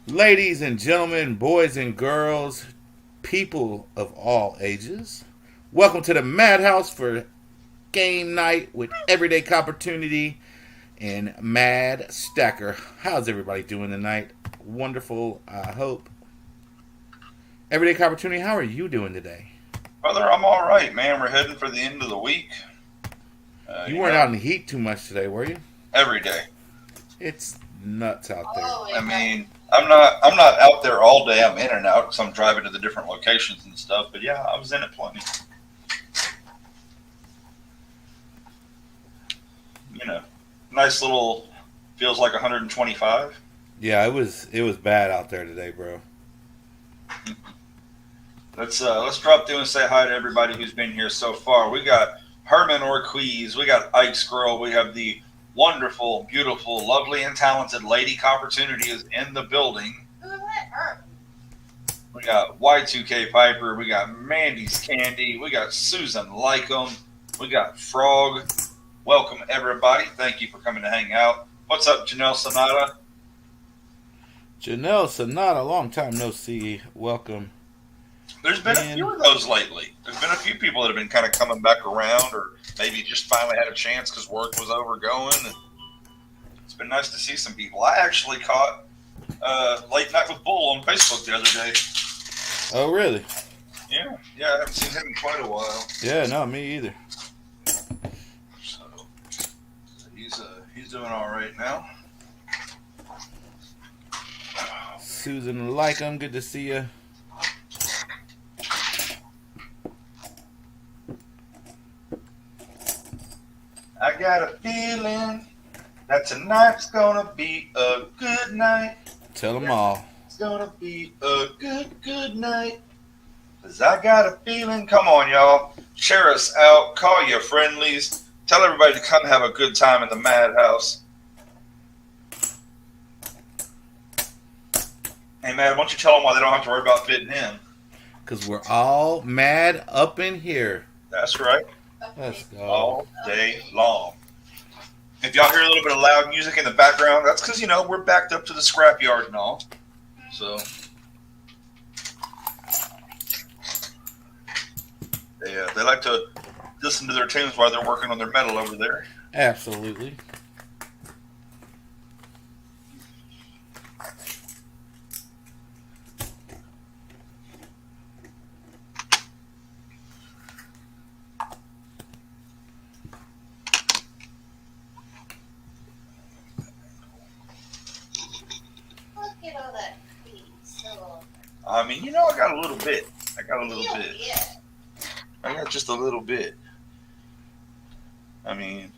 Ladies and gentlemen, boys and girls, people of all ages, welcome to the Madhouse for game night with Everyday Coppertunity and Mad Stacker. How's everybody doing tonight? Wonderful, I hope. Everyday Coppertunity, how are you doing today? Brother, I'm all right, man. We're heading for the end of the week. Uh, You you weren't know, out in the heat too much today, were you? every day. It's nuts out there. I mean, I'm not out there all day. I'm in and out because I'm driving to the different locations and stuff. But yeah, I was in it plenty. You know, nice little. Feels like 125. Yeah, it was bad out there today, bro. Let's drop through and say hi to everybody who's been here so far. We got Herman Orquiz, we got Ike Scroll, we have the wonderful, beautiful, lovely, and talented Lady Coppertunity is in the building. We got Y2K Piper, we got Mandy's Candy, we got Susan Lycum, we got Frog. Welcome everybody. Thank you for coming to hang out. What's up, Janelle Sonata? Janelle Sonata, long time no see. Welcome. There's been a And few of those lately. There's been a few people that have been kind of coming back around, or maybe just finally had a chance because work was over going. And it's been nice to see some people. I actually caught Late Night with Bull on Facebook the other day. oh, really? Yeah, I haven't seen him in quite a while. Yeah, no, me either. So he's doing all right now. Susan Lycum, good to see you. I got a feeling that tonight's gonna be a good night. Tell them all. It's gonna be a good night. Cause I got a feeling. Come on, y'all. Share us out. Call your friendlies. Tell everybody to come have a good time in the madhouse. Hey, man, why don't you tell them why they don't have to worry about fitting in? Because we're all mad up in here. That's right. Let's go. All day long. If y'all hear a little bit of loud music in the background, that's because, we're backed up to the scrapyard and all. So, they like to listen to their tunes while they're working on their metal over there. Absolutely. I mean, I got a little bit. I got just a little bit. I mean,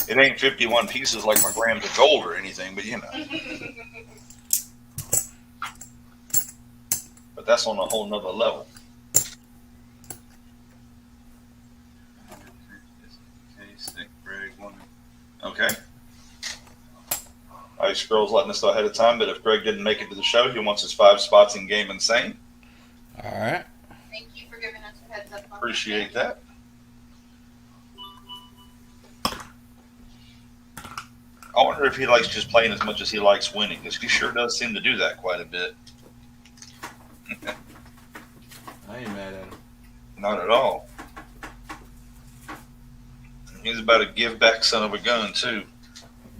it ain't 51 pieces like my grams of gold or anything, but But that's on a whole nother level. Okay. Ice Girl's letting us know ahead of time that if Greg didn't make it to the show, he wants his 5 spots in Game Insane. All right. Thank you for giving us a heads up. Appreciate that. I wonder if he likes just playing as much as he likes winning, because he sure does seem to do that quite a bit. I ain't mad at him. Not at all. He's about a give back son of a gun, too.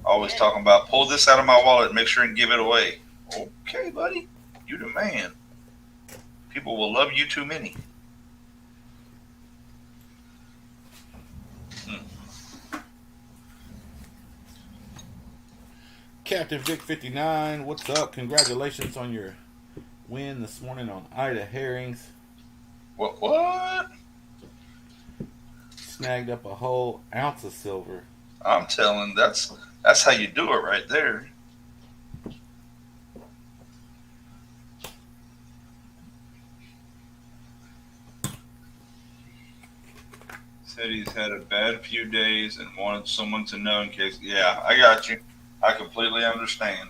Always talking about, pull this out of my wallet and make sure and give it away. Okay, buddy. You the man. People will love you too many. Captain Vic 59, what's up? Congratulations on your win this morning on Ida Herrings. What? Snagged up a whole ounce of silver. I'm telling, that's how you do it right there. Said he's had a bad few days and wanted someone to know in case. Yeah, I got you. I completely understand.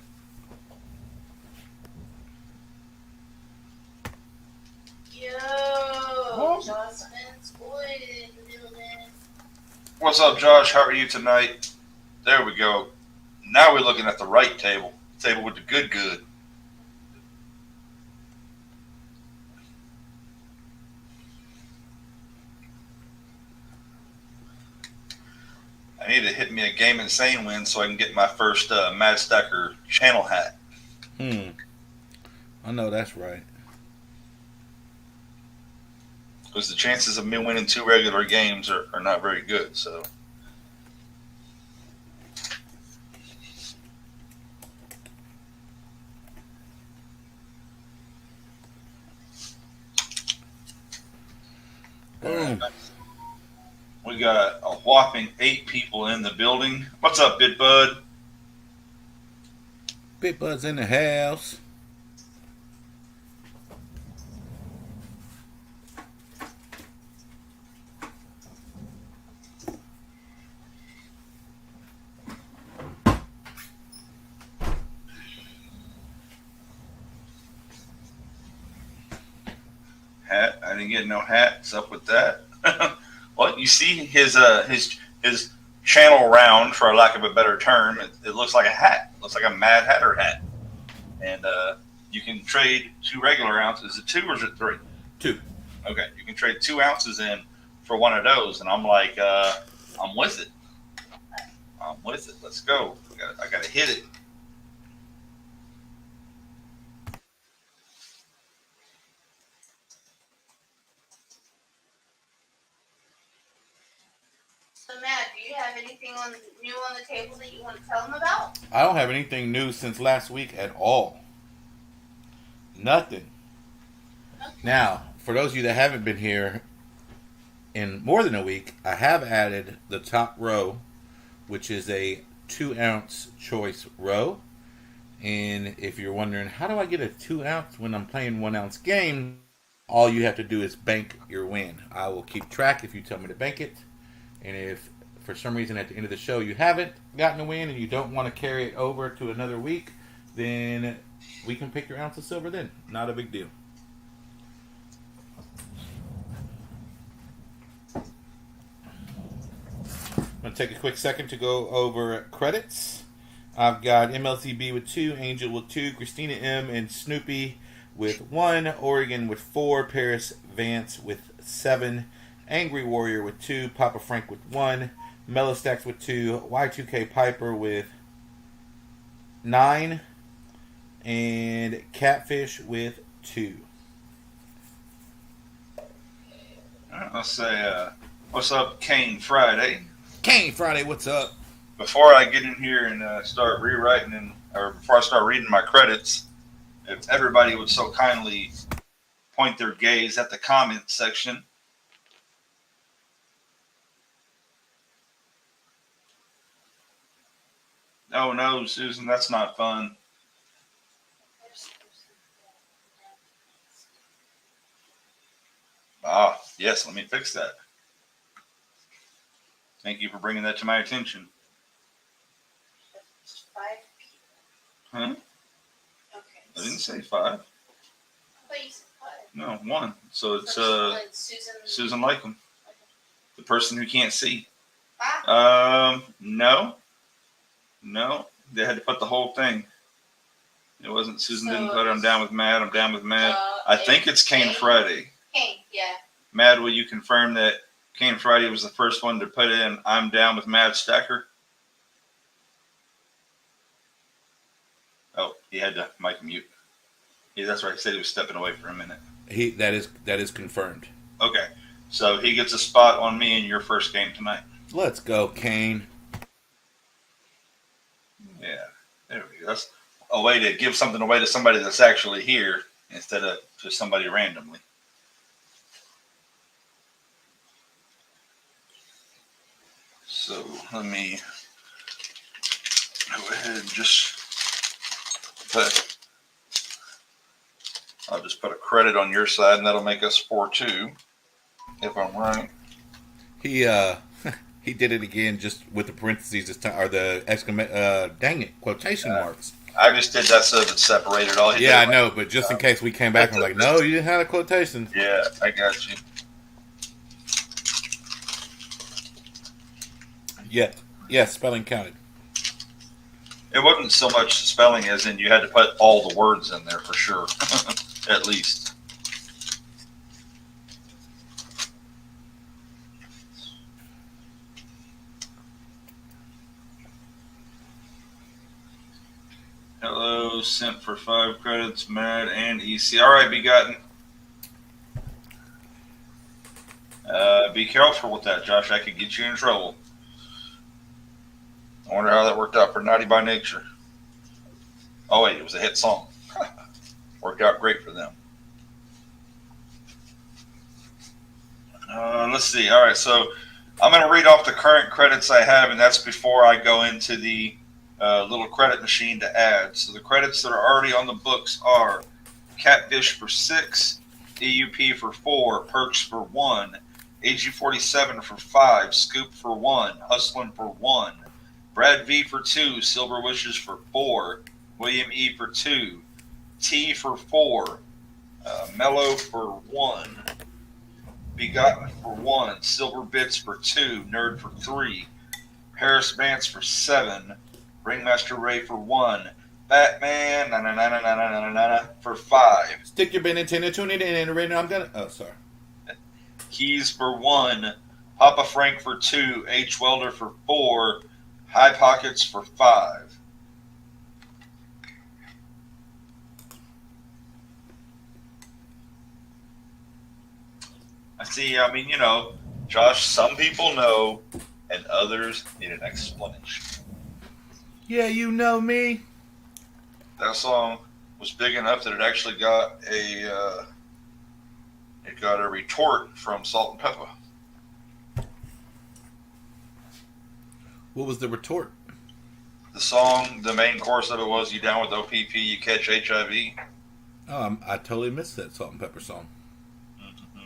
Yo, Jocelyn's boy in the building. What's up, Josh? How are you tonight? There we go. Now we're looking at the right table. The table with the good. need to hit me a Game Insane win so I can get my first maddeststacker channel hat. I know that's right. Because the chances of me winning 2 regular games are not very good. So. Boom. We got a whopping 8 people in the building. What's up, Big Bud? Big Bud's in the house. Hat. I didn't get no hat. What's up with that? Well, you see his channel round, for lack of a better term. It looks like a hat. It looks like a Mad Hatter hat. And you can trade 2 regular ounces. Is it 2 or is it 3? 2. Okay, you can trade 2 ounces in for one of those, and I'm like, I'm with it. I'm with it. Let's go. I gotta hit it. So, Matt, do you have anything new on the table that you want to tell them about? I don't have anything new since last week at all. Nothing. Okay. Now, for those of you that haven't been here in more than a week, I have added the top row, which is a 2-ounce choice row. And if you're wondering, how do I get a 2-ounce when I'm playing 1-ounce game? All you have to do is bank your win. I will keep track if you tell me to bank it. And if for some reason at the end of the show you haven't gotten a win and you don't want to carry it over to another week, then we can pick your ounce of silver then. Not a big deal. I'm going to take a quick second to go over credits. I've got MLCB with 2, Angel with 2, Christina M and Snoopy with 1, Oregon with 4, Paris Vance with 7, Angry Warrior with 2, Papa Frank with 1, Mellowstacks with 2, Y2K Piper with 9, and Catfish with 2. Let's say, what's up, Kane Friday? Kane Friday, what's up? Before I get in here and start rewriting, or before I start reading my credits, if everybody would so kindly point their gaze at the comment section. Oh no, Susan, that's not fun. Ah, yes, let me fix that. Thank you for bringing that to my attention. 5 people. Huh? Okay. I didn't say 5. I thought you said 5. No, 1. So it's Susan Lakem, Okay. the person who can't see. 5? No. They had to put the whole thing. It wasn't Susan didn't put it. I'm down with Matt. I think it's Kane Friday. Kane, yeah. Matt, will you confirm that Kane Friday was the first one to put in I'm down with maddeststacker? Oh, he had to mic mute. Yeah, that's right. He said he was stepping away for a minute. That is confirmed. Okay. So he gets a spot on me in your first game tonight. Let's go, Kane. Yeah, there we go. That's a way to give something away to somebody that's actually here instead of just somebody randomly. So let me go ahead and I'll just put a credit on your side, and that'll make us 4-2 if I'm right. He did it again, just with the parentheses this time, or the quotation marks. I just did that so that it separated all. Yeah, I know, but just in case we came back and were like, no, you didn't have a quotation. Yeah, I got you. Yeah, spelling counted. It wasn't so much spelling as in you had to put all the words in there for sure, at least. Hello, sent for 5 credits, Mad and EC. All right, Begotten. Be careful with that, Josh. I could get you in trouble. I wonder how that worked out for Naughty by Nature. Oh, wait, it was a hit song. Worked out great for them. Let's see. All right, so I'm going to read off the current credits I have, and that's before I go into the little credit machine to add. So the credits that are already on the books are Catfish for 6, EUP for 4, Perks for 1, AG47 for 5, Scoop for 1, Hustlin' for 1, Brad V for 2, Silver Wishes for 4, William E for 2, T for 4, Mellow for 1, Begotten for 1, Silver Bits for 2, Nerd for 3, Paris Vance for 7, Ringmaster Ray for 1, Batman for 5, Stick your bin in, tune it in, and right now I'm gonna. Oh, sorry. Keys for 1, Papa Frank for 2, H Welder for 4, High Pockets for 5. I see, I mean, Josh, some people know and others need an explanation. Yeah, you know me. That song was big enough that it actually got a retort from Salt and Pepper. What was the retort? The song, the main chorus of it was, "You down with OPP, you catch HIV." Oh, I totally missed that Salt and Pepper song. Mm-hmm.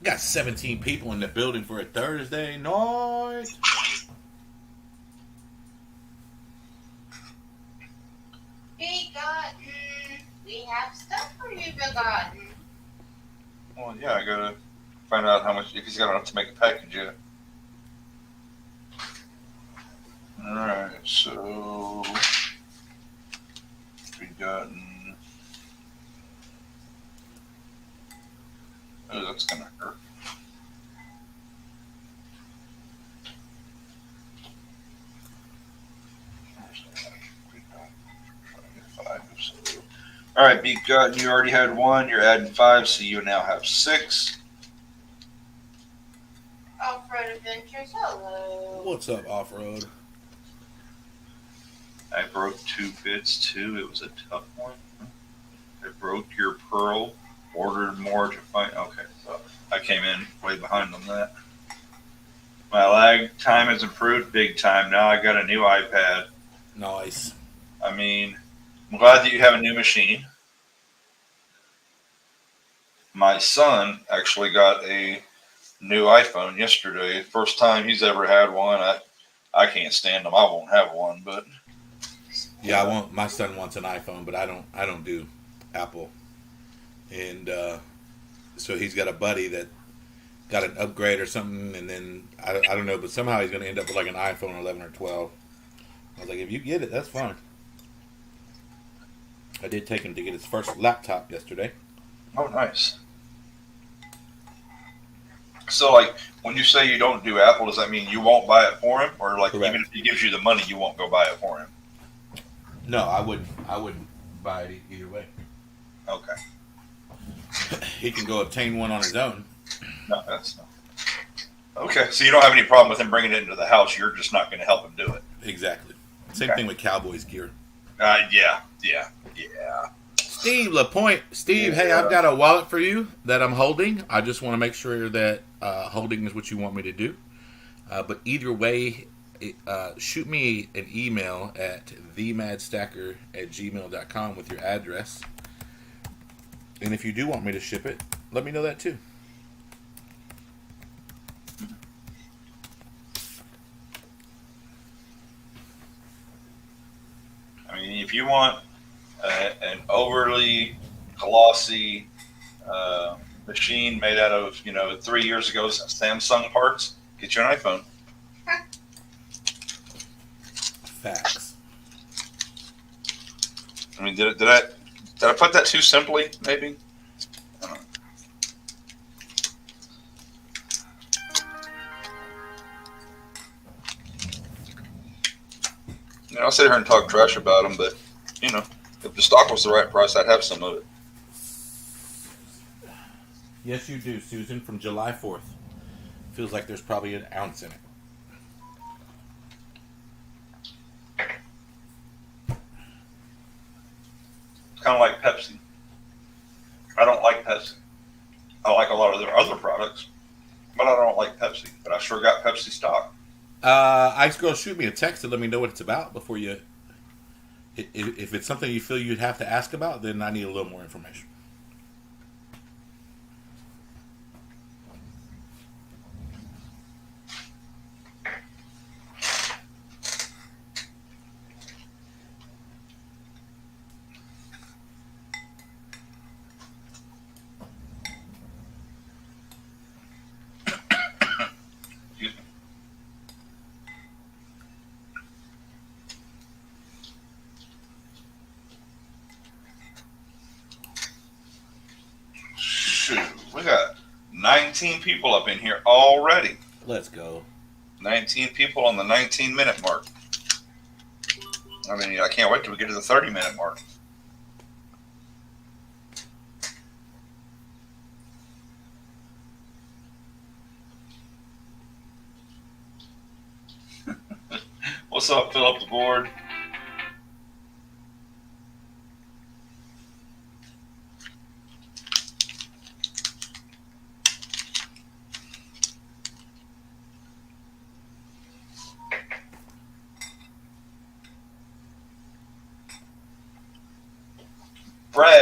Got 17 people in the building for a Thursday night. Begotten. We have stuff for you, Begotten. Well, yeah, I gotta find out how much, if he's got enough to make a package yet. Alright, so Begotten. Oh, that's gonna hurt. All right, Begotten, you already had 1. You're adding 5, so you now have 6. Off-Road Adventures, hello. What's up, Off-Road? I broke 2 bits, too. It was a tough one. I broke your pearl. Ordered more to find. Okay, so I came in way behind on that. My lag time has improved big time. Now I got a new iPad. Nice. I mean, I'm glad that you have a new machine. My son actually got a new iPhone yesterday. First time he's ever had one. I can't stand them. I won't have one, but yeah, I won't. My son wants an iPhone, but I don't do Apple. And so he's got a buddy that got an upgrade or something, and then I don't know, but somehow he's going to end up with like an iPhone 11 or 12. I was like, if you get it, that's fine. I did take him to get his first laptop yesterday. Oh, nice. So, like, when you say you don't do Apple, does that mean you won't buy it for him, or like Correct. even if he gives you the money, you won't go buy it for him? No, I wouldn't buy it either way. Okay. He can go obtain one on his own. No, that's not. Okay, so you don't have any problem with him bringing it into the house. You're just not going to help him do it. Exactly. Same Okay. thing with Cowboys gear. Yeah. Steve LaPointe. Steve, Yeah. hey, I've got a wallet for you that I'm holding. I just want to make sure that holding is what you want me to do. But either way, shoot me an email at themaddstacker@gmail.com with your address. And if you do want me to ship it, let me know that too. I mean, if you want an overly glossy machine made out of, 3 years ago Samsung parts, get you an iPhone. Facts. I mean, did I put that too simply? Maybe. I don't know. I'll sit here and talk trash about them, but if the stock was the right price, I'd have some of it. Yes, you do, Susan. From July 4th, feels like there's probably an ounce in it. Kind of like Pepsi. I don't like Pepsi. I like a lot of their other products, but I don't like Pepsi. But I sure got Pepsi stock. Ice Girl, shoot me a text to let me know what it's about before you. If it's something you feel you'd have to ask about, then I need a little more information. We got 19 people up in here already. Let's go. 19 people on the 19-minute mark. I mean, I can't wait till we get to the 30-minute mark. What's up, fill up the board?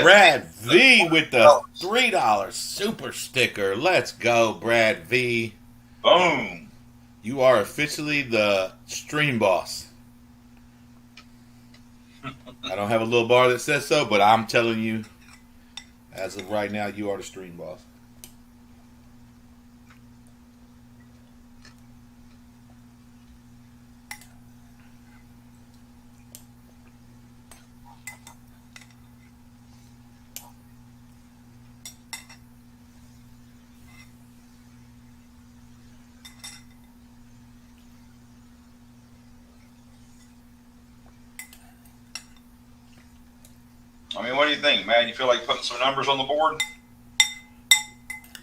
Brad V with the $3 super sticker. Let's go, Brad V. Boom. You are officially the stream boss. I don't have a little bar that says so, but I'm telling you, as of right now, you are the stream boss. I mean, what do you think, man? You feel like putting some numbers on the board?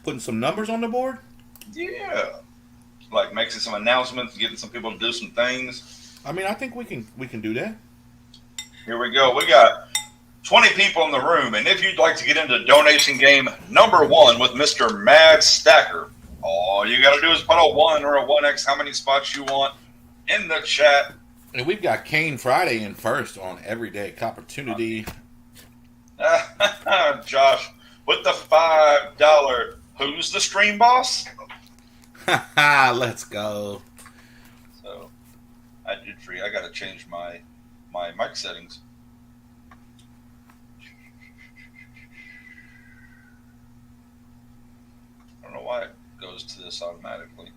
Putting some numbers on the board? Yeah. Like making some announcements, getting some people to do some things. I mean, I think we can do that. Here we go. We got 20 people in the room, and if you'd like to get into donation game number 1 with Mr. Maddestacker, all you got to do is put a 1 or a 1x, how many spots you want, in the chat. And we've got Kane Friday in first on Everyday Coppertunity. Josh, with the $5, who's the stream boss? Let's go. So, I did free. I got to change my mic settings. I don't know why it goes to this automatically.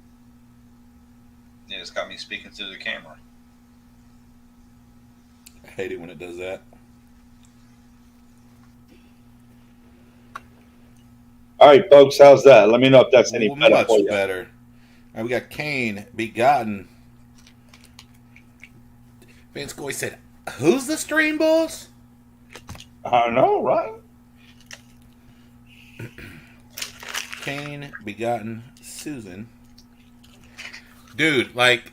Yeah, it's got me speaking through the camera. I hate it when it does that. All right, folks, how's that? Let me know if that's any better Much for you. better. All right, we got Kane Begotten. Vince Goy said, "Who's the stream boss?" I know, right? Kane Begotten Susan. Dude, like,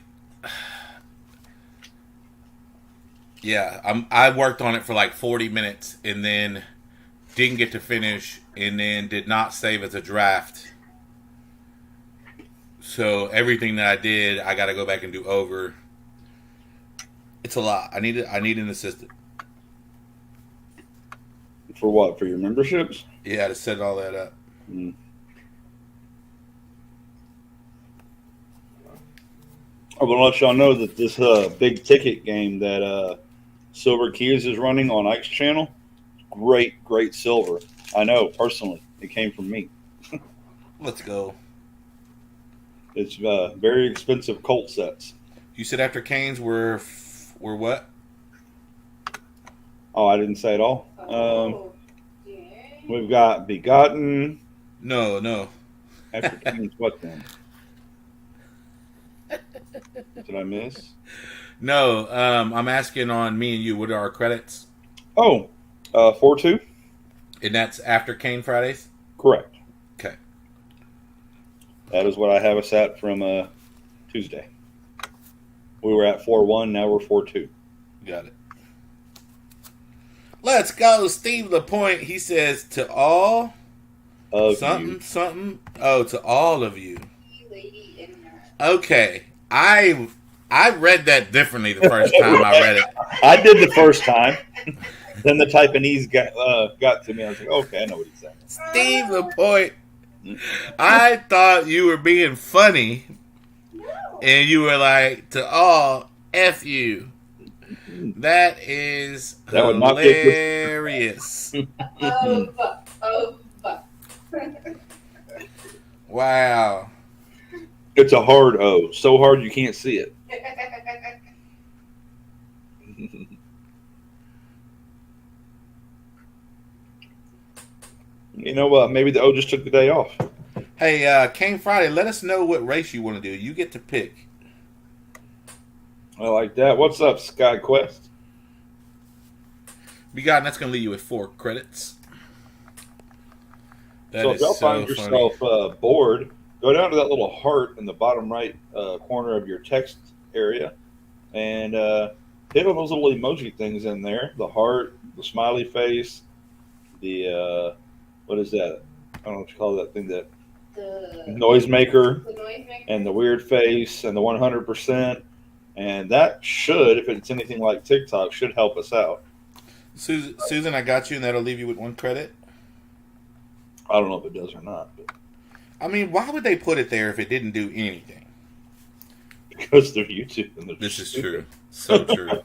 yeah, I worked on it for like 40 minutes and then didn't get to finish and then did not save as a draft. So everything that I did, I got to go back and do over. It's a lot. I need an assistant. For what? For your memberships? Yeah, to set all that up. Mm. I want to let y'all know that this big ticket game that Silver Keys is running on Ike's channel, great silver. I know, personally. It came from me. Let's go. It's very expensive Colt sets. You said after Canes were what? Oh, I didn't say it all. We've got Begotten. No. After Canes, what then? Did I miss? No, I'm asking on me and you. What are our credits? Oh, 4-2? And that's after Cane Fridays? Correct. Okay. That is what I have us at from Tuesday. We were at 4-1, now we're 4-2. Got it. Let's go. Steve LaPointe, he says, to all Of something, you. something. Oh, to all of you. You lady ignorant. Okay. I read that differently the first time I read it. I did the first time. Then the Taiwanese got to me. I was like, okay, I know what he's saying. Steve LaPointe, I thought you were being funny, No. and you were like, to all, F you. That is That would not be a good- hilarious. Of. Wow. It's a hard O. So hard you can't see it. You know what? Maybe the O just took the day off. Hey, Cane Friday, let us know what race you want to do. You get to pick. I like that. What's up, Sky Quest? Be God, and that's going to leave you with 4 credits. That So if is y'all so find funny. yourself bored, go down to that little heart in the bottom right corner of your text area and hit on those little emoji things in there. The heart, the smiley face, the, what is that? I don't know what you call that thing, that The noisemaker, noisemaker. and the weird face and the 100%. And that should, if it's anything like TikTok, should help us out. Susan, I got you, and that'll leave you with 1 credit. I don't know if it does or not, but I mean, why would they put it there if it didn't do anything? because they're YouTube. And they're This is stupid. true. So true.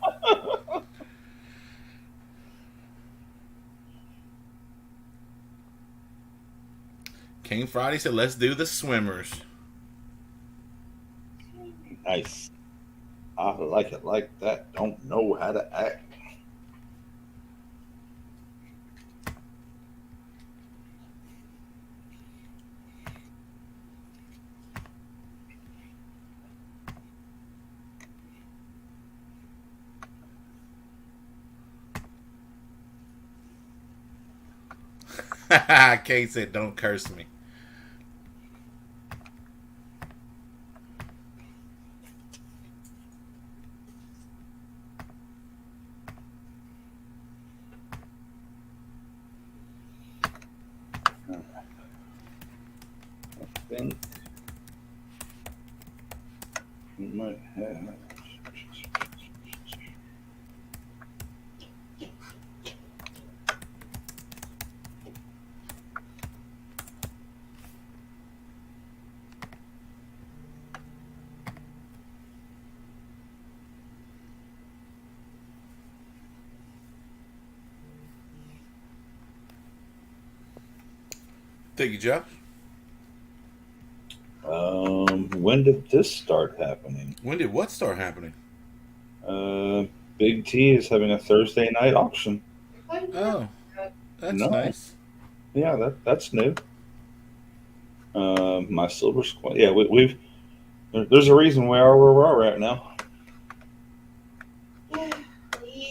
King Friday said, let's do the swimmers. Nice. I like it like that. Don't know how to act. Kate said, don't curse me. I think we might have. Thank you, Josh. When did this start happening? When did what start happening? Big T is having a Thursday night auction. Oh, that's No. nice. Yeah, that's new. My silver squad. Yeah, we've. There's a reason we are where we're at right now.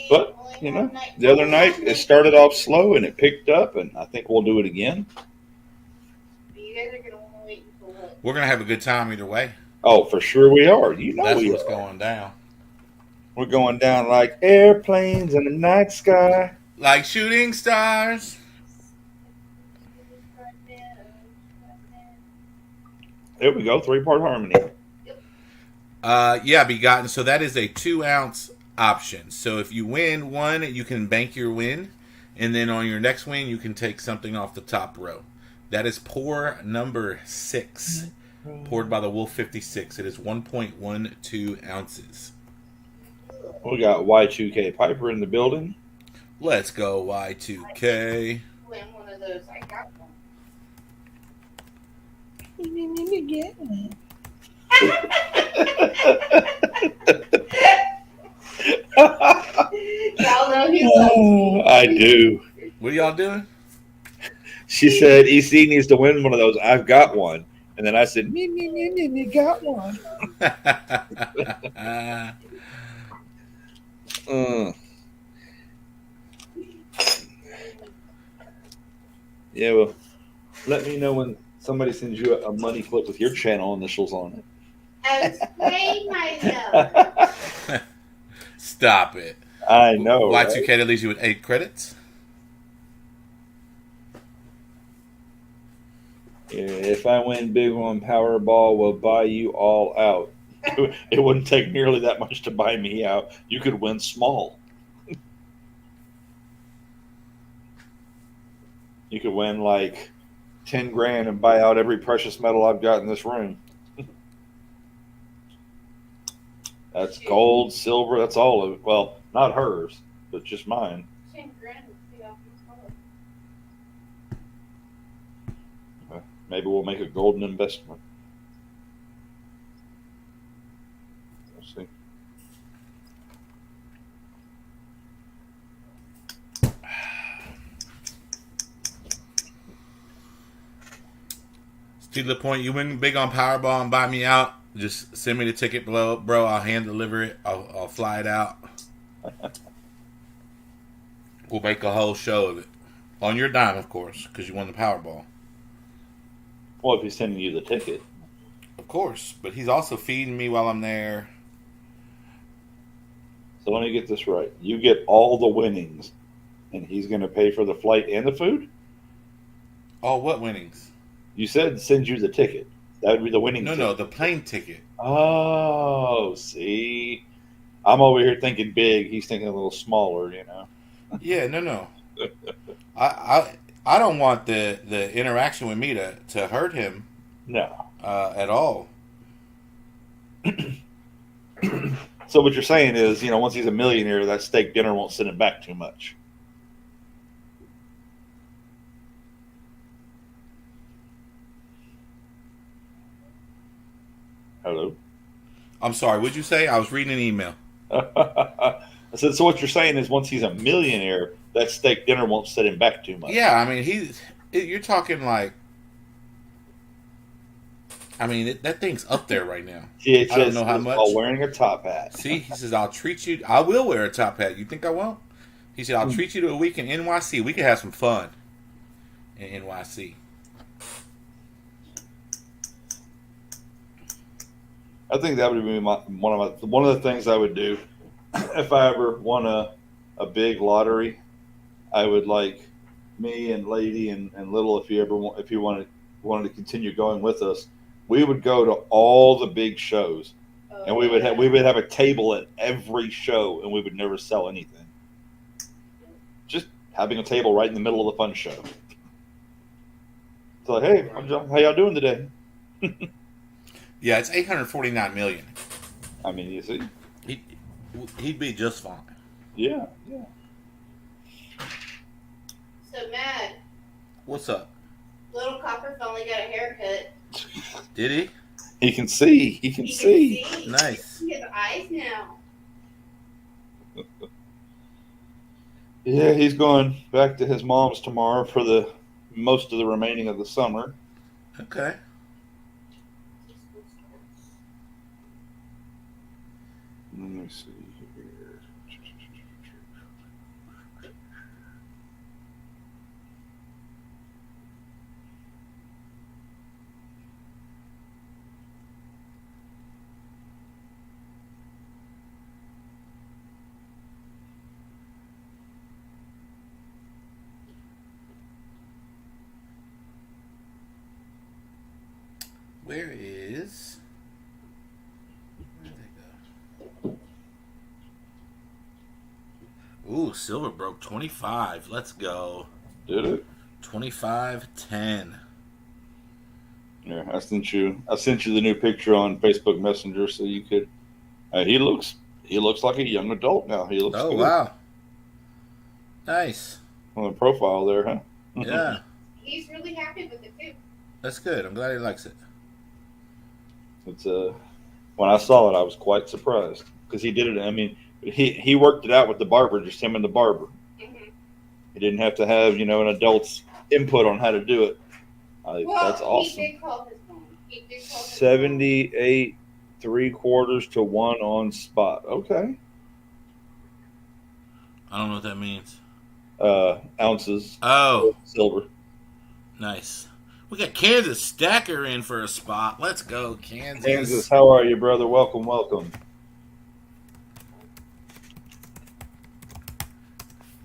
But, you know, the other night it started off slow and it picked up, and I think we'll do it again. You guys are gonna want to wait until what? We're going to have a good time either way. Oh, for sure we are. You know That's we what's are. going down. We're going down like airplanes in the night sky. Like shooting stars. There we go. 3-part harmony. Yeah, Begotten. So that is a 2-ounce option. So if you win one, you can bank your win. And then on your next win, you can take something off the top row. That is pour number 6. Poured by the Wolf 56. It is 1.12 ounces. We got Y2K Piper in the building. Let's go, Y2K. Win one of those. I got one. Y'all know he's like, I do. What are y'all doing? She said EC needs to win one of those. I've got one. And And then I said, me, got one. Yeah, well, let me know when somebody sends you a money clip with your channel initials on it. I was spraying myself. Stop it. I know, Y2K right? that leaves you with 8 credits. Yeah, if I win big on Powerball, we'll buy you all out. It wouldn't take nearly that much to buy me out. You could win small. You could win like 10 grand and buy out every precious metal I've got in this room. That's gold, silver, that's all of it. Well, not hers, but just mine. 10 grand would pay off your car. Maybe we'll make a golden investment. We'll see. To the point, you win big on Powerball and buy me out. Just send me the ticket below, bro. I'll hand deliver it. I'll fly it out. We'll make a whole show of it. On your dime, of course, because you won the Powerball. Well, if he's sending you the ticket. Of course. But he's also feeding me while I'm there. So let me get this right. You get all the winnings, and he's going to pay for the flight and the food? Oh, what winnings? You said send you the ticket. That would be the winning ticket. No, the plane ticket. Oh, see? I'm over here thinking big. He's thinking a little smaller, you know. Yeah, no. I don't want the interaction with me to hurt him. No. At all. So what you're saying is, once he's a millionaire, that steak dinner won't send him back too much. Hello? I'm sorry, what'd you say? I was reading an email. I said, so what you're saying is once he's a millionaire, that steak dinner won't set him back too much. Yeah, I mean, you're talking like, I mean, that thing's up there right now. I don't know how much. While wearing a top hat. See, he says, I'll treat you. I will wear a top hat. You think I won't? He said, I'll treat you to a week in NYC. We could have some fun in NYC. I think that would be one of the things I would do if I ever won a big lottery. I would like me and Lady and Little, if you wanted to continue going with us, we would go to all the big shows, and we would have a table at every show, and we would never sell anything. Just having a table right in the middle of the fun show. So hey, how y'all doing today? Yeah, it's $849 million. I mean, you see, he'd be just fine. Yeah. So, Matt. What's up? Little Copper finally got a haircut. Did he? He can see. He can see. Nice. He has eyes now. Yeah, he's going back to his mom's tomorrow for the most of the remaining of the summer. Okay. Let me see here. Where did they go? Ooh, silver broke 25. Let's go. Did it? 25-10. Yeah, I sent you the new picture on Facebook Messenger so you could. He looks like a young adult now. He looks. Oh good. wow. Nice. On the profile there, huh? Yeah. He's really happy with it too. That's good. I'm glad he likes it. It's when I saw it, I was quite surprised because he did it. I mean, he worked it out with the barber, just him and the barber. Mm-hmm. He didn't have to have an adult's input on how to do it. Well, That's awesome. he did call his mom. 78 3/4 to 1 on spot. Okay. I don't know what that means. Ounces. Oh, Silver. nice. We got Kansas Stacker in for a spot. Let's go, Kansas. Kansas, how are you, brother? Welcome, welcome.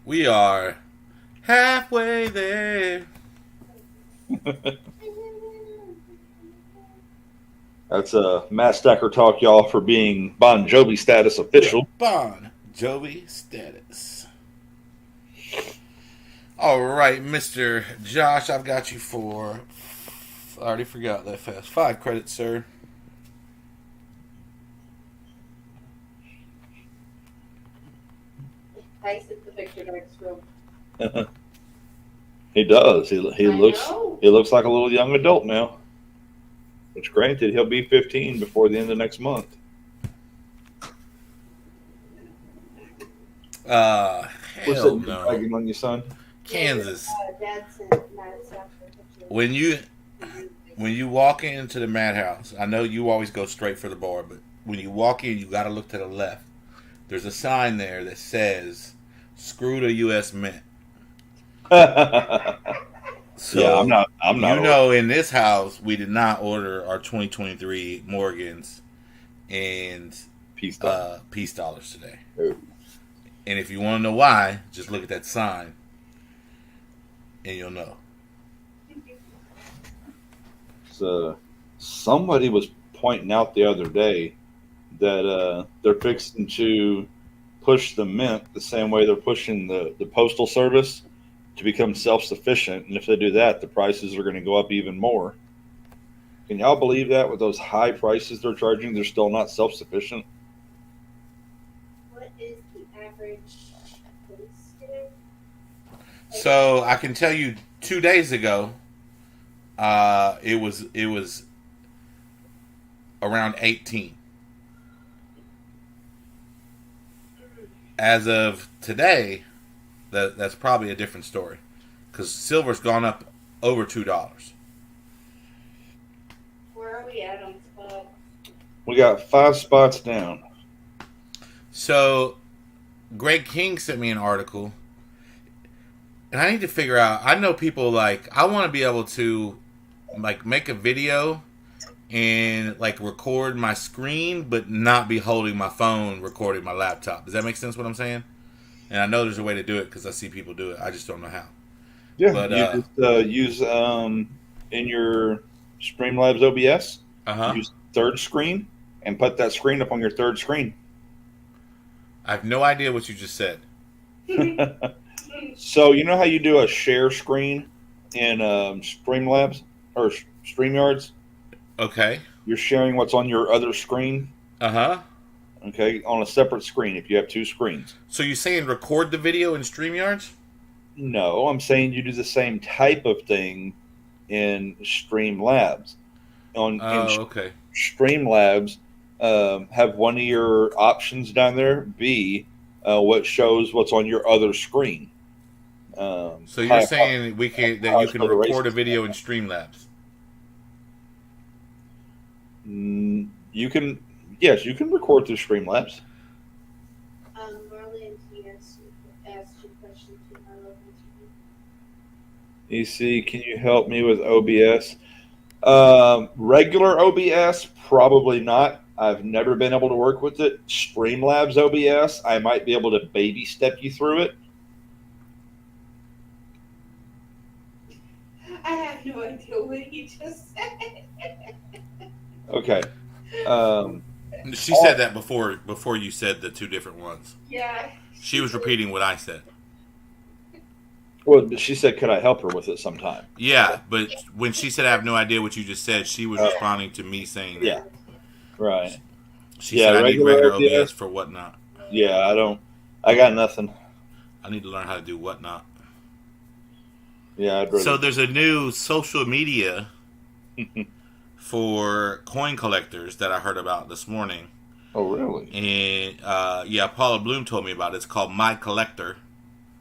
We are halfway there. That's Matt Stacker talk, y'all, for being Bon Jovi status official. Bon Jovi status. All right, Mr. Josh, I've got you for, I already forgot that fast, 5 credits, sir. Nice at the Victor Dark's room. He does. He looks like a little young adult now. Which, granted, he'll be 15 before the end of next month. What's Hell that no. bragging on you, son? Kansas. Dad sent Madison for When you walk into the madhouse, I know you always go straight for the bar, but when you walk in, you got to look to the left. There's a sign there that says, "Screw the U.S. Mint." So yeah, I'm not. You know, in this house, we did not order our 2023 Morgans and Peace dollars today. Oh. And if you want to know why, just look at that sign, and you'll know. So, somebody was pointing out the other day that they're fixing to push the mint the same way they're pushing the postal service to become self-sufficient. And if they do that, the prices are going to go up even more. Can y'all believe that with those high prices they're charging, they're still not self-sufficient? What is the average postage? So I can tell you 2 days ago, it was around 18. As of today, that's probably a different story, because silver's gone up over $2. Where are we at on spot? We got 5 spots down. So Greg King sent me an article, and I need to figure out. I know people like, I want to be able to like make a video and like record my screen, but not be holding my phone recording my laptop. Does that make sense? What I'm saying? And I know there's a way to do it because I see people do it. I just don't know how. Yeah, but, you just use in your Streamlabs OBS. Use third screen and put that screen up on your third screen. I have no idea what you just said. So you know how you do a share screen in Streamlabs or StreamYards? Okay. You're sharing what's on your other screen. Okay, on a separate screen if you have 2 screens. So you're saying record the video in StreamYards? No, I'm saying you do the same type of thing in Streamlabs. Okay. Streamlabs, have one of your options down there be what shows what's on your other screen. So you're saying you can record a video in Streamlabs? You can, yes, you can record through Streamlabs. Marley and T asked you a question too. EC, can you help me with OBS? Regular OBS, probably not. I've never been able to work with it. Streamlabs OBS, I might be able to baby step you through it. I have no idea what you just said. Okay. She said that before you said the 2 different ones. Yeah. She was repeating what I said. Well, she said, could I help her with it sometime? Yeah, but when she said I have no idea what you just said, she was responding to me saying that. Yeah. Right. She said I need regular OBS for whatnot. Yeah, I got nothing. I need to learn how to do whatnot. Yeah, I'd rather. So there's a new social media for coin collectors that I heard about this morning. Oh, really? And yeah, Paula Bloom told me about it. It's called My Collector.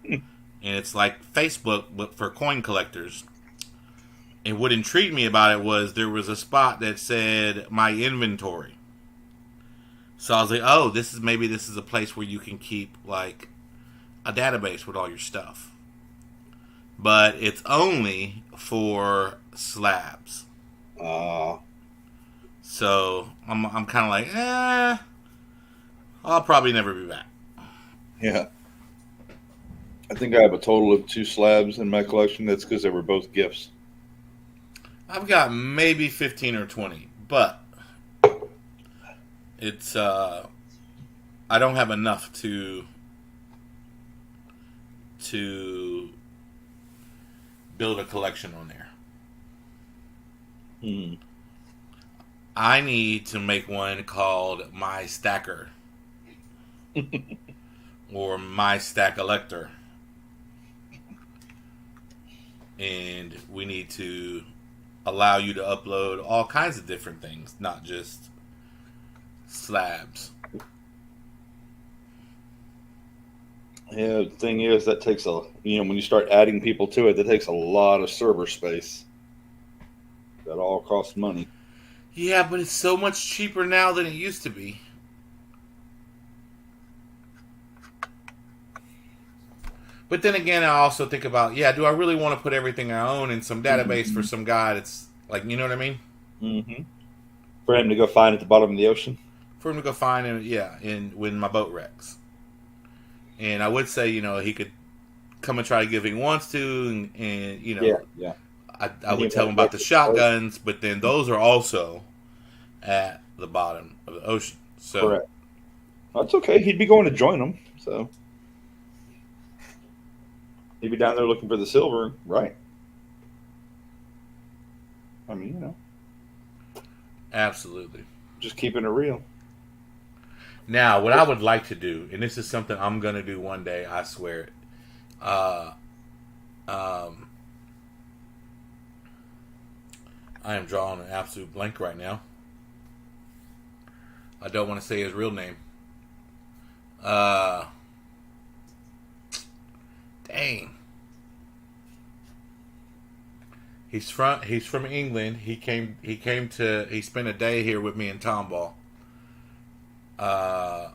And it's like Facebook, but for coin collectors. And what intrigued me about it was there was a spot that said my inventory. So I was like, oh, this is a place where you can keep like a database with all your stuff. But it's only for slabs. So I'm kind of like, I'll probably never be back. Yeah. I think I have a total of 2 slabs in my collection. That's because they were both gifts. I've got maybe 15 or 20, but it's I don't have enough to build a collection on there. I need to make one called My Stacker or My Stack Elector. And we need to allow you to upload all kinds of different things, not just slabs. Yeah, the thing is, that takes when you start adding people to it, that takes a lot of server space. That all costs money. Yeah, but it's so much cheaper now than it used to be. But then again, I also think about, do I really want to put everything I own in some database for some guy that's like, you know what I mean? Mm-hmm. For him to go find at the bottom of the ocean? For him to go find him, when my boat wrecks. And I would say, he could come and try to give if he wants to, and Yeah. I would tell him about the shotguns, but then those are also at the bottom of the ocean. So correct. That's okay. He'd be going to join them, so he'd be down there looking for the silver, right? I mean, absolutely. Just keeping it real. Now, what I would like to do, and this is something I'm going to do one day, I swear it. I am drawing an absolute blank right now. I don't want to say his real name. Dang. He's from England. He spent a day here with me in Tomball. I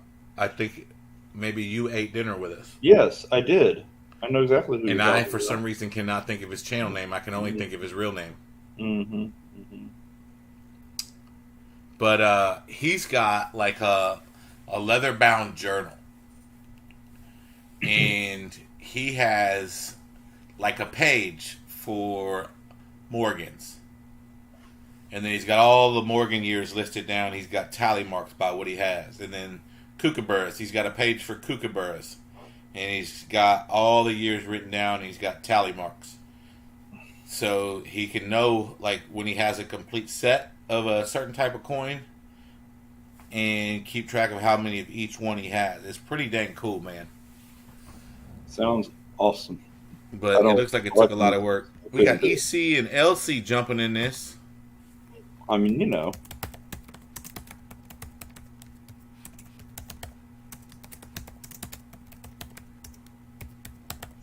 think maybe you ate dinner with us. Yes, I did. I know exactly who. And I, for some reason, cannot think of his channel name. I can only think of his real name. Mm-hmm. Mm-hmm. But he's got like a leather-bound journal, and he has like a page for Morgans. And then he's got all the Morgan years listed down. He's got tally marks by what he has. And then kookaburras. He's got a page for kookaburras. And he's got all the years written down. And he's got tally marks. So he can know, like, when he has a complete set of a certain type of coin. And keep track of how many of each one he has. It's pretty dang cool, man. Sounds awesome. But it looks like it took a lot of work. We got EC and LC jumping in this. I mean,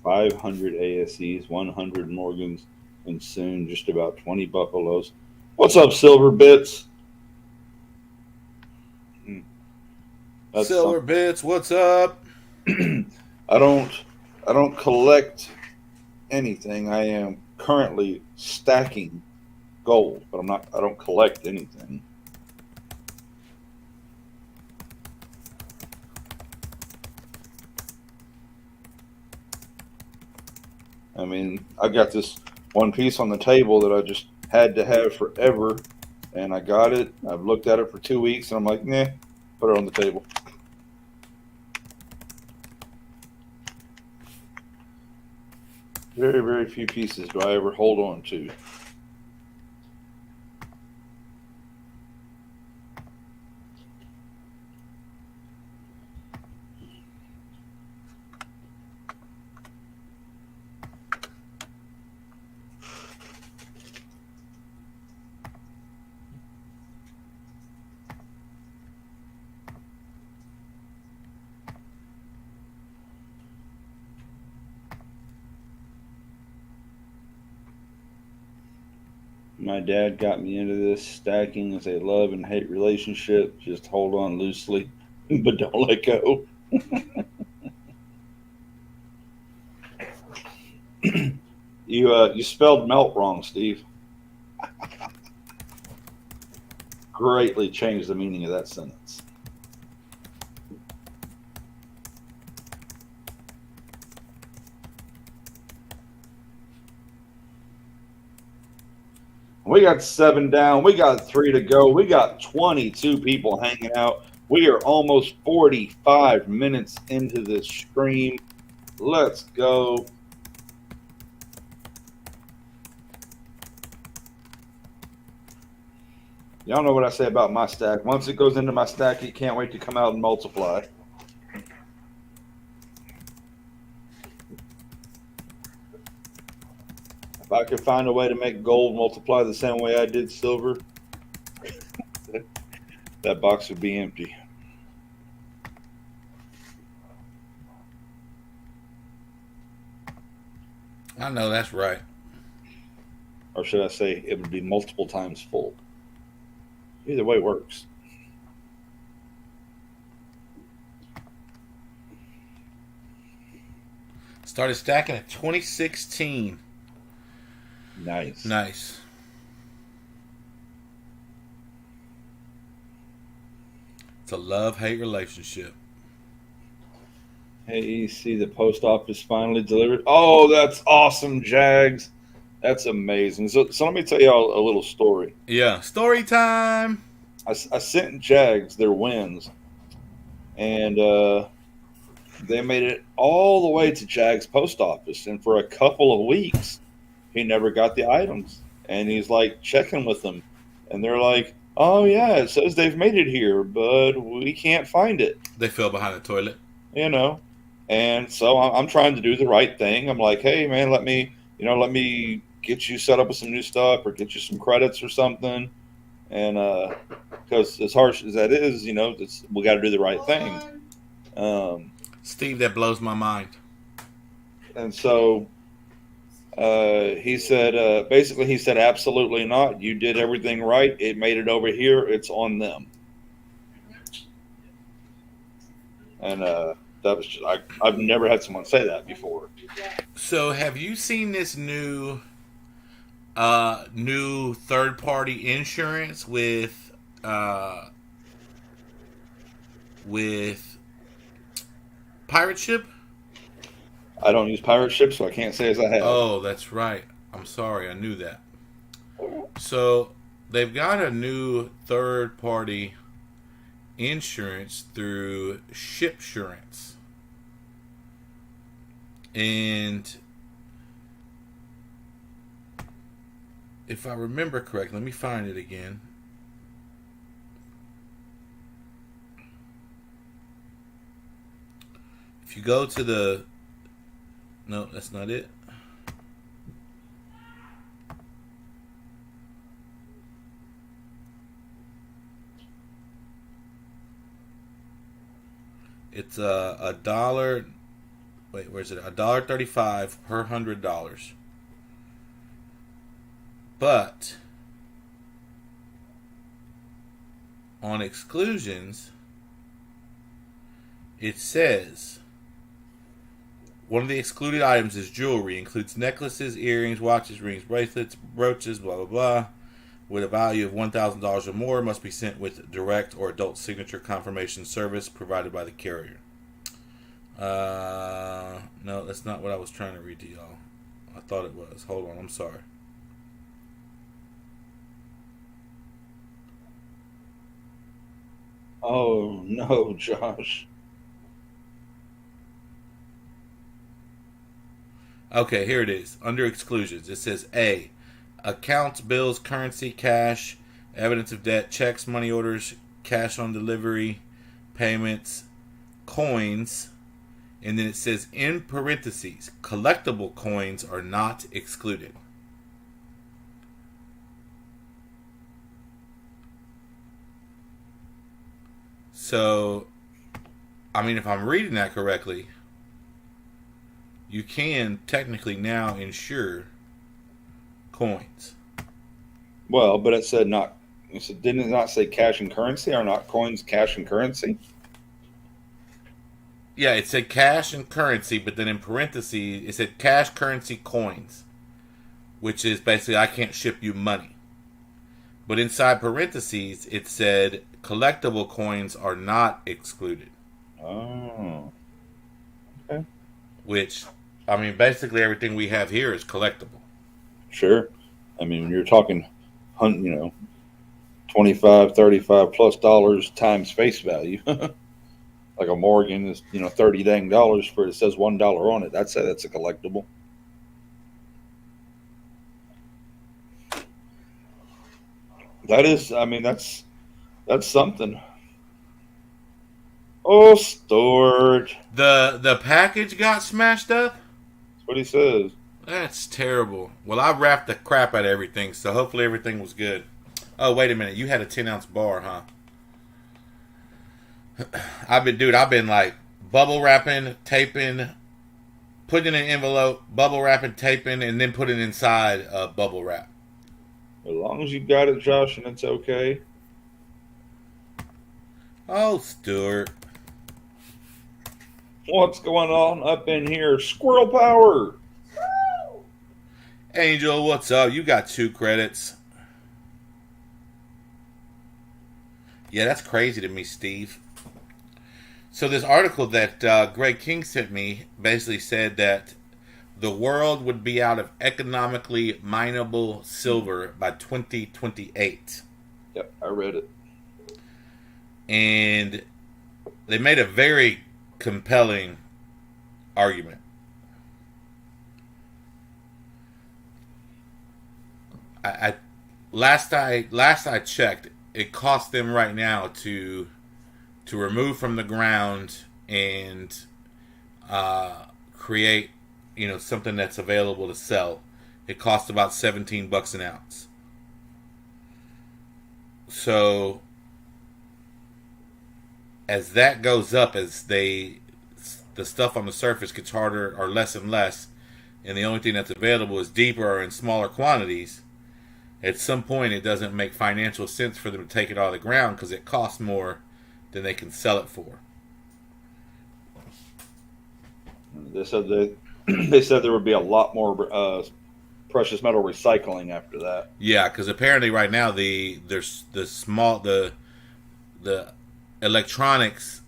500 ASEs, 100 Morgans, and soon just about 20 Buffaloes. What's up, Silver Bits? Silver Bits, what's up? I don't collect anything. I am currently stacking gold, but I don't collect anything. I mean, I got this one piece on the table that I just had to have forever, and I got it. I've looked at it for 2 weeks, and I'm like, nah, put it on the table. Very, very few pieces do I ever hold on to. My dad got me into this. Stacking is a love and hate relationship. Just hold on loosely, but don't let go. You spelled melt wrong, Steve. Greatly changed the meaning of that sentence. We got 7 down. We got 3 to go. We got 22 people hanging out. We are almost 45 minutes into this stream. Let's go. Y'all know what I say about my stack. Once it goes into my stack, it can't wait to come out and multiply. If I could find a way to make gold multiply the same way I did silver, that box would be empty. I know that's right. Or should I say it would be multiple times full. Either way works. Started stacking in 2016. Nice. Nice. It's a love-hate relationship. Hey, see the post office finally delivered. Oh, that's awesome, Jags. That's amazing. So let me tell y'all a little story. Yeah, story time. I sent Jags their wins, and they made it all the way to Jags post office. And for a couple of weeks, he never got the items. And he's like checking with them, and they're like, "Oh yeah, it says they've made it here, but we can't find it." They fell behind the toilet. You know, and so I'm trying to do the right thing. I'm like, "Hey man, let me get you set up with some new stuff, or get you some credits or something." And because as harsh as that is, we got to do the right thing. Steve, that blows my mind. And so he said, basically, he said, absolutely not. You did everything right. It made it over here. It's on them. And that was just, I've never had someone say that before. So have you seen this new third-party insurance with Pirate Ship? I don't use pirate ships, so I can't say as I have. Oh, that's right. I'm sorry. I knew that. So they've got a new third-party insurance through Shipsurance. And if I remember correctly, let me find it again. If you go to the... No, that's not it. It's a dollar. Wait, where is it? $1.35 per $100. But on exclusions, it says one of the excluded items is jewelry. Includes necklaces, earrings, watches, rings, bracelets, brooches, blah blah blah, with a value of $1,000 or more. Must be sent with direct or adult signature confirmation service provided by the carrier. No, that's not what I was trying to read to y'all. I thought it was. Hold on, I'm sorry. Oh no, Josh. Okay, here it is. Under exclusions, it says A, accounts, bills, currency, cash, evidence of debt, checks, money orders, cash on delivery, payments, coins, and then it says in parentheses, collectible coins are not excluded. So, I mean, if I'm reading that correctly, you can technically now insure coins. Well, but it said not. It said, didn't it not say cash and currency? Are not coins cash and currency? Yeah, it said cash and currency, but then in parentheses it said cash, currency, coins, which is basically I can't ship you money. But inside parentheses it said collectible coins are not excluded. Oh, okay. Which, I mean, basically everything we have here is collectible. Sure. I mean, when you're talking, 25, 35 plus dollars times face value, like a Morgan is, $30 for it says $1 on it. I'd say that's a collectible. That is, I mean, that's something. Oh, Stuart. The package got smashed up? That's what he says. That's terrible. Well, I wrapped the crap out of everything, so hopefully everything was good. Oh, wait a minute. You had a 10-ounce bar, huh? I've been like bubble wrapping, taping, putting in an envelope, bubble wrapping, taping, and then putting it inside a bubble wrap. As long as you got it, Josh, and it's okay. Oh, Stuart. What's going on up in here? Squirrel power. Angel, what's up? You got 2 credits. Yeah, that's crazy to me, Steve. So this article that Greg King sent me basically said that the world would be out of economically mineable silver by 2028. Yep, I read it. And they made a very compelling argument. Last I checked, it costs them right now to remove from the ground and create, something that's available to sell. It costs about $17 an ounce. So as that goes up, as the stuff on the surface gets harder or less and less, and the only thing that's available is deeper or in smaller quantities, at some point it doesn't make financial sense for them to take it out of the ground because it costs more than they can sell it for. They said there would be a lot more precious metal recycling after that. Yeah, because apparently right now the electronics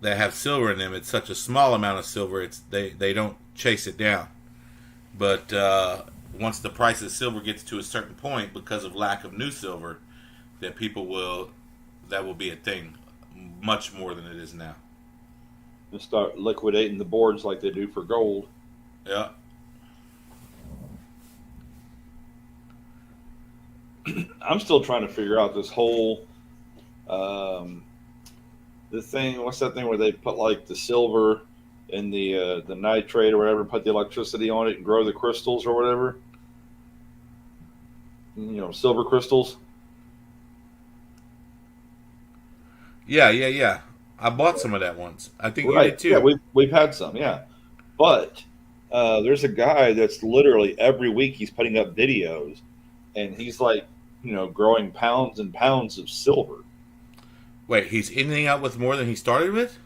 that have silver in them, it's such a small amount of silver, they don't chase it down. But once the price of silver gets to a certain point, because of lack of new silver, that will be a thing, much more than it is now. And start liquidating the boards like they do for gold. Yeah. I'm still trying to figure out this whole the thing. What's that thing where they put like the silver in the nitrate or whatever, put the electricity on it and grow the crystals or whatever? Silver crystals. Yeah. I bought some of that once. I think Right. you did too. Yeah, we've had some. Yeah, but there's a guy that's literally every week he's putting up videos, and he's like, growing pounds and pounds of silver. Wait, he's ending up with more than he started with?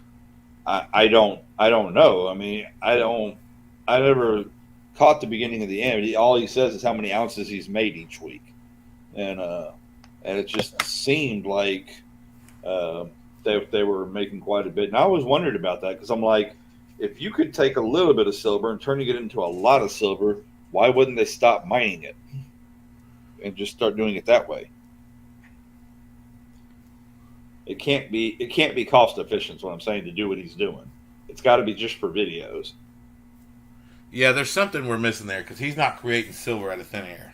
I don't know. I mean, I never caught the beginning of the end. All he says is how many ounces he's made each week, and it just seemed like they were making quite a bit. And I always wondered about that because I'm like, if you could take a little bit of silver and turning it into a lot of silver, why wouldn't they stop mining it and just start doing it that way? It can't be cost efficient is what I'm saying, to do what he's doing. It's got to be just for videos. Yeah, there's something we're missing there because he's not creating silver out of thin air.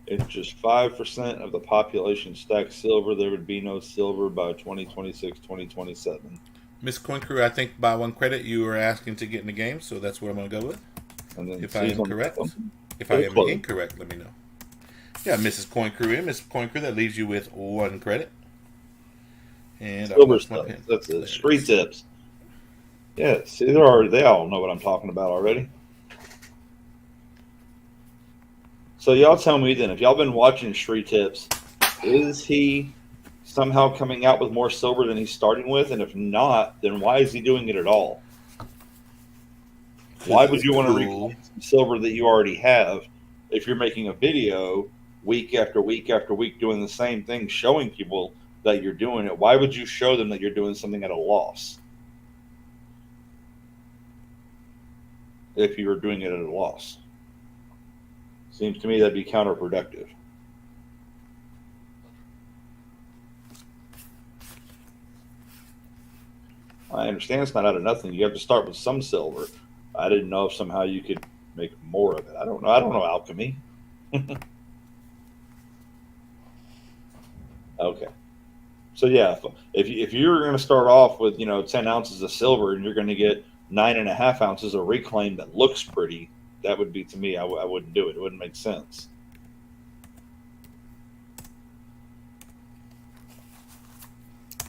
If just 5% of the population stacked silver, there would be no silver by 2026, 2027. Miss Coin Crew, I think by 1 credit you were asking to get in the game, so that's what I'm going to go with. And then If I am correct. If I am incorrect, let me know. Yeah, Mrs. Coin Crew in. Mrs. Coin Crew, that leaves you with 1 credit. And silver stuff. That's the street tips. Yeah, see, they all know what I'm talking about already. So y'all tell me then, if y'all been watching Street Tips, is he somehow coming out with more silver than he's starting with? And if not, then why is he doing it at all? Why would you want to reclaim some silver that you already have if you're making a video week after week after week doing the same thing, showing people that you're doing it? Why would you show them that you're doing something at a loss if you were doing it at a loss? Seems to me that'd be counterproductive. I understand it's not out of nothing. You have to start with some silver. I didn't know if somehow you could make more of it. I don't know. I don't know alchemy. Okay. So yeah, if you're going to start off with 10 ounces of silver and you're going to get 9.5 ounces of reclaim that looks pretty, that would be, to me, I wouldn't do it. It wouldn't make sense.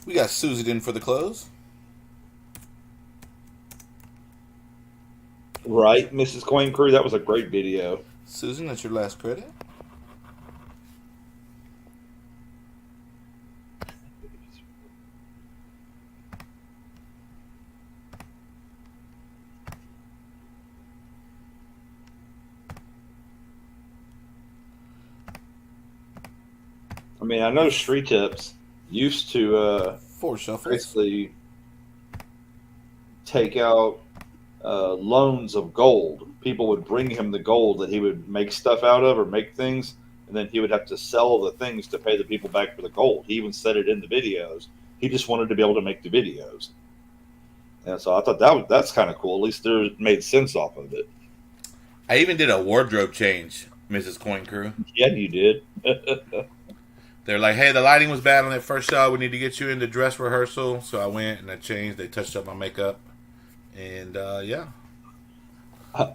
We got Susan in for the close. Right, Mrs. Coin Crew, that was a great video. Susan, that's your last credit. I mean, I know Street Tips used to Four shuffles. basically take out loans of gold. People would bring him the gold that he would make stuff out of or make things, and then he would have to sell the things to pay the people back for the gold. He even said it in the videos. He just wanted to be able to make the videos. And so I thought that's kind of cool. At least there made sense off of it. I even did a wardrobe change, Mrs. Coin Crew. Yeah, you did. They're like, hey, the lighting was bad on that first shot. We need to get you into dress rehearsal. So I went and I changed. They touched up my makeup. And, yeah.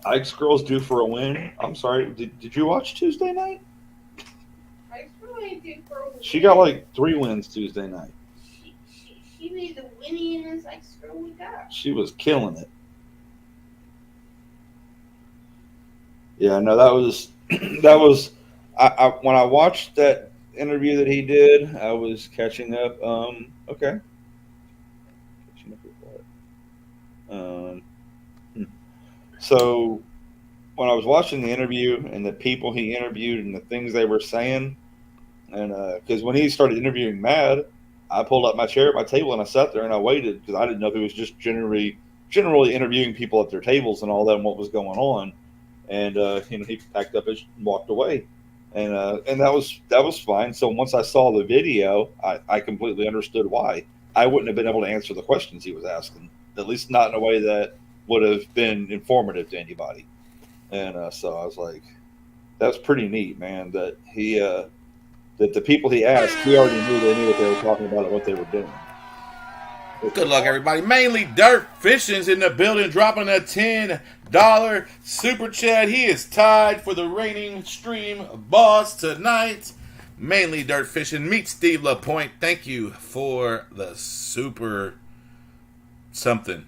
Ike's Girl's due for a win. I'm sorry. Did you watch Tuesday night? Ike's Girl ain't due for a win. She got like 3 wins Tuesday night. She made the winningest Ike's Girl we got. She was killing it. Yeah, no, that was I when I watched that interview that he did, I was catching up. Okay. Catching up with what? So when I was watching the interview and the people he interviewed and the things they were saying, and because when he started interviewing Mad, I pulled up my chair at my table and I sat there and I waited because I didn't know if he was just generally interviewing people at their tables and all that and what was going on. And he packed up and walked away, and that was fine. So once I saw the video, I completely understood why. I wouldn't have been able to answer the questions he was asking, at least not in a way that would have been informative to anybody. And so I was like, that's pretty neat, man. That he that the people he asked, he already knew what they were talking about and what they were doing. Good luck, everybody. Mainly Dirt Fishing's in the building, dropping a $10 super chat. He is tied for the reigning stream boss tonight. Mainly Dirt Fishing. Meet Steve LaPointe. Thank you for the super something.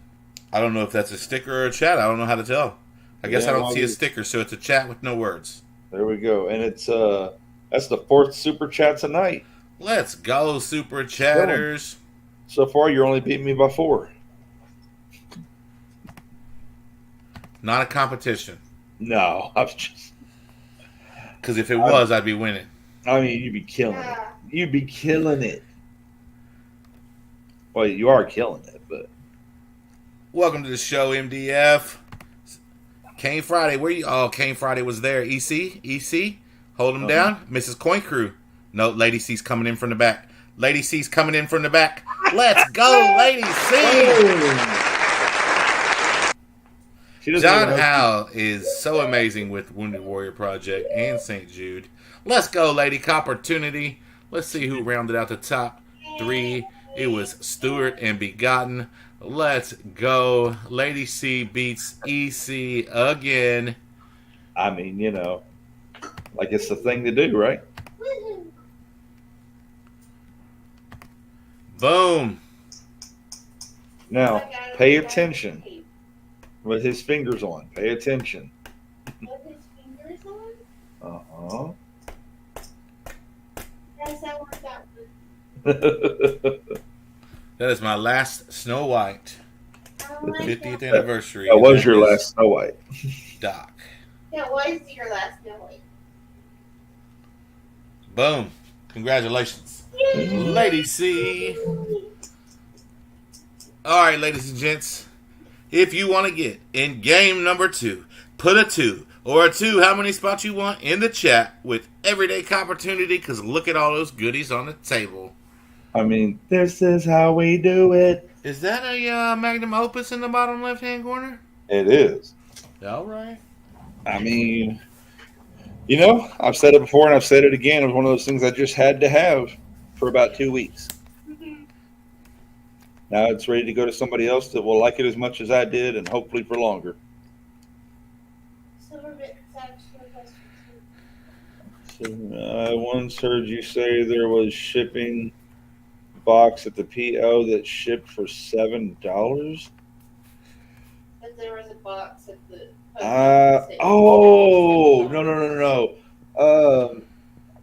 I don't know if that's a sticker or a chat. I don't know how to tell. I guess I don't see a sticker, so it's a chat with no words. There we go. And it's that's the 4th super chat tonight. Let's go, super chatters. So far, you're only beating me by 4. Not a competition. No, I was just. Because if it was, I'd be winning. I mean, you'd be killing it. You'd be killing it. Well, you are killing it, but. Welcome to the show, MDF. Kane Friday, where you? Oh, Kane Friday was there. EC, hold him down. Mrs. Coin Crew. No, Lady C's coming in from the back. Lady C's coming in from the back. Let's go, Lady C. John Howe is so amazing with Wounded Warrior Project and St. Jude. Let's go, Lady Coppertunity. Let's see who rounded out the top 3. It was Stewart and Begotten. Let's go. Lady C beats EC again. I mean, like it's the thing to do, right? Boom. Now, pay attention with his fingers on. Pay attention. With his fingers on? Uh-huh. Yes, I want that That That is my last Snow White one. I don't like 50th that. anniversary, and was that your is last Snow White. Doc. Yeah, why is your last Billy? Boom. Congratulations. Yay! Lady C. Alright, ladies and gents. If you want to get in game number 2, put a 2 or a 2, how many spots you want, in the chat with Everyday Coppertunity, because look at all those goodies on the table. I mean, this is how we do it. Is that a magnum opus in the bottom left-hand corner? It is. Alright. I mean, I've said it before and I've said it again. It was one of those things I just had to have for about 2 weeks. Now it's ready to go to somebody else that will like it as much as I did, and hopefully for longer. Silverbit actually has So, I once heard you say there was shipping box at the PO that shipped for $7. but there was a box at the No.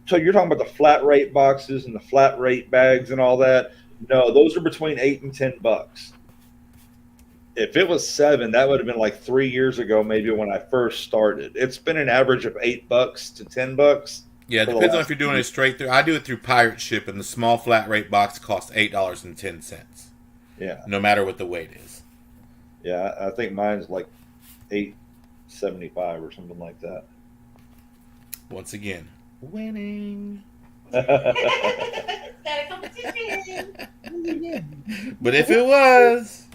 So you're talking about the flat rate boxes and the flat rate bags and all that? No, those are between $8 and $10. If it was 7, that would have been like 3 years ago, maybe when I first started. It's been an average of $8 to $10. Yeah, it depends on if you're doing it straight through. I do it through Pirate Ship, and the small flat rate box costs $8.10. Yeah, No matter what the weight is. yeah. I think mine's like $8.75 or something like that. Once again, winning. It's not a competition. But if it was,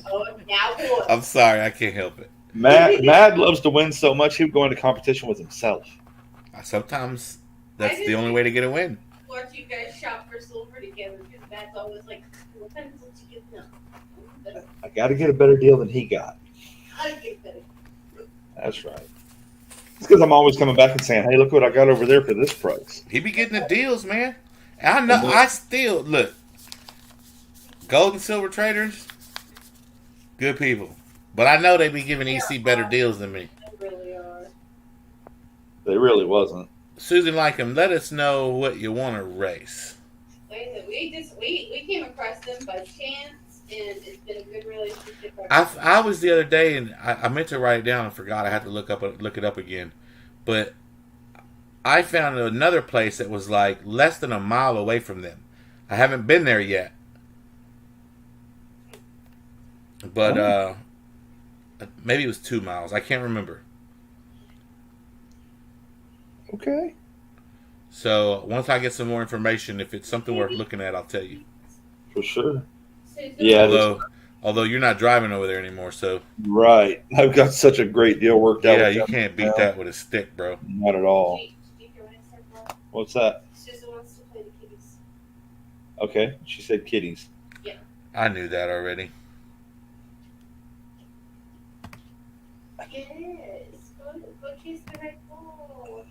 Oh, now what? I'm sorry, I can't help it. Mad loves to win so much he'll go into competition with himself. Sometimes that's the only way to get a win. Watch you guys shop for silver together, because that's always like, what pencils you get now? I got to get a better deal than he got. I get better. That's right. It's because I'm always coming back and saying, "Hey, look what I got over there for this price." He be getting the deals, man. I know. I still look. Gold and silver traders, good people, but I know they be giving EC better deals than me. They really are. They really wasn't. Susan Lycom, let us know what you want to race. Like I said, we came across them by chance, and it's been a good relationship. I was the other day, and I meant to write it down and forgot. I had to look it up again, but I found another place that was like less than a mile away from them. I haven't been there yet, but maybe it was 2 miles. I can't remember. Okay. So once I get some more information, if it's something worth looking at, I'll tell you. For sure. So Yeah. Although you're not driving over there anymore, so Right. I've got such a great deal worked out. yeah, with you them can't beat now. that with a stick, bro. Not at all. What's that? Susan wants to play the kitties. Okay. She said kitties. I knew that already. Yes. Go chase the red ball.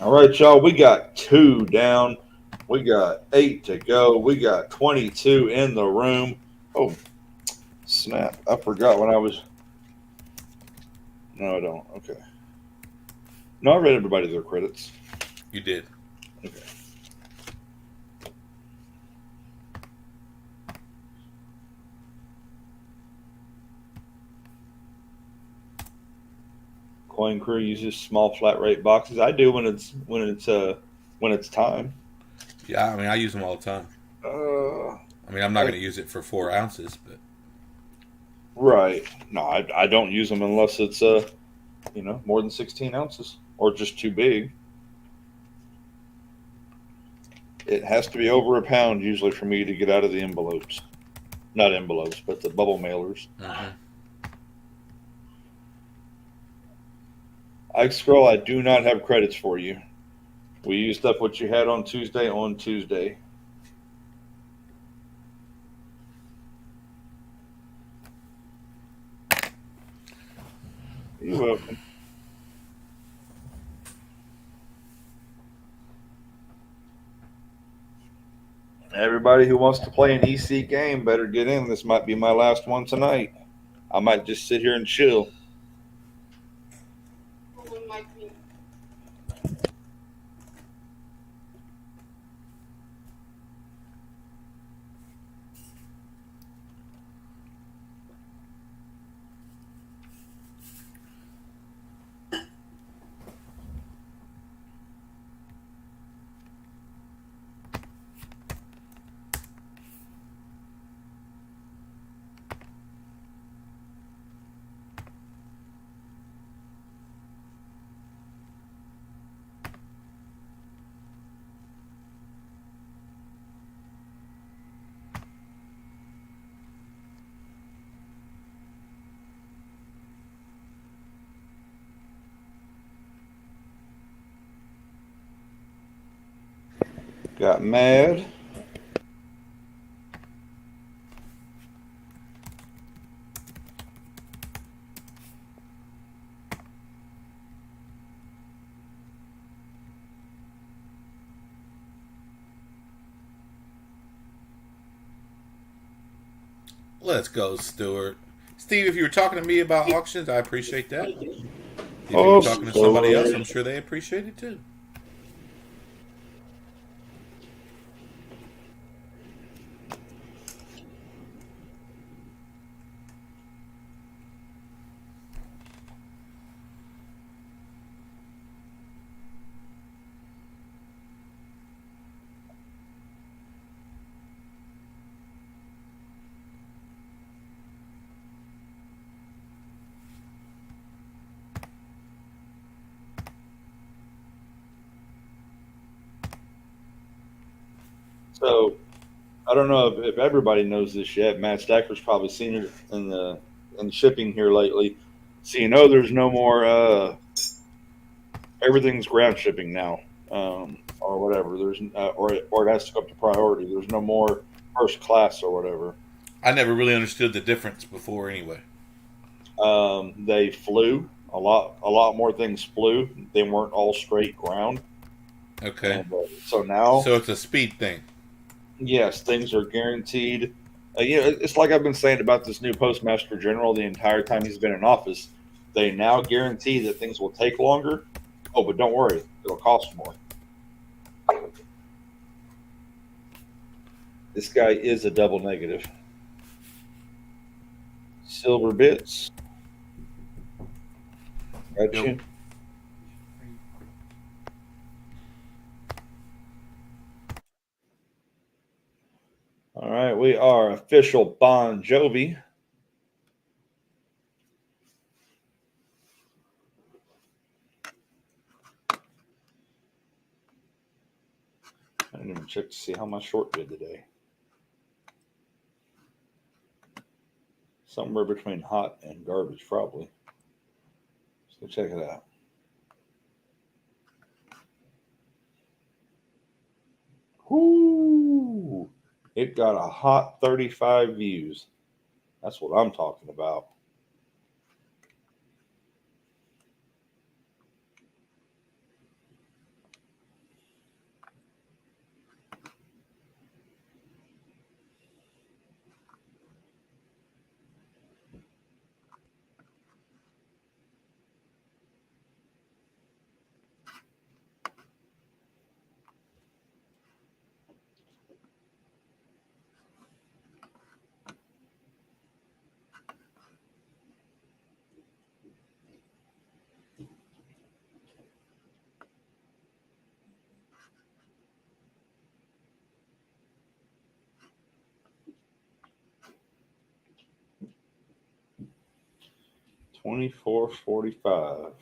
All right, y'all. We got 2 down. We got 8 to go. We got 22 in the room. Oh, snap. I forgot when I was. No, I don't. Okay. No, I read everybody their credits. You did. Okay. Coin Crew uses small flat rate boxes. I do when it's time. Yeah, I mean, I use them all the time. I mean, I'm not going to use it for 4 ounces, but Right. No, I don't use them unless it's more than 16 ounces or just too big. It has to be over a pound usually for me to get out of the envelopes. Not envelopes, but the bubble mailers. Ike Scroll, I do not have credits for you. We used up what you had on Tuesday. You're welcome. Everybody Everybody who wants to play an EC game better get in. This might be my last one tonight. I might just sit here and chill. Someone might be. Got mad. Let's go, Stuart. Steve, if you were talking to me about auctions, I appreciate that. If you Oh, were talking to somebody else, Stuart. I'm sure they appreciate it too. So I don't know if everybody knows this yet. Matt Stacker's probably seen it in shipping here lately. So there's no more. Everything's ground shipping now, or whatever. There's or it has to go up to priority. There's no more first class or whatever. I never really understood the difference before anyway. They flew a lot more things flew. They weren't all straight ground. Okay. And so now, So it's a speed thing. yes, things are guaranteed. It's like I've been saying about this new postmaster general the entire time he's been in office. They now guarantee that things will take longer. Oh, but don't worry, it'll cost more. This guy is a double negative. Silver bits. Got Yep. you. All right, we are official Bon Jovi. I didn't even check to see how my short did today. Somewhere between hot and garbage, probably. So check it out. Whoo! It got a hot 35 views. That's what I'm talking about. $24.45.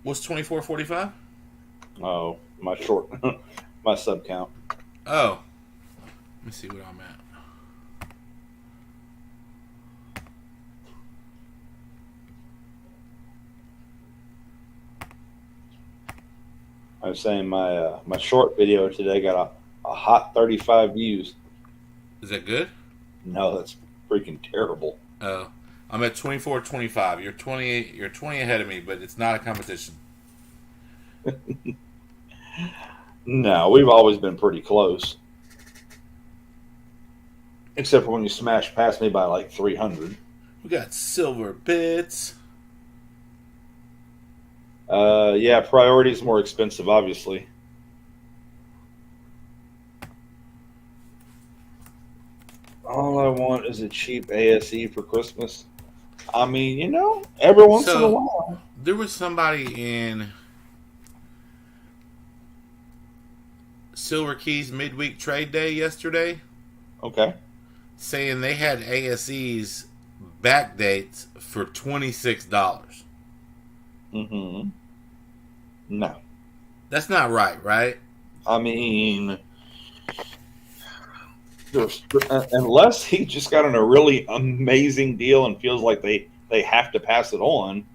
What's 24.45? Oh, my short, my sub count. Oh. Let me see what I'm at. I was saying my short video today got a hot 35 views. Is that good? No, that's freaking terrible. Oh. I'm at 24.25. You're 28. You're 20 ahead of me, but it's not a competition. No, we've always been pretty close. Except for when you smashed past me by like 300. We got silver bits. Yeah, priority is more expensive, obviously. All I want is a cheap ASE for Christmas. I mean, every once in a So while. there was somebody in Silver Keys midweek trade day yesterday Okay. saying they had ASEs back dates for $26. Mm-hmm. No. That's not right, right? I mean, unless he just got on a really amazing deal and feels like they have to pass it on,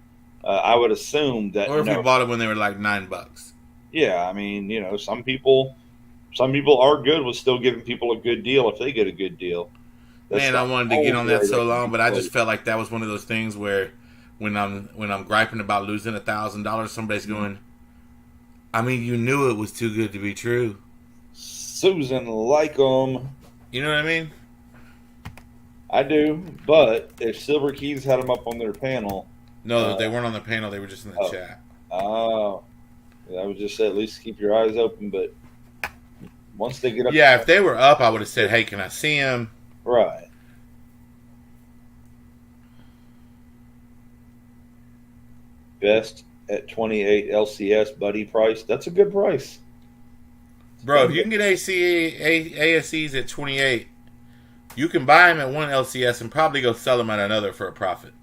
I would assume that Or if we no. bought it when they were like $9. Yeah, I mean, some people are good with still giving people a good deal if they get a good deal. That's Man, the I wanted to get only on way that they so can long, be but I just close. felt like that was one of those things where when I'm griping about losing $1,000, somebody's going, I mean, you knew it was too good to be true. Susan like them. You know what I mean? I do, but if Silver Keys had them up on their panel, No, uh, they weren't on the panel. They were just in the oh, chat. oh, I would just say at least keep your eyes open. But once they get up, Yeah, if they were up, I would have said, hey, can I see them? right. Best at 28 LCS buddy price. That's a good price. Bro, if you can get ASCs at 28, you can buy them at one LCS and probably go sell them at another for a profit.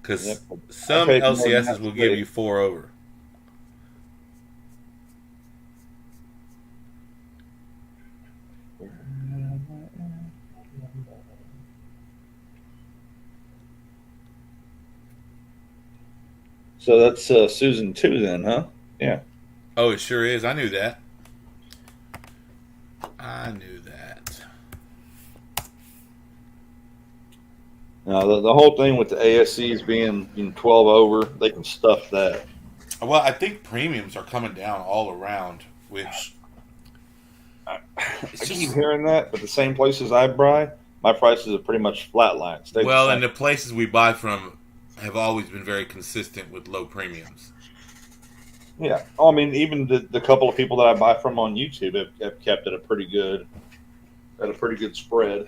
Because Yep. some I paid more than LCSs that will today. give you 4 over. So that's Susan 2 then, huh? Yeah. Oh, it sure is. I knew that. I knew that. Now the whole thing with the ASCs being 12 over, they can stuff that. Well, I think premiums are coming down all around, which I it's keep just, hearing that, but the same places I buy, my prices are pretty much flatline. Stay well, the and same. the places we buy from have always been very consistent with low premiums. Yeah. Oh, I mean, even the couple of people that I buy from on YouTube have kept it at a pretty good spread.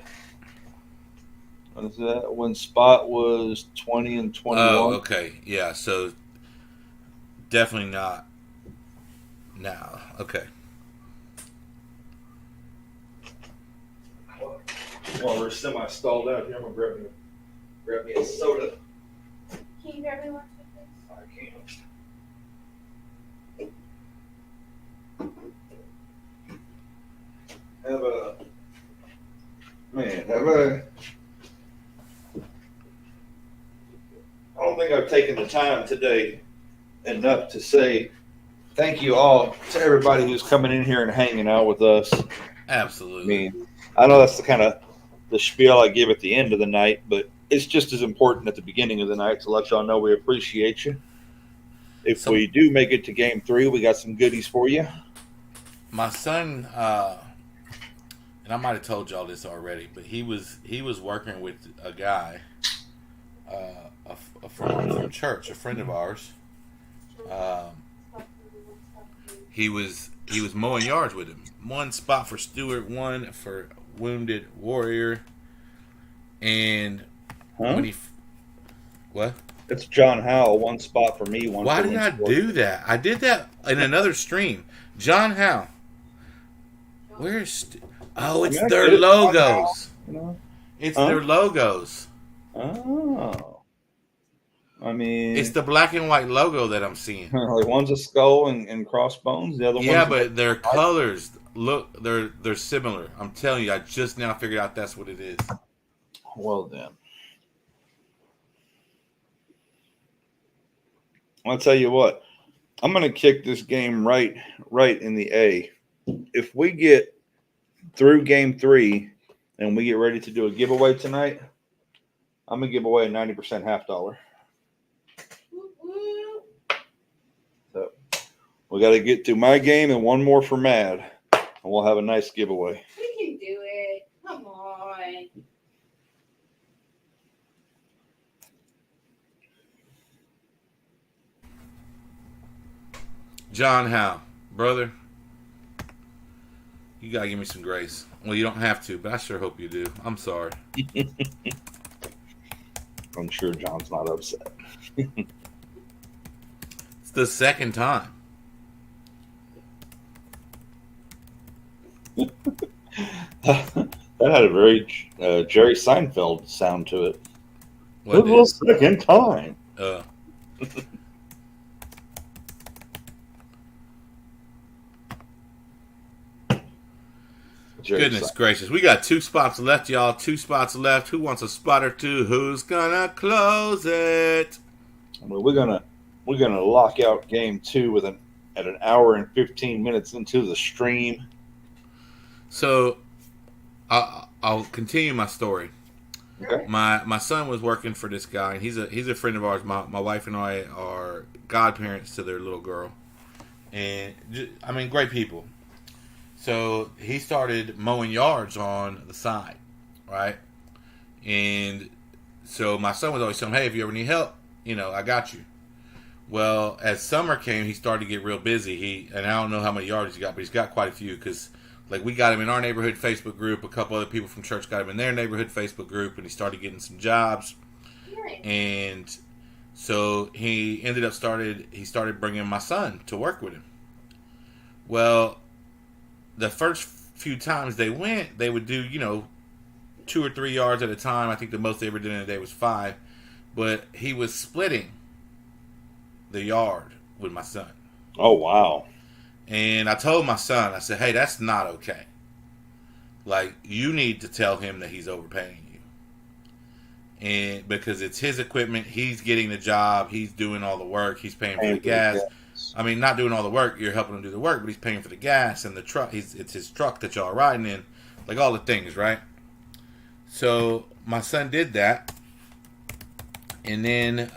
What is that? When spot was 20 and 21. Oh, okay. Yeah, so definitely not now. Okay. While we're semi stalled out here, I'm gonna grab me a soda. Can you grab me one, please? I can't. I don't think I've taken the time today enough to say thank you all to everybody who's coming in here and hanging out with us. I Absolutely. mean, I know that's the kind of the spiel I give at the end of the night, but it's just as important at the beginning of the night to let y'all know we appreciate you. If we do make it to game 3, we got some goodies for you. My son, and I might have told y'all this already, but he was working with a guy, from church, a friend of ours. He was mowing yards with him. One spot for Stewart, one for Wounded Warrior, and when he what? It's John Howell. One spot for me. One. Why for did I Winslow. do that? I did that in another stream. John Howe. Where's? Oh, it's I mean, I their get it, John logos. You know? It's Huh? their logos. Oh. I mean, It's the black and white logo that I'm seeing. like one's a skull and crossbones. The other Yeah, one's but their colors look they're similar. I'm telling you, I just now figured out that's what it is. well then. I'll tell you what. I'm gonna kick this game right in the A. If we get through game 3 and we get ready to do a giveaway tonight, I'm gonna give away a 90% half dollar. Whoop, whoop. So we got to get through my game and one more for Mad, and we'll have a nice giveaway. We can do it. Come on. John Howe, brother, you gotta give me some grace. Well, you don't have to, but I sure hope you do. I'm sorry. I'm sure John's not upset. It's the second time. That had a very Jerry Seinfeld sound to it. What It was the second time. Goodness gracious. We got 2 spots left, y'all. 2 spots left. Who wants a spot or two? Who's gonna close it? I mean, we're gonna lock out game 2 at an hour and 15 minutes into the stream. So I'll continue my story. Okay. My son was working for this guy, and he's a friend of ours. My wife and I are godparents to their little girl, and I mean, great people. So he started mowing yards on the side, right? And so my son was always telling him, "Hey, if you ever need help, I got you." Well, as summer came, he started to get real busy. And I don't know how many yards he's got, but he's got quite a few because, like, we got him in our neighborhood Facebook group. A couple other people from church got him in their neighborhood Facebook group, and he started getting some jobs. And so he started bringing my son to work with him. Well, the first few times they went, they would do, 2 or 3 yards at a time. I think the most they ever did in a day was 5. But he was splitting the yard with my son. Oh, wow. And I told my son, I said, "Hey, that's not okay. Like, you need to tell him that he's overpaying you. And because it's his equipment, he's getting the job, he's doing all the work, he's paying for the gas. I mean, not doing all the work, you're helping him do the work, but he's paying for the gas and the truck. It's his truck that y'all are riding in, like all the things, right?" So my son did that, and then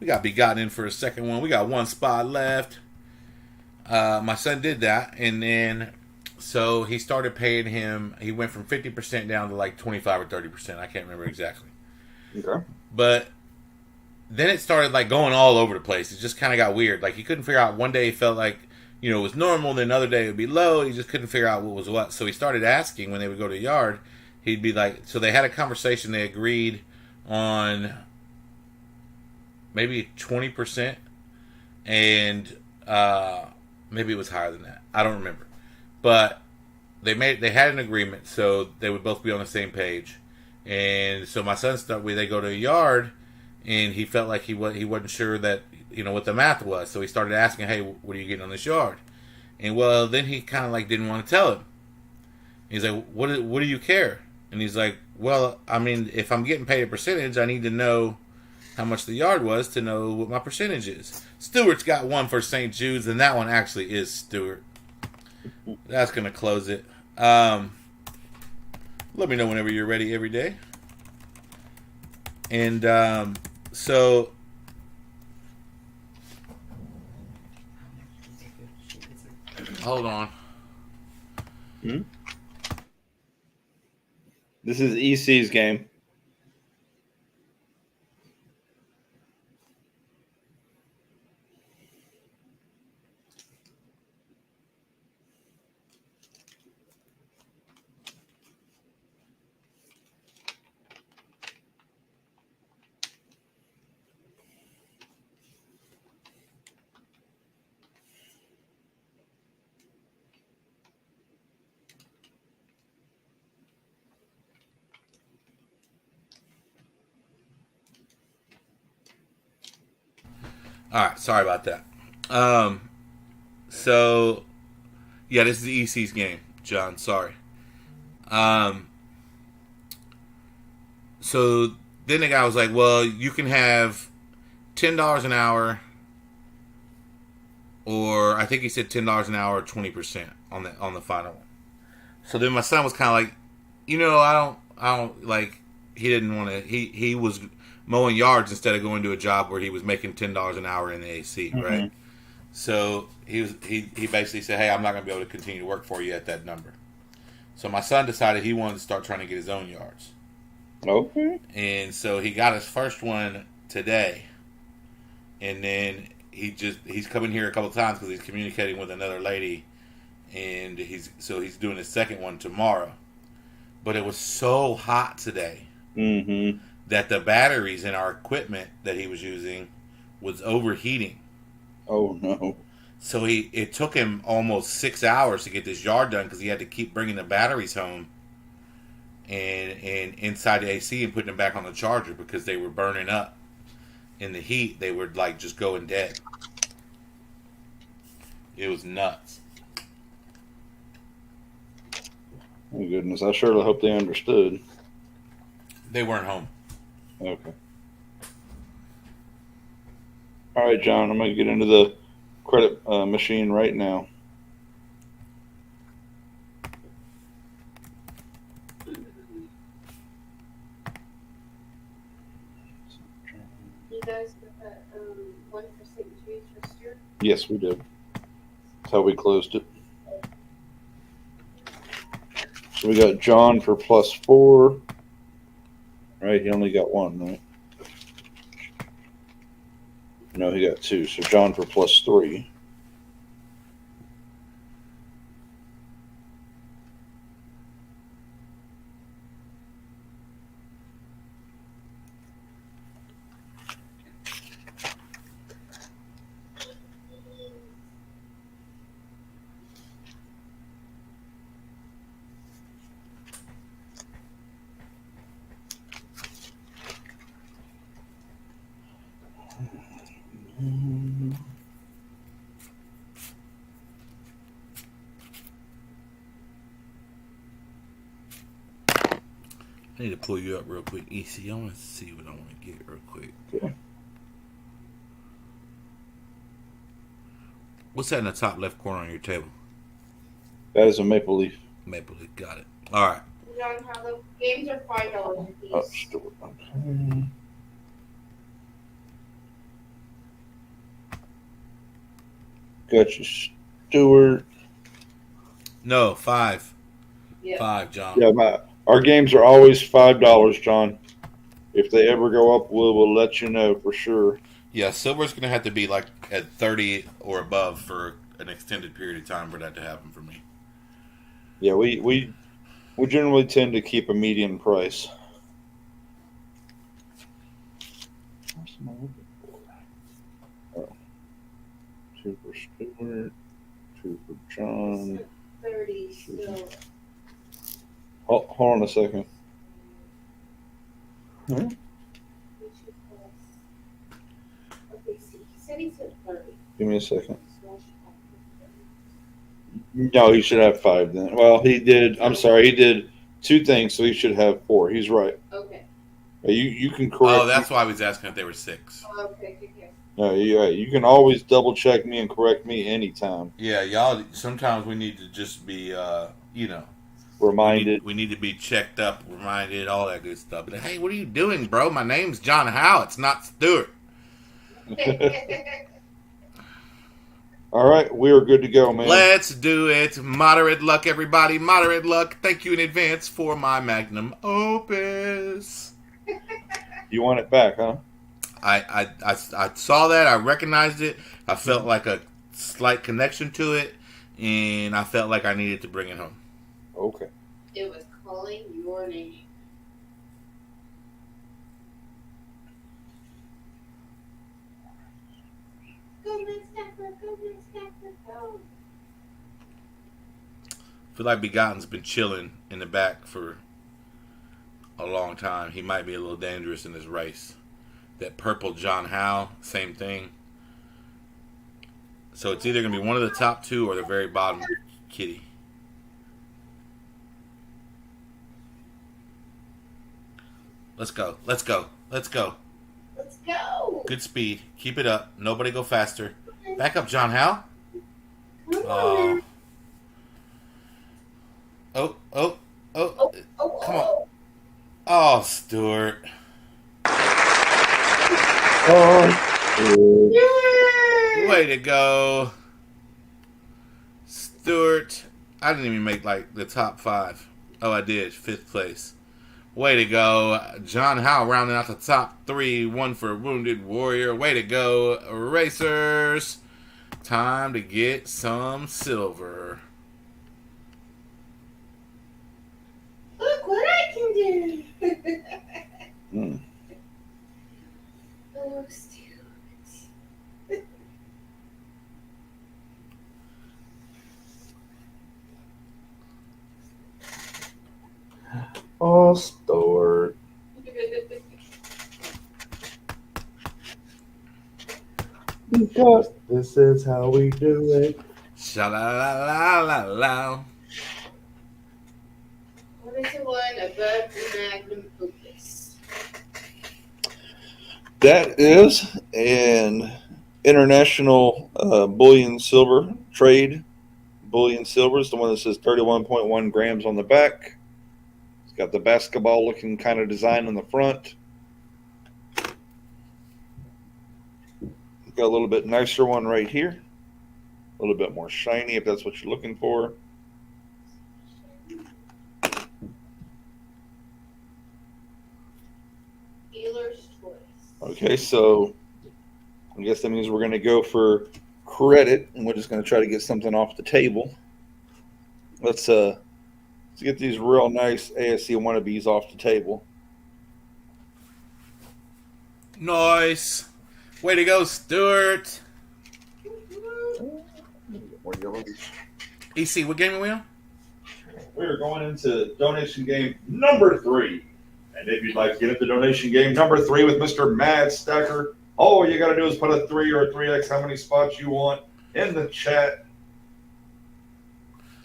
we got begotten in for a second one. We got 1 spot left. My son did that, and then so he started paying him. He went from 50% down to like 25 or 30%. I can't remember exactly. Okay. But then it started like going all over the place. It just kind of got weird. Like he couldn't figure out. One day he felt like it was normal, then another day it would be low. He just couldn't figure out what was what. So he started asking when they would go to the yard. He'd be like, so they had a conversation. They agreed on maybe 20%, and maybe it was higher than that. I don't remember, but they had an agreement, so they would both be on the same page. And so my son they go to a yard, and he felt like he wasn't sure that what the math was. So he started asking, "Hey, what are you getting on this yard?" And well, then he kind of like didn't want to tell him. He's like, "What do you care?" And he's like, "Well, I mean, if I'm getting paid a percentage, I need to know how much the yard was to know what my percentage is." Stewart's got one for St. Jude's, and that one actually is Stewart. That's going to close it. Let me know whenever you're ready every day. And so hold on. This is EC's game. All right, sorry about that. So yeah, this is the EC's game, John. Sorry. So then the guy was like, "Well, you can have $10 an hour, or I think he said $10 an hour, or 20% on the final one." So then my son was kind of like, I don't like. he didn't want to. He was mowing yards instead of going to a job where he was making $10 an hour in the AC, right? Mm-hmm. So he basically said, "Hey, I'm not going to be able to continue to work for you at that number." So my son decided he wanted to start trying to get his own yards, Okay. and so he got his first one today, and then he's coming here a couple of times because he's communicating with another lady, and he's doing his second one tomorrow. But it was so hot today Mm-hmm. that the batteries in our equipment that he was using was overheating. Oh no. So it took him almost 6 hours to get this yard done because he had to keep bringing the batteries home and inside the AC and putting them back on the charger because they were burning up in the heat. They were like just going dead. It was nuts. Oh goodness. I surely hope they understood. They weren't home. Okay. All right, John. I'm gonna get into the credit machine right now. You guys got that one for St. Jude's Restored? Yes, we did. That's how we closed it. So we got John for +4. Right, he only got one, right? No, he got 2. So John for +3. I need to pull you up real quick, EC. I want to see what I want to get real quick. Okay. What's that in the top left corner on your table? That is a maple leaf. Maple Leaf. Got it. All right. John, how the games are $5 a Oh, piece. store. Okay. Got you, Stewart. No, 5. Yeah. 5, John. Yeah, our games are always $5, John. If they ever go up, we'll let you know for sure. Yeah, silver's going to have to be like at 30 or above for an extended period of time for that to happen for me. Yeah, we generally tend to keep a median price. Oh. 2 for Stewart, 2 for John. 30 still. Hold on a second. Okay, see, he said he said 30. Give me a second. So I should have No, he should have 5 then. Well, he did. I'm sorry, he did 2 things, so he should have 4. He's right. Okay. You can correct. Oh, that's why I was asking if they were 6. Okay. No, you can always double check me and correct me anytime. Yeah, y'all, sometimes we need to just be, Reminded. we need to be checked up, reminded, all that good stuff. But, hey, what are you doing, bro? My name's John Howe. It's not Stewart. All right, we are good to go, man. Let's do it. Moderate luck, everybody. Moderate luck. Thank you in advance for my magnum opus. You want it back, huh? I saw that. I recognized it. I felt like a slight connection to it, and I felt like I needed to bring it home. Okay. It was calling your name. Go, maddeststacker, go, maddeststacker, go. I feel like Begotten's been chilling in the back for a long time. He might be a little dangerous in this race. That purple John Howe, same thing. So it's either going to be one of the top 2 or the very bottom kitty. Let's go. Let's go. Let's go. Let's go. Good speed. Keep it up. Nobody go faster. Back up, John Howe. Come Oh. on. Oh. Oh, Come on. Oh, Oh, Stuart. Oh, Way to go. Stuart. I didn't even make like the top 5. Oh, I did. 5th place. Way to go. John Howe rounding out the top 3. 1 for Wounded Warrior. Way to go, racers. Time to get some silver. Look what I can do. Hmm. Oh, Stuart. Oh, Stuart. Because this is how we do it. Sha-la-la-la-la-la. What is the one above the Magnum Opus? That is an international bullion silver trade. Bullion silver is the one that says 31.1 grams on the back. It's got the basketball looking kind of design on the front. Got a little bit nicer one right here. A little bit more shiny if that's what you're looking for. Dealer's choice. Okay, so I guess that means we're going to go for credit, and we're just going to try to get something off the table. Let's get these real nice ASC wannabes off the table. Nice. Way to go, Stuart. EC, what game are we on? We are going into donation game number 3. And if you'd like to get into donation game number 3 with Mr. Maddeststacker, all you got to do is put a 3 or a 3x, how many spots you want, in the chat.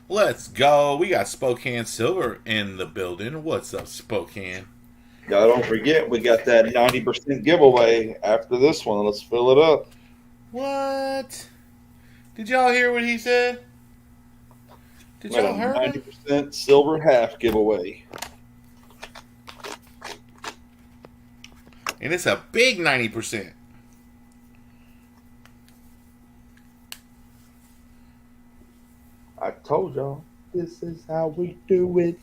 Let's go. We got Spokane Silver in the building. What's up, Spokane? Now, don't forget, we got that 90% giveaway after this one. Let's fill it up. What? Did y'all hear what he said? Did We got y'all a hear him? 90% silver half giveaway. And it's a big 90%. I told y'all, this is how we do it.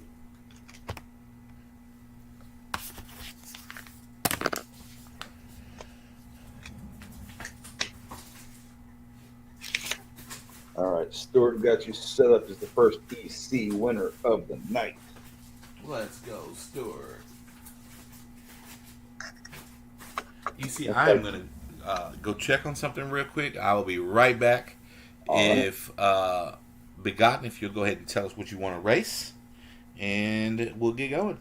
All right, Stuart got you set up as the first EC winner of the night. Let's go, Stuart. EC, I am going to go check on something real quick. I will be right back. All right. If Begotten, if you'll go ahead and tell us what you want to race, and we'll get going.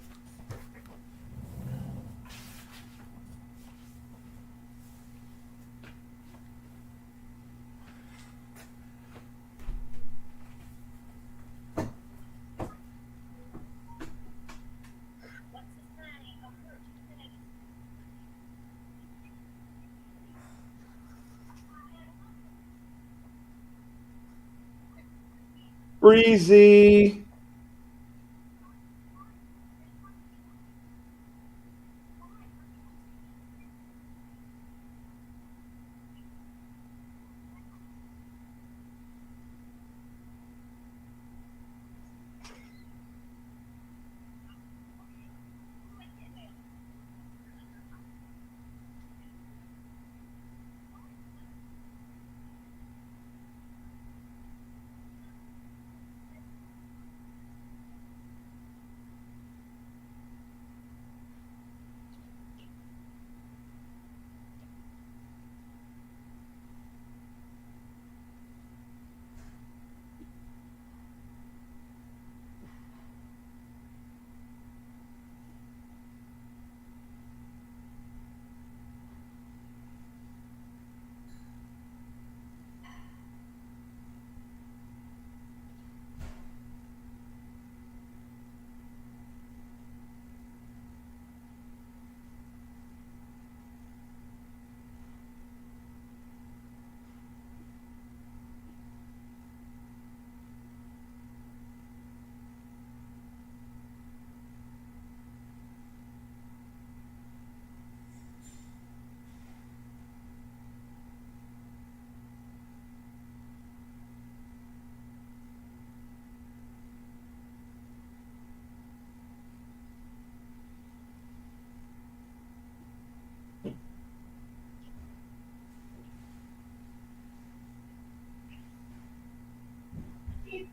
Breezy.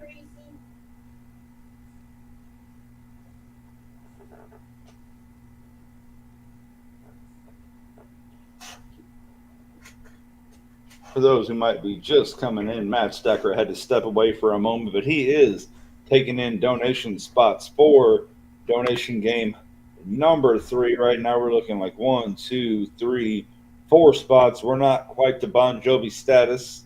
Crazy. For those who might be just coming in, Matt Stacker had to step away for a moment, but he is taking in donation spots for donation game number 3. Right now, we're looking like 1, 2, 3, 4 spots. We're not quite to Bon Jovi status.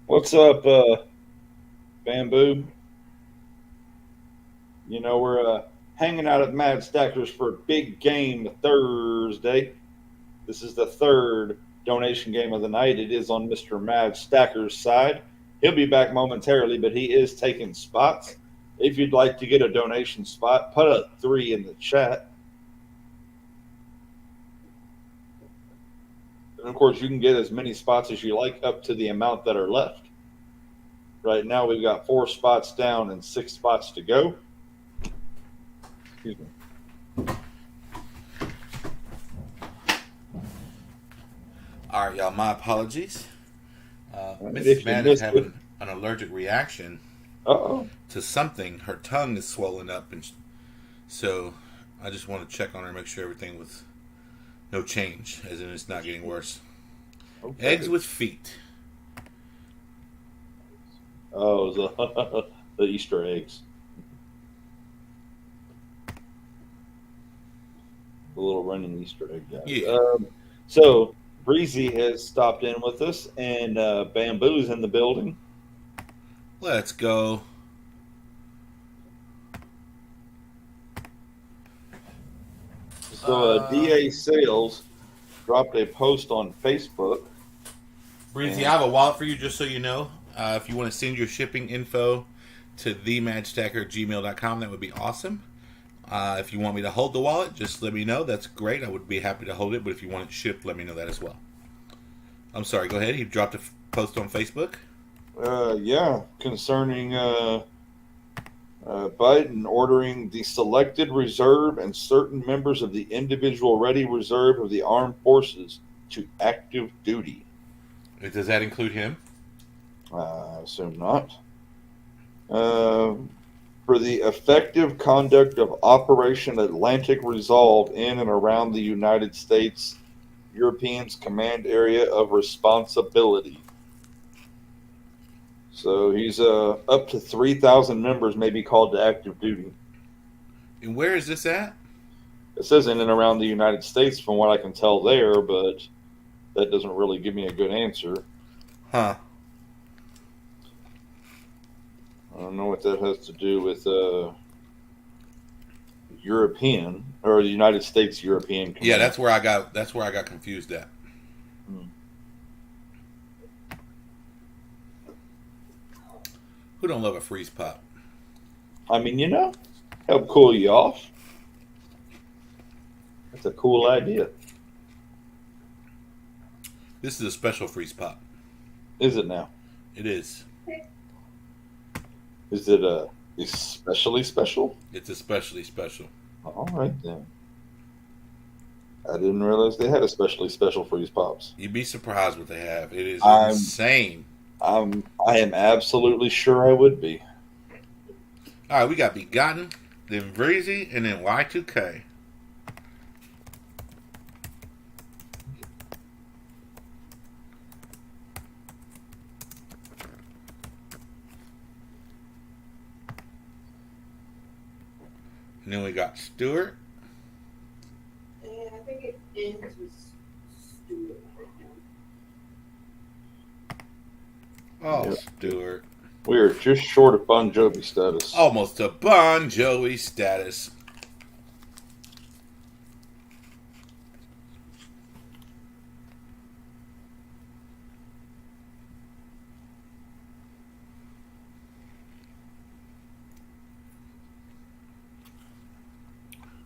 What's up, Bamboo? You know, we're hanging out at Mad Stackers for Big Game Thursday. This is the 3rd donation game of the night. It is on Mr. Mad Stacker's side. He'll be back momentarily, but he is taking spots. If you'd like to get a donation spot, put a 3 in the chat. And of course, you can get as many spots as you like up to the amount that are left. Right now, we've got 4 spots down and 6 spots to go. Excuse me. All right, y'all. My apologies. If Mrs. you Mad is missed having an allergic reaction Uh-oh. to something. Her tongue is swollen up, and so I just want to check on her, make sure everything was no change, as in it's not getting worse. Okay. Eggs with feet. Oh, the Easter eggs. The little running Easter egg guys. Yeah. So Breezy has stopped in with us, and Bamboo's in the building. Let's go. So DA Sales dropped a post on Facebook. Breezy, I have a wallet for you, just so you know. If you want to send your shipping info to themaddestacker@gmail.com, that would be awesome. If you want me to hold the wallet, just let me know. That's great. I would be happy to hold it, but if you want it shipped, let me know that as well. I'm sorry, go ahead. You dropped a post on Facebook? Yeah, concerning Biden ordering the selected reserve and certain members of the individual ready reserve of the armed forces to active duty. Does that include him? I assume not. For the effective conduct of Operation Atlantic Resolve in and around the United States, Europeans Command Area of Responsibility. So he's up to 3,000 members may be called to active duty. And where is this at? It says in and around the United States from what I can tell there, but that doesn't really give me a good answer. Huh. I don't know what that has to do with European or the United States European Command. Yeah, that's where I got confused at. Who don't love a freeze pop? I mean, help cool you off. That's a cool idea. This is a special freeze pop. Is it now? It is. Is it especially special? It's especially special. All right then. I didn't realize they had especially special freeze pops. You'd be surprised what they have. It is I'm- insane. I am absolutely sure I would be. All right, we got Begotten, then Breezy, and then Y2K. And then we got Stewart. And I think it ends with Stuart right now. Oh, Yep. Stewart. We are just short of Bon Jovi status. Almost a Bon Jovi status.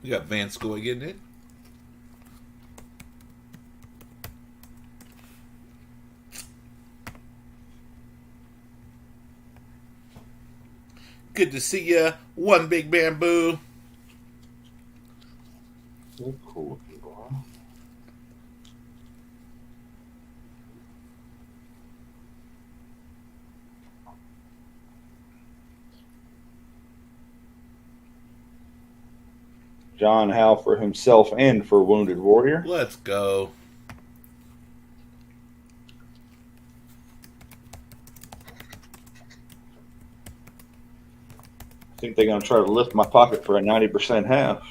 We got Van Scoy getting it. Good to see ya. One big bamboo. They're cool people, huh? John Howe for himself and for Wounded Warrior. Let's go. I think they're going to try to lift my pocket for a 90% half.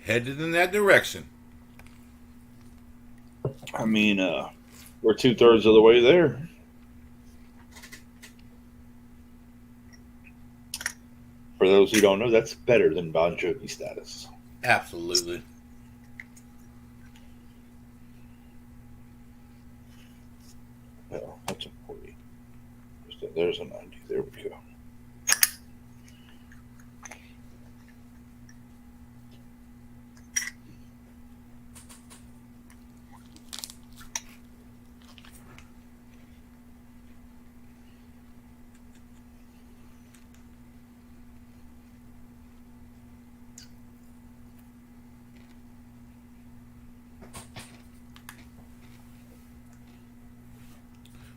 Headed in that direction. I mean, we're 2/3 of the way there. For those who don't know, that's better than Bon Jovi status. Absolutely. Well, that's a 40. There's a 90. There we go.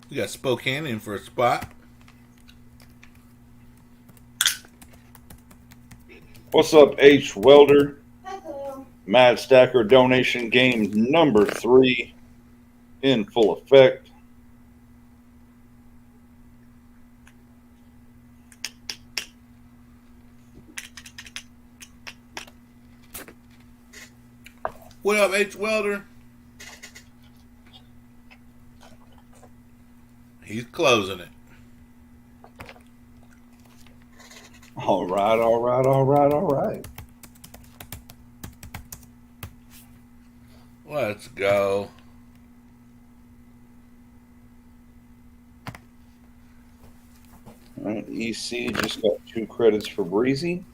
We got Spokane in for a spot. What's up, H. Welder? Hello. Mad Stacker donation game number 3 in full effect. What up, H. Welder? He's closing it. All right, all right, all right, all right. Let's go. All right, EC just got 2 credits for Breezy.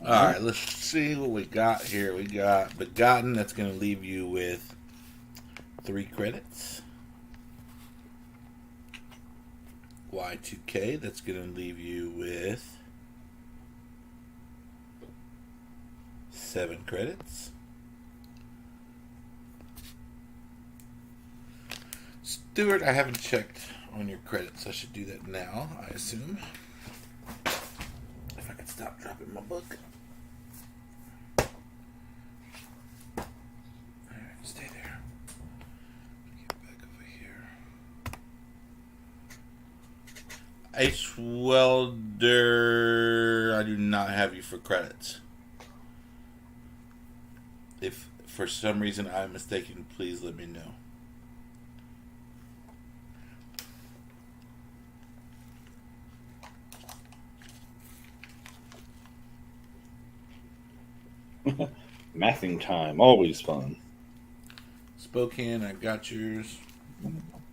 All right, let's see what we got here. We got Begotten. That's going to leave you with 3 credits. Y2K. That's going to leave you with 7 credits. Stuart, I haven't checked on your credits. I should do that now, I assume. If I could stop dropping my book. Alright, stay there. Get back over here. H. Welder, I do not have you for credits. If for some reason I'm mistaken, please let me know. Mathing time, always fun. Spokane, I got yours.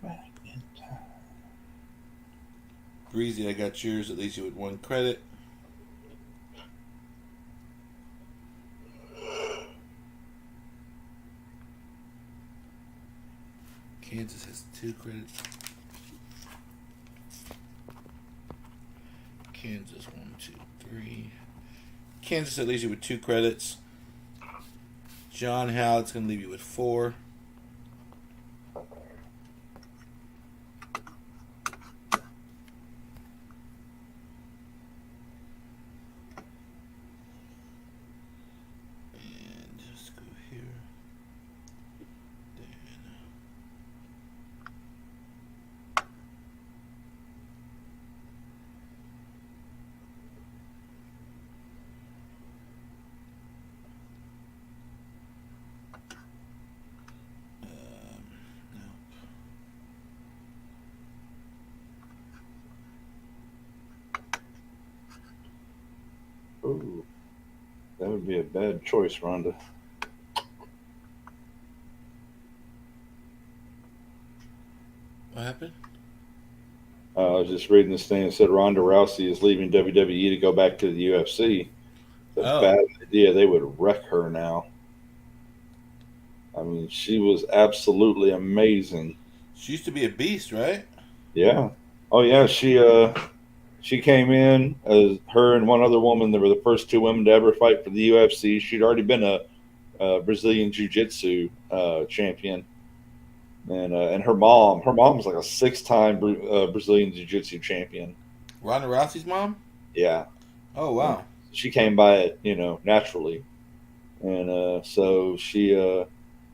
Back in time. Breezy, I got yours. At least you with 1 credit. Kansas has 2 credits. Kansas 1, 2, 3. Kansas at least you with 2 credits. John Howe, it's going to leave you with 4. would be a bad choice, Rhonda. What happened? I was just reading this thing that said Ronda Rousey is leaving WWE to go back to the UFC. It's a bad idea. They would wreck her now. I mean, she was absolutely amazing. She used to be a beast, right? Yeah. Oh yeah. She came in as her and one other woman. They were the first two women to ever fight for the UFC. She'd already been a Brazilian Jiu-Jitsu champion. And her mom's like a 6-time Brazilian Jiu-Jitsu champion. Ronda Rousey's mom? Yeah. Oh, wow. She came by it, naturally. And so she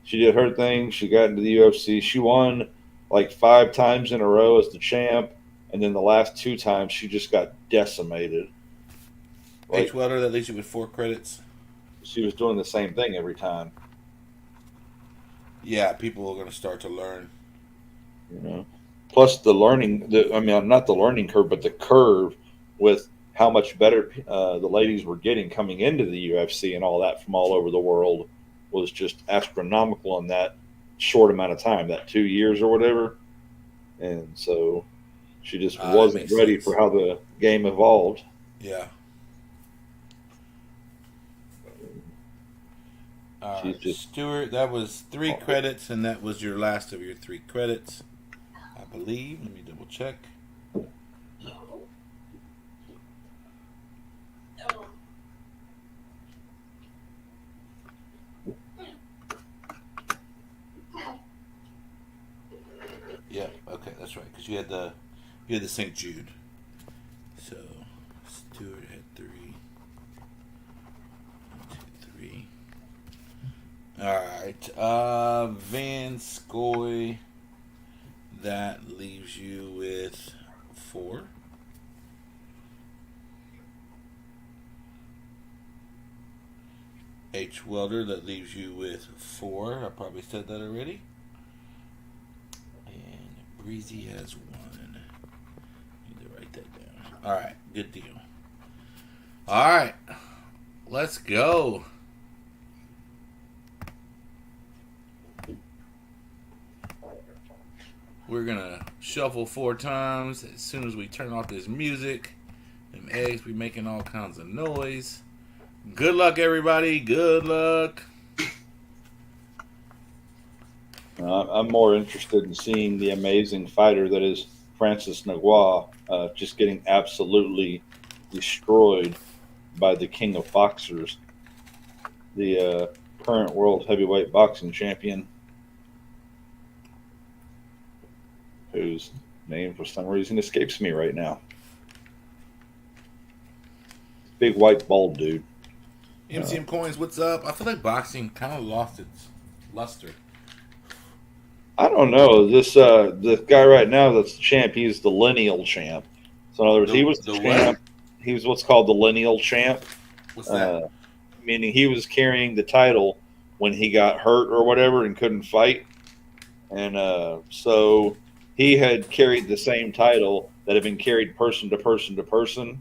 did her thing. She got into the UFC. She won like 5 times in a row as the champ. And then the last 2 times, she just got decimated. H. Welder, that leaves you with 4 credits. She was doing the same thing every time. Yeah, people are going to start to learn. Plus the learning, not the learning curve, but the curve with how much better the ladies were getting coming into the UFC and all that from all over the world was just astronomical in that short amount of time, that 2 years or whatever. And so she just wasn't ready for how the game evolved. Yeah. Stuart, that was 3 credits, and that was your last of your 3 credits, I believe. Let me double check. Yeah, okay, that's right, because you had the St. Jude. So Stuart had 3. 1, 2, 3. All right, Van Scoy. That leaves you with 4. H. Welder, that leaves you with 4. I probably said that already. And Breezy has 1. Need to write that down. All right, good deal. All right, let's go. We're going to shuffle 4 times. As soon as we turn off this music, them eggs be making all kinds of noise. Good luck, everybody. Good luck. I'm more interested in seeing the amazing fighter that is Francis Ngannou just getting absolutely destroyed by the king of boxers, the current world heavyweight boxing champion, whose name for some reason escapes me right now. Big white bald dude. MCM Coins, what's up? I feel like boxing kind of lost its luster. I don't know. This guy right now that's the champ, he's the lineal champ. So in other words, he was the champ. What? He was what's called the lineal champ. What's that? Meaning he was carrying the title when he got hurt or whatever and couldn't fight. And so he had carried the same title that had been carried person to person to person,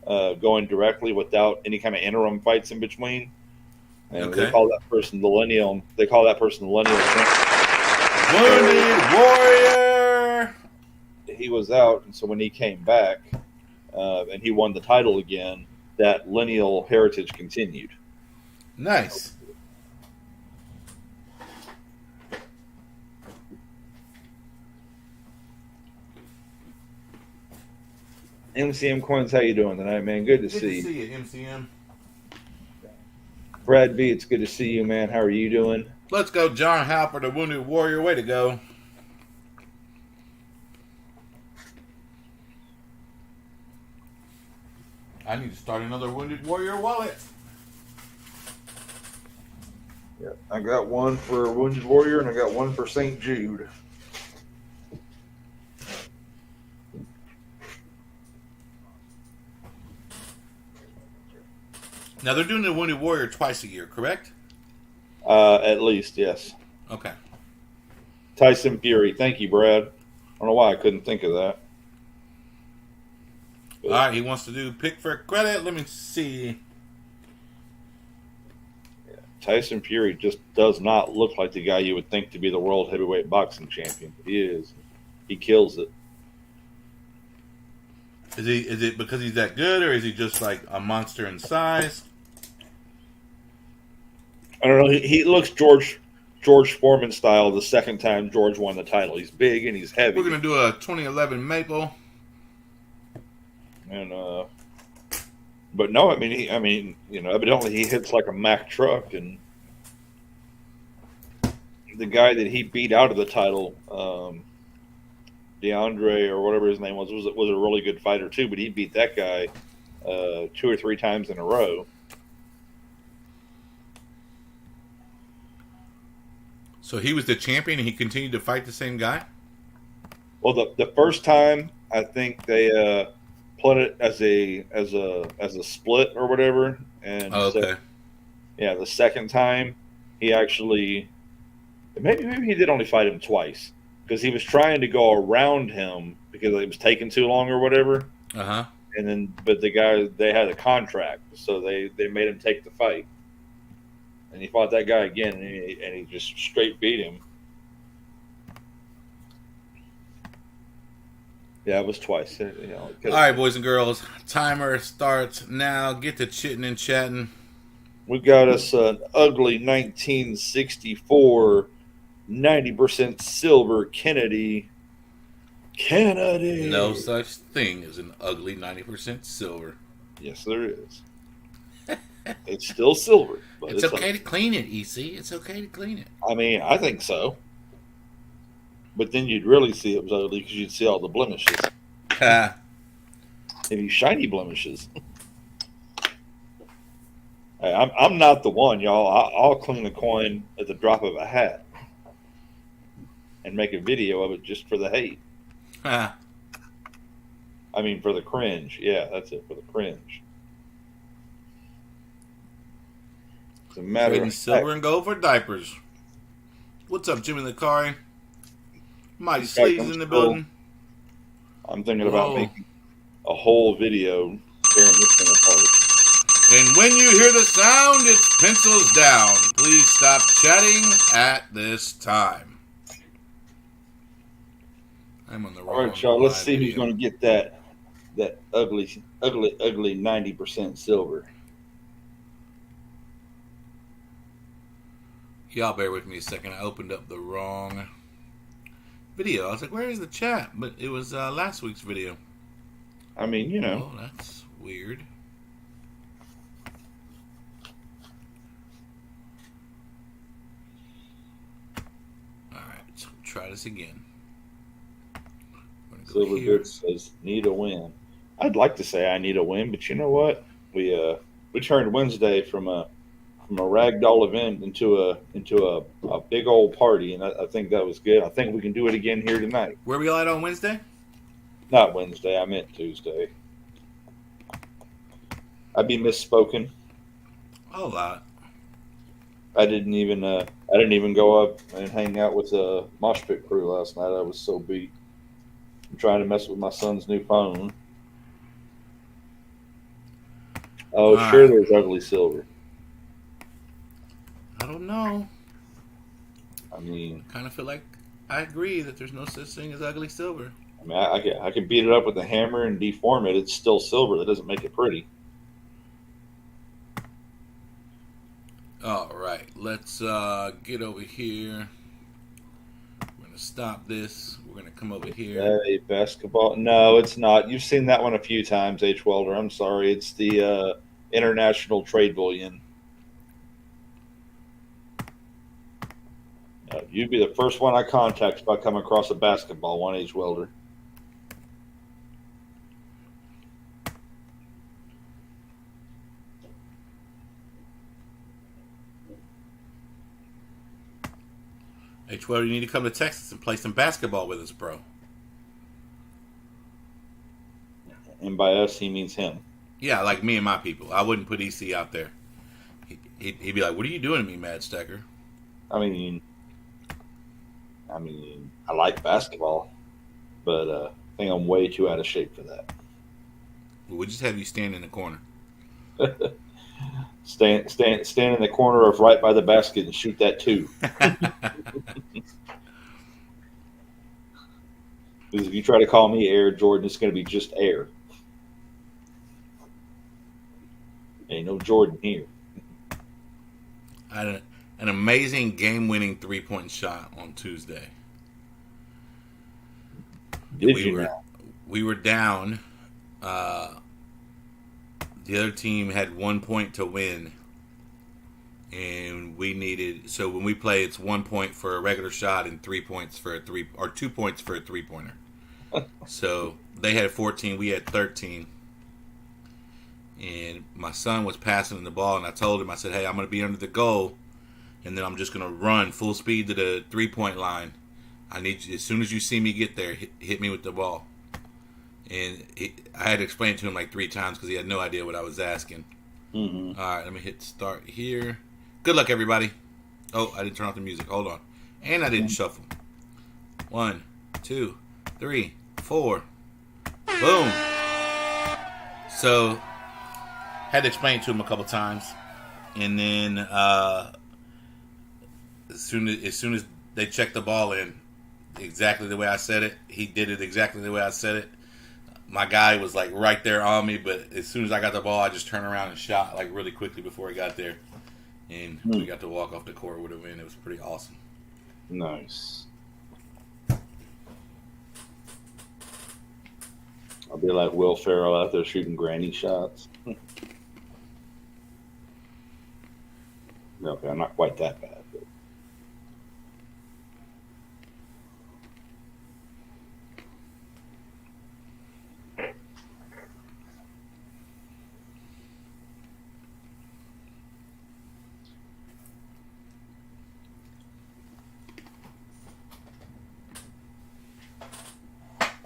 going directly without any kind of interim fights in between. And They call that person the lineal. They call that person the lineal champ. Wounded Warrior. He was out, and so when he came back and he won the title again, that lineal heritage continued. Nice. MCM Coins, how you doing tonight, man? Good to see you. Good to see you, MCM. Brad V, it's good to see you, man. How are you doing? Let's go, John Halper, the Wounded Warrior. Way to go. I need to start another Wounded Warrior wallet. Yeah, I got one for Wounded Warrior, and I got one for St. Jude. Now, they're doing the Wounded Warrior twice a year, correct? At least, yes. Okay. Tyson Fury. Thank you, Brad. I don't know why I couldn't think of that. But, all right, he wants to do pick for credit. Let me see. Tyson Fury just does not look like the guy you would think to be the world heavyweight boxing champion. But he is. He kills it. Is it because he's that good, or is he just like a monster in size? I don't know. He looks George Foreman style the second time George won the title. He's big and he's heavy. We're gonna do a 2011 Maple. And but no, I mean, evidently he hits like a Mack truck, and the guy that he beat out of the title, DeAndre or whatever his name was a really good fighter too. But he beat that guy 2 or 3 times in a row. So he was the champion, and he continued to fight the same guy. Well, the first time I think they put it as a split or whatever, and okay. Yeah, the second time he actually maybe he did only fight him twice because he was trying to go around him because it was taking too long or whatever. And then, but the guy, they had a contract, so they made him take the fight, and he fought that guy again, and he just straight beat him. Yeah, it was twice. All right, boys and girls, timer starts now. Get to chitting and chatting. We got us an ugly 1964 90% silver Kennedy. No such thing as an ugly 90% silver. Yes, there is. It's still silver. But it's okay to clean it, EC. It's okay to clean it. I mean, I think so. But then you'd really see it was ugly because you'd see all the blemishes. Maybe shiny blemishes. Hey, I'm not the one, y'all. I'll clean the coin at the drop of a hat and make a video of it just for the hate. I mean, for the cringe. Yeah, that's it, for the cringe. It's a matter of silver and gold for diapers. What's up, Jimmy Licari? Mighty Sleeves in the building. I'm thinking about making a whole video tearing this thing apart. And when you hear the sound, it's pencils down. Please stop chatting at this time. I'm on the wrong. All right, y'all. Let's see who's going to get that ugly 90% silver. Y'all bear with me a second. I opened up the wrong video. I was like, where is the chat? But it was last week's video. I mean, Oh, that's weird. All right, so try this again. Silverbird says, need a win. I'd like to say I need a win, but you know what? We turned Wednesday from a ragdoll event into a big old party, and I think that was good. I think we can do it again here tonight. Where we all at on Wednesday? Not Wednesday. I meant Tuesday. I'd be misspoken. A lot. I didn't even go up and hang out with the mosh pit crew last night. I was so beat. I'm trying to mess with my son's new phone. Oh, sure, there's ugly silver. I don't know. I mean, I kind of feel like I agree that there's no such thing as ugly silver. I mean, I can beat it up with a hammer and deform it. It's still silver. That doesn't make it pretty. All right, let's get over here. We're going to stop this. We're going to come over here. Hey, basketball. No, it's not. You've seen that one a few times, H. Welder. I'm sorry. It's the International Trade Bullion. You'd be the first one I contact if I come across a basketball one, H. Welder. H. Welder, you need to come to Texas and play some basketball with us, bro. And by us, he means him. Yeah, like me and my people. I wouldn't put EC out there. He'd be like, what are you doing to me, Mad Stacker? I mean, I like basketball, but I think I'm way too out of shape for that. We'll just have you stand in the corner. Stand in the corner of right by the basket and shoot that too. Because if you try to call me Air Jordan, it's going to be just Air. Ain't no Jordan here. I had an amazing game-winning 3-point shot on Tuesday. Did we you were now? we were down. The other team had 1 point to win, and we needed. So when we play, it's 1 point for a regular shot and 3 points for a 2 points for a 3-pointer. So they had 14, we had 13, and my son was passing the ball, and I told him, I said, "Hey, I'm going to be under the goal, and then I'm just going to run full speed to the 3-point line. I need you, as soon as you see me get there, hit me with the ball." And I had to explain it to him like 3 times because he had no idea what I was asking. Mm-hmm. All right, let me hit start here. Good luck, everybody. Oh, I didn't turn off the music. Hold on. And I didn't shuffle. 1, 2, 3, 4. Boom. So, had to explain it to him a couple times. And then, as soon as they checked the ball in, exactly the way I said it, he did it exactly the way I said it. My guy was like right there on me, but as soon as I got the ball, I just turned around and shot like really quickly before he got there. And we got to walk off the court with a win. It was pretty awesome. Nice. I'll be like Will Ferrell out there shooting granny shots. Okay, I'm not quite that bad. But...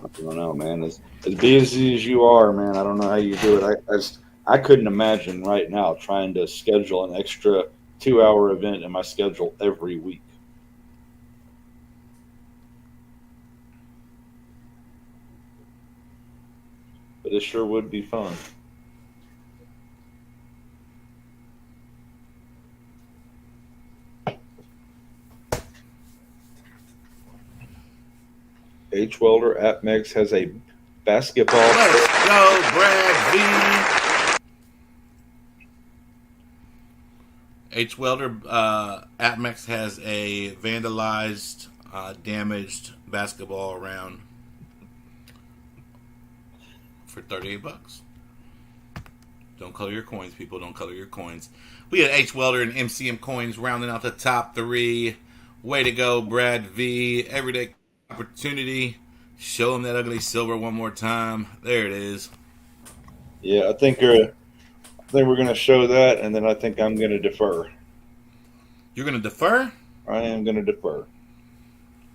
I don't know, man. As busy as you are, man, I don't know how you do it. I couldn't imagine right now trying to schedule an extra 2-hour event in my schedule every week. But it sure would be fun. H Welder AppMex has a basketball. Let's go, Brad V. H Welder AppMex has a vandalized, damaged basketball around for $38. Don't color your coins, people. Don't color your coins. We had H Welder and MCM Coins rounding out the top 3. Way to go, Brad V. Everyday Opportunity. Show them that ugly silver one more time. There it is. Yeah, I think we're going to show that, and then I think I'm going to defer. You're going to defer? I am going to defer.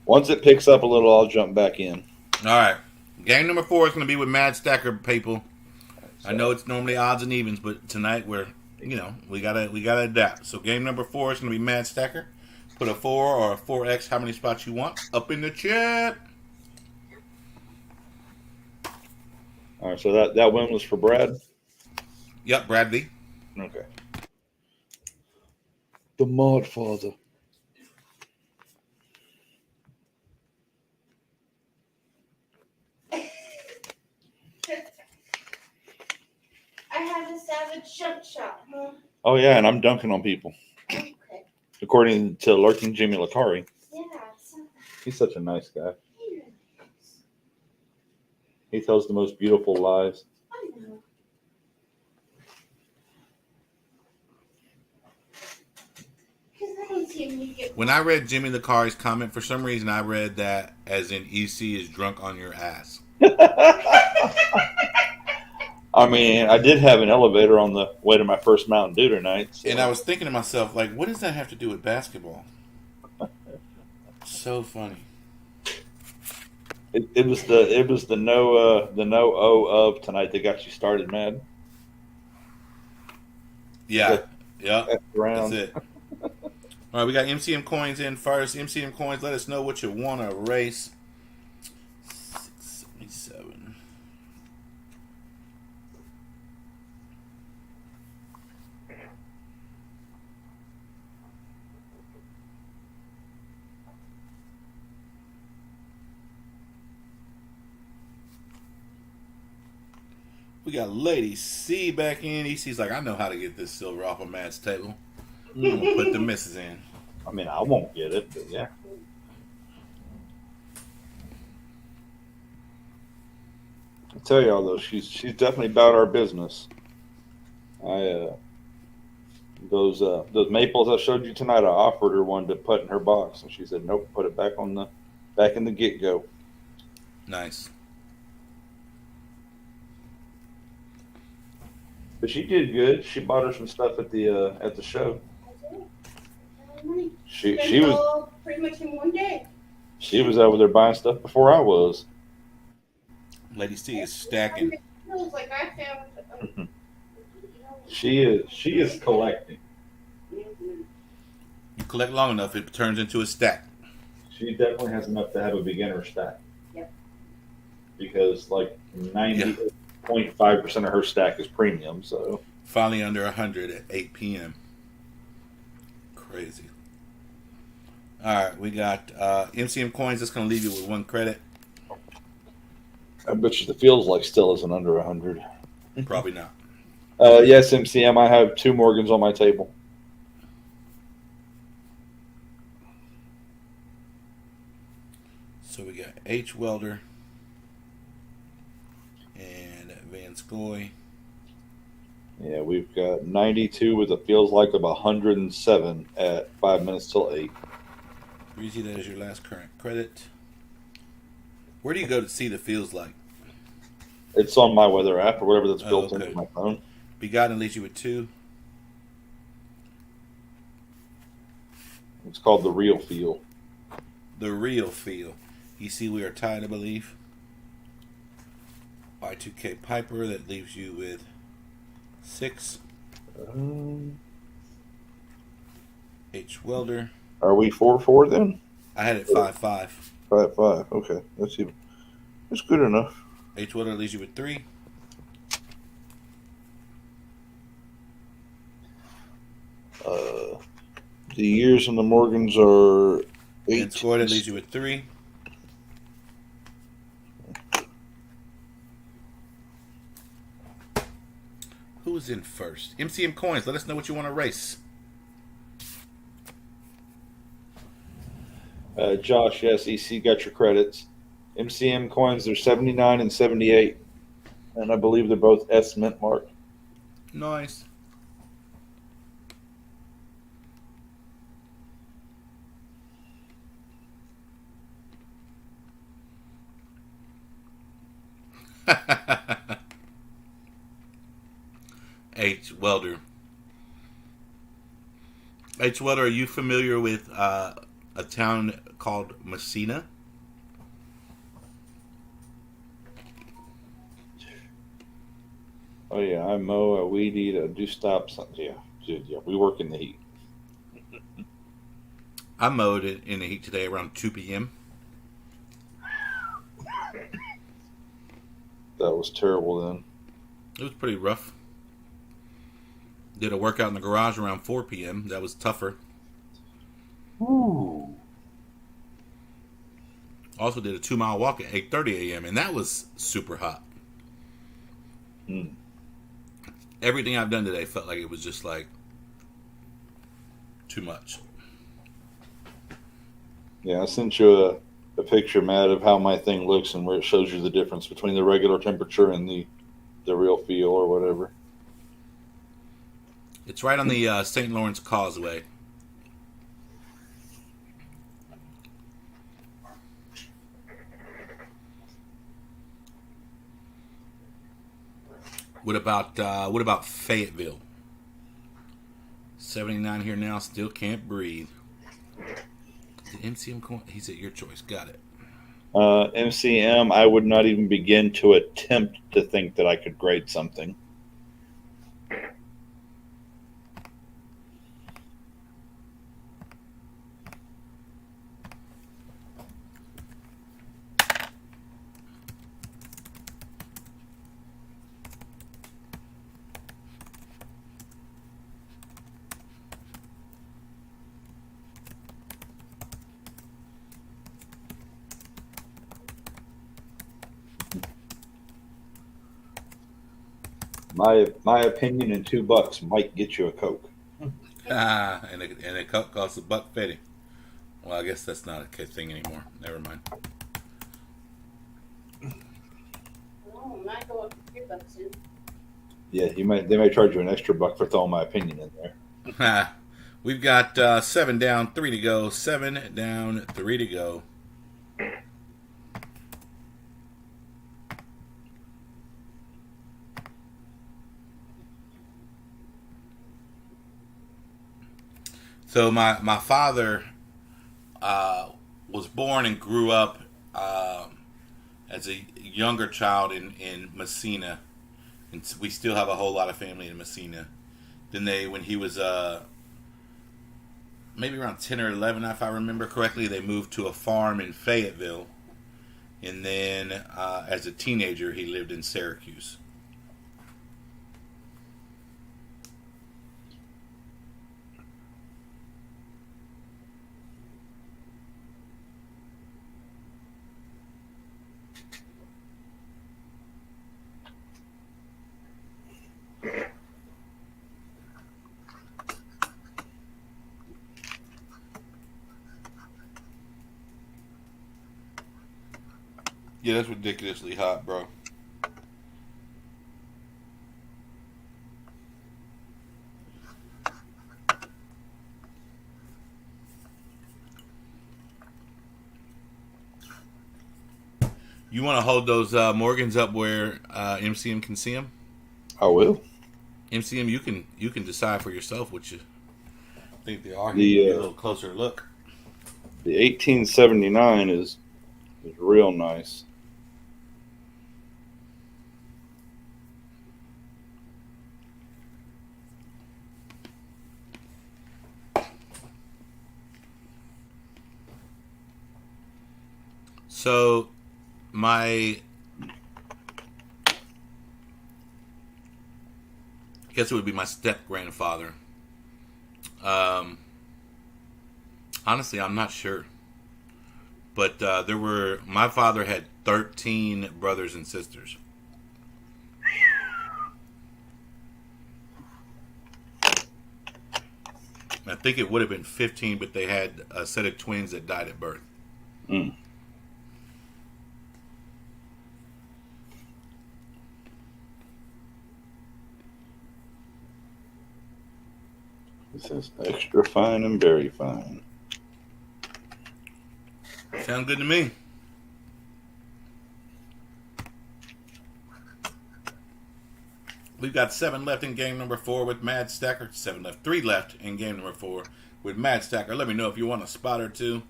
Once it picks up a little, I'll jump back in. All right. Game number 4 is going to be with maddeststacker, people. So, I know it's normally odds and evens, but tonight we gotta adapt. So game number 4 is going to be maddeststacker. Put a 4 or a 4X, how many spots you want, up in the chat. All right, so that win was for Brad? Yep, Brad V. Okay. The Mod Father. I have a savage jump shot, huh? Oh, yeah, and I'm dunking on people. Okay. According to Lurking Jimmy Lakari. Yeah. He's such a nice guy. He tells the most beautiful lies. I know. Because I don't see him get. When I read Jimmy Lakari's comment, for some reason I read that as in EC is drunk on your ass. I mean, I did have an elevator on the way to my first Mountain Dew tonight. So. And I was thinking to myself, like, what does that have to do with basketball? So funny. It was the no of tonight that got you started, man. Yeah. That's it. All right, we got MCM Coins in first. MCM Coins, let us know what you want to erase. 677. We got Lady C back in. EC's like, I know how to get this silver off of Matt's table. I'm gonna put the misses in. I mean, I won't get it, but yeah. I tell y'all though, she's definitely about our business. Those maples I showed you tonight, I offered her one to put in her box, and she said, "Nope, put it back in the get go." Nice. But she did good. She bought her some stuff at the show. She was all pretty much in one day. She was over there buying stuff before I was. Lady C is stacking. Like I found. She is collecting. You collect long enough, it turns into a stack. She definitely has enough to have a beginner stack. Yep. Because like 90.5% of her stack is premium, so Finally under 100 at 8 p.m. Crazy. All right, we got MCM coins. That's going to leave you with 1 credit. I bet you the feels like still isn't under 100. Probably not. Yes, MCM. I have 2 Morgans on my table. So we got H. Welder and Van Scoy. Yeah, we've got 92 with a feels like of 107 at 5 minutes till 8. Breezy, that is your last current credit. Where do you go to see the feels like? It's on my weather app or whatever that's built okay. into my phone. Begotten leaves you with 2. It's called the Real Feel. The real feel. You see we are tied, I believe. Y2K Piper, that leaves you with 6. H. Welder. Are we 4-4 then? I had it 5-5. 5-5. Okay, that's good enough. H. Welder leaves you with 3. The years on the Morgans are 8. And Scoy, that leaves you with 3. Who was in first? MCM Coins, let us know what you want to race. Josh, yes, EC got your credits. MCM Coins, they're 79 and 78. And I believe they're both S mint mark. Nice. H. Welder. H. Welder, are you familiar with a town called Messina? Oh, yeah, I mow, I weed eat, I do stop something. Yeah, we work in the heat. I mowed it in the heat today around 2 p.m. That was terrible then. It was pretty rough. Did a workout in the garage around 4 p.m. That was tougher. Ooh. Also did a 2-mile walk at 8:30 a.m. and that was super hot. Everything I've done today felt like it was just like too much. Yeah, I sent you a picture, Matt, of how my thing looks and where it shows you the difference between the regular temperature and the real feel or whatever. It's right on the St. Lawrence Causeway. What about Fayetteville? 79 here now, still can't breathe. The MCM coin, he said your choice. Got it. MCM, I would not even begin to attempt to think that I could grade something. My opinion, and $2 might get you a Coke. And a Coke costs $1.50. Well, I guess that's not a thing anymore. Never mind. Oh, might go up to $3 soon. Yeah, they might charge you an extra buck for throwing my opinion in there. We've got 7 down, 3 to go. 7 down, 3 to go. So my father was born and grew up as a younger child in Messina, and we still have a whole lot of family in Messina. Then when he was maybe around 10 or 11, if I remember correctly, they moved to a farm in Fayetteville, and then as a teenager he lived in Syracuse. Yeah, that's ridiculously hot, bro. You want to hold those Morgans up where MCM can see them? I will. MCM, you can decide for yourself what you think they are. The Get a little closer look. the 1879 is real nice. So I guess it would be my step grandfather. Honestly, I'm not sure, but my father had 13 brothers and sisters. I think it would have been 15, but they had a set of twins that died at birth. Mm. It says extra fine and very fine. Sound good to me. We've got 7 left in game number 4 with Mad Stacker. 7 left, 3 left in game number 4 with Mad Stacker. Let me know if you want a spot or two.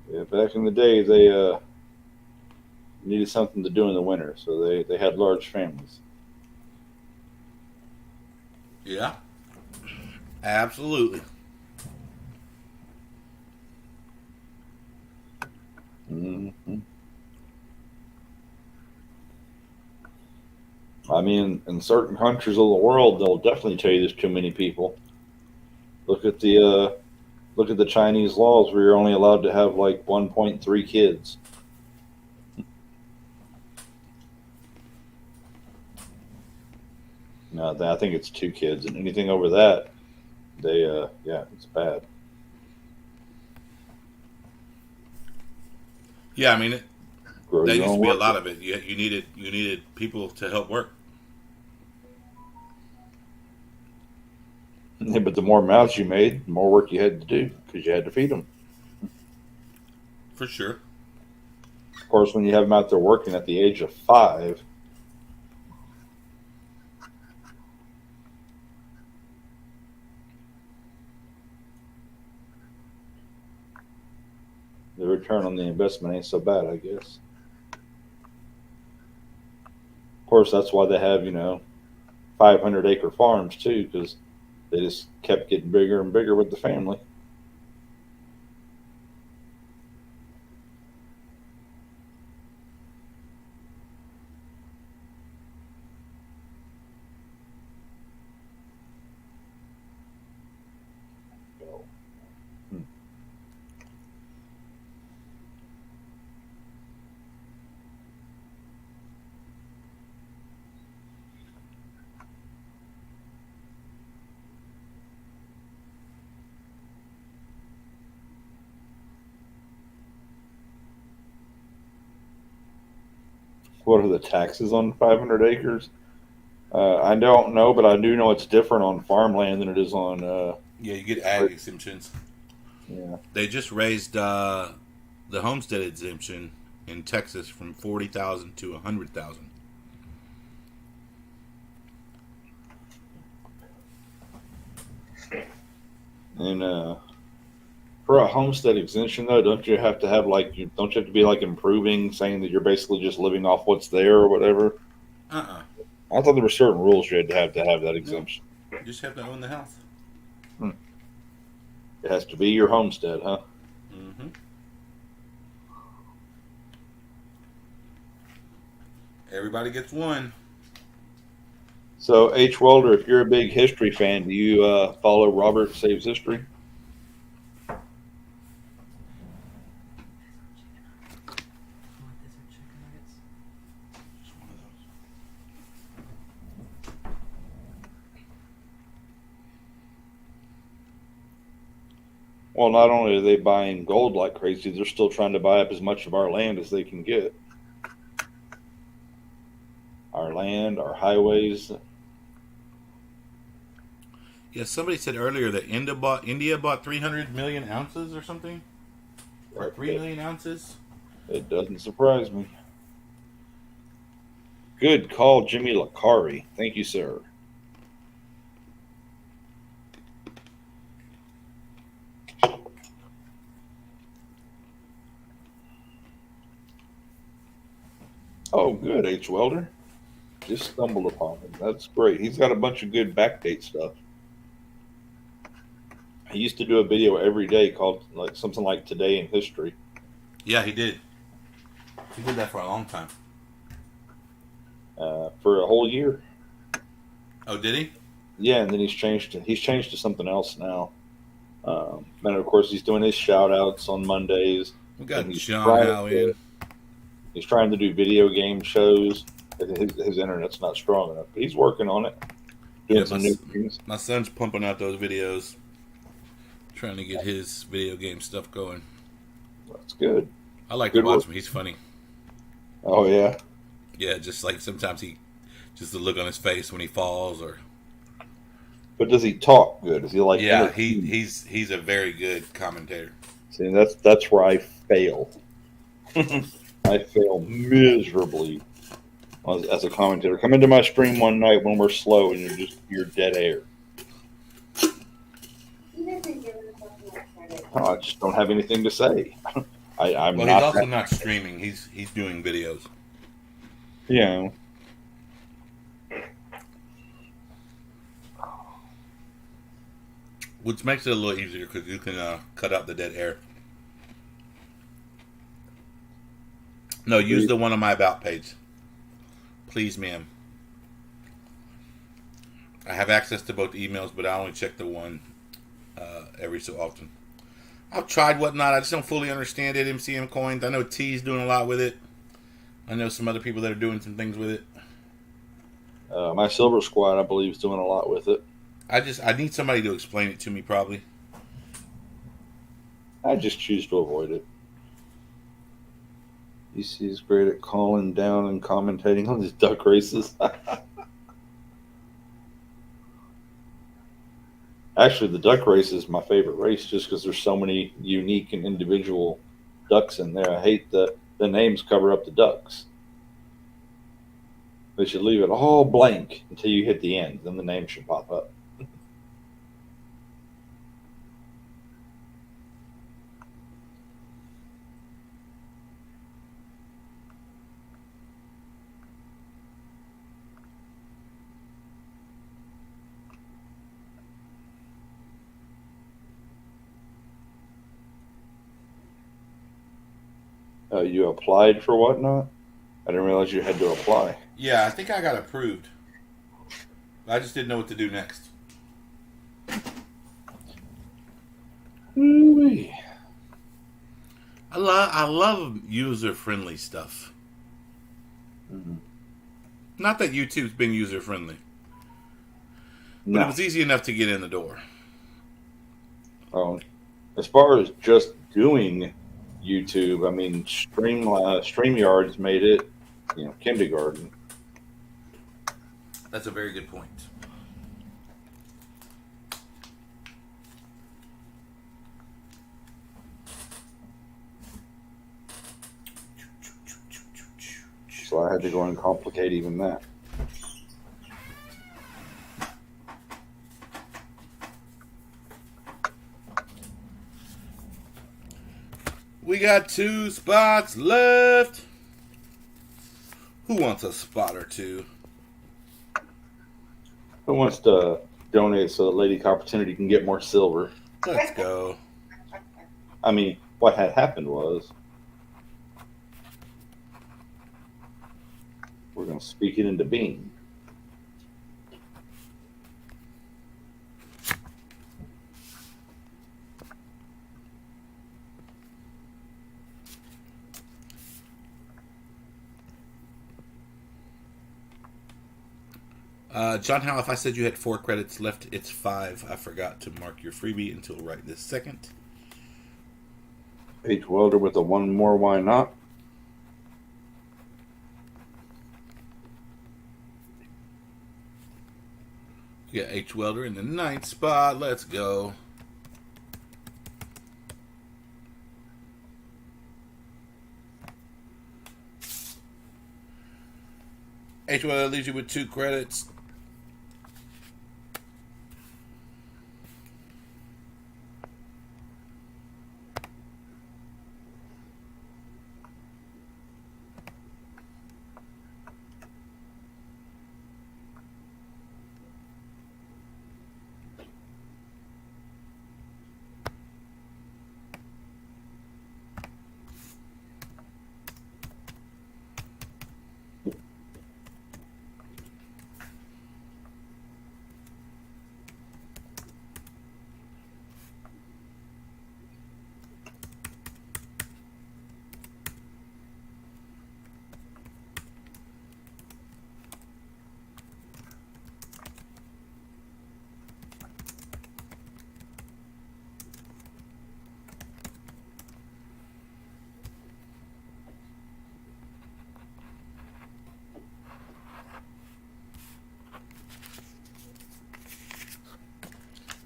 Yeah, back in the day, they needed something to do in the winter, so they had large families. Yeah, absolutely. Mm-hmm. I mean, in certain countries of the world, they'll definitely tell you there's too many people. Look at the Chinese laws where you're only allowed to have like 1.3 kids. No, I think it's 2 kids, and anything over that, yeah, it's bad. Yeah, I mean, Grow that your used own to be a work. lot of it. You needed people to help work. Yeah, but the more mouths you made, the more work you had to do because you had to feed them. For sure. Of course, when you have them out there working at the age of 5, the return on the investment ain't so bad, I guess. Of course, that's why they have 500-acre farms too, because they just kept getting bigger and bigger with the family. What are the taxes on 500 acres? I don't know, but I do know it's different on farmland than it is on. Yeah, you get ag exemptions. Yeah. They just raised the homestead exemption in Texas from 40,000 to 100,000. And for a homestead exemption, though, don't you have to have don't you have to be like improving, saying that you're basically just living off what's there or whatever? Uh-uh. I thought there were certain rules you had to have that No. exemption. You just have to own the house. It has to be your homestead, huh? Mm-hmm. Everybody gets one. So, H. Welder, if you're a big history fan, do you follow Robert Saves History? Just one of those. Well, not only are they buying gold like crazy, they're still trying to buy up as much of our land as they can get. Our land, our highways. Yeah, somebody said earlier that India bought 300 million ounces or something. Or 3 million ounces. It doesn't surprise me. Good call, Jimmy Lacari. Thank you, sir. Oh, good, H. Welder. Just stumbled upon him. That's great. He's got a bunch of good backdate stuff. He used to do a video every day called like something like Today in History. Yeah, he did. He did that for a long time. For a whole year. Oh, did he? Yeah, and then he's changed to something else now. And of course, he's doing his shout outs on Mondays. We got And he's John trying Howe in. He's trying to do video game shows. His internet's not strong enough, but he's working on it. Doing Yeah, some new things. my son's pumping out those videos, trying to get his video game stuff going. That's good. I like Good to watch work. him. He's funny. Oh yeah. Yeah, just like sometimes just the look on his face when he falls, or But does he talk good? Is he like? yeah, entertaining? he's a very good commentator. See, that's where I fail. I fail miserably as a commentator. Come into my stream one night when we're slow and you're dead air. I just don't have anything to say. I'm Well, not. he's also not streaming. He's doing videos. Yeah. Which makes it a little easier because you can cut out the dead air. No, use the one on my About page. Please, ma'am. I have access to both emails, but I only check the one every so often. I've tried whatnot. I just don't fully understand it. MCM coins. I know T's doing a lot with it. I know some other people that are doing some things with it. My Silver Squad, I believe, is doing a lot with it. I need somebody to explain it to me, probably. I just choose to avoid it. EC is great at calling down and commentating on these duck races. Actually, the duck race is my favorite race just because there's so many unique and individual ducks in there. I hate the names cover up the ducks. They should leave it all blank until you hit the end. Then the name should pop up. You applied for whatnot? I didn't realize you had to apply. Yeah, I think I got approved. I just didn't know what to do next. Ooh-wee. I love user friendly stuff. Mhm. Not that YouTube's been user friendly, but No. it was easy enough to get in the door. As far as just doing YouTube, I mean, StreamYard's made it kindergarten. That's a very good point. So I had to go and complicate even that. We got 2 spots left. Who wants a spot or two? Who wants to donate so that Lady Coppertunity can get more silver? Let's go. I mean, what had happened was we're going to speak it into being. John Howe, if I said you had 4 credits left, it's 5. I forgot to mark your freebie until right this second. H. Welder with a one more, why not? We got H. Welder in the 9th spot. Let's go. H. Welder leaves you with 2 credits.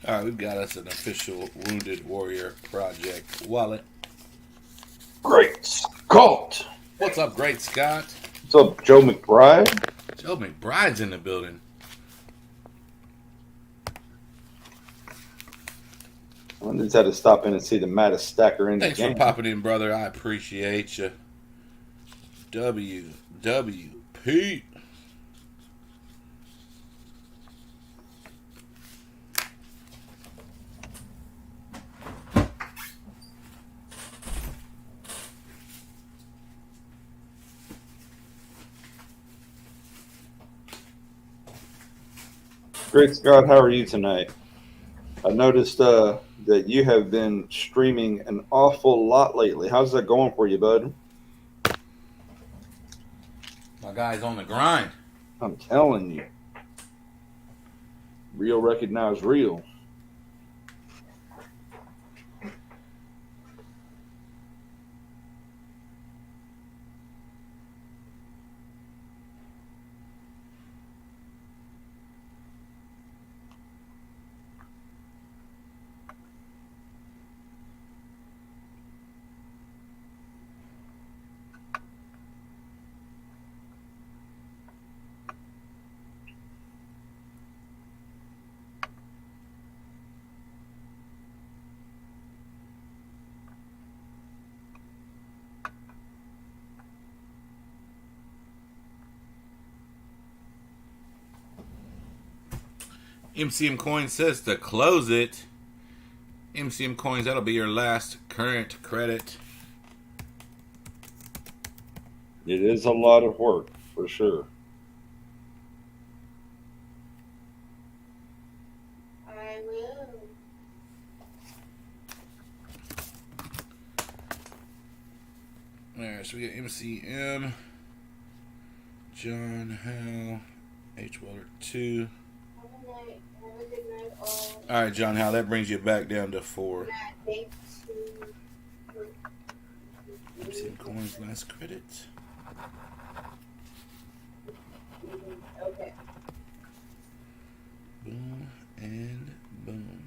All right, we've got us an official Wounded Warrior Project wallet. Great Scott! What's up, Great Scott? What's up, Joe McBride? Joe McBride's in the building. I just had to stop in and see the maddest stacker in Thanks the game. for popping in, brother. I appreciate you. WWP. Great Scott, how are you tonight? I noticed that you have been streaming an awful lot lately. How's that going for you, bud? My guy's on the grind. I'm telling you. Real recognize real. MCM Coins says to close it. MCM Coins, that'll be your last current credit. It is a lot of work, for sure. I will. Alright, so we got MCM, John Howe, H. Welder 2. Have a night. Have a good night, all. Alright, John Howe, that brings you back down to 4. Thanks to MCM Coins, last credit. And boom.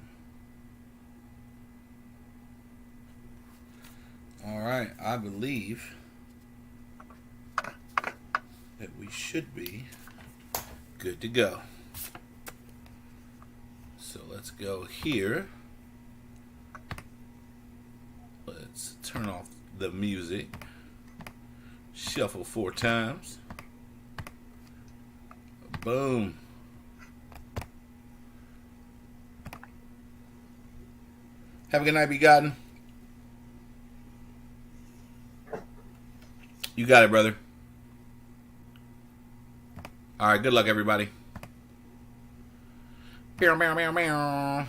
All right, I believe that we should be good to go. So let's go here. Let's turn off the music. Shuffle 4 times. Boom. Have a good night, Be Gotten. You got it, brother. All right, good luck, everybody. Meow, meow, meow, meow.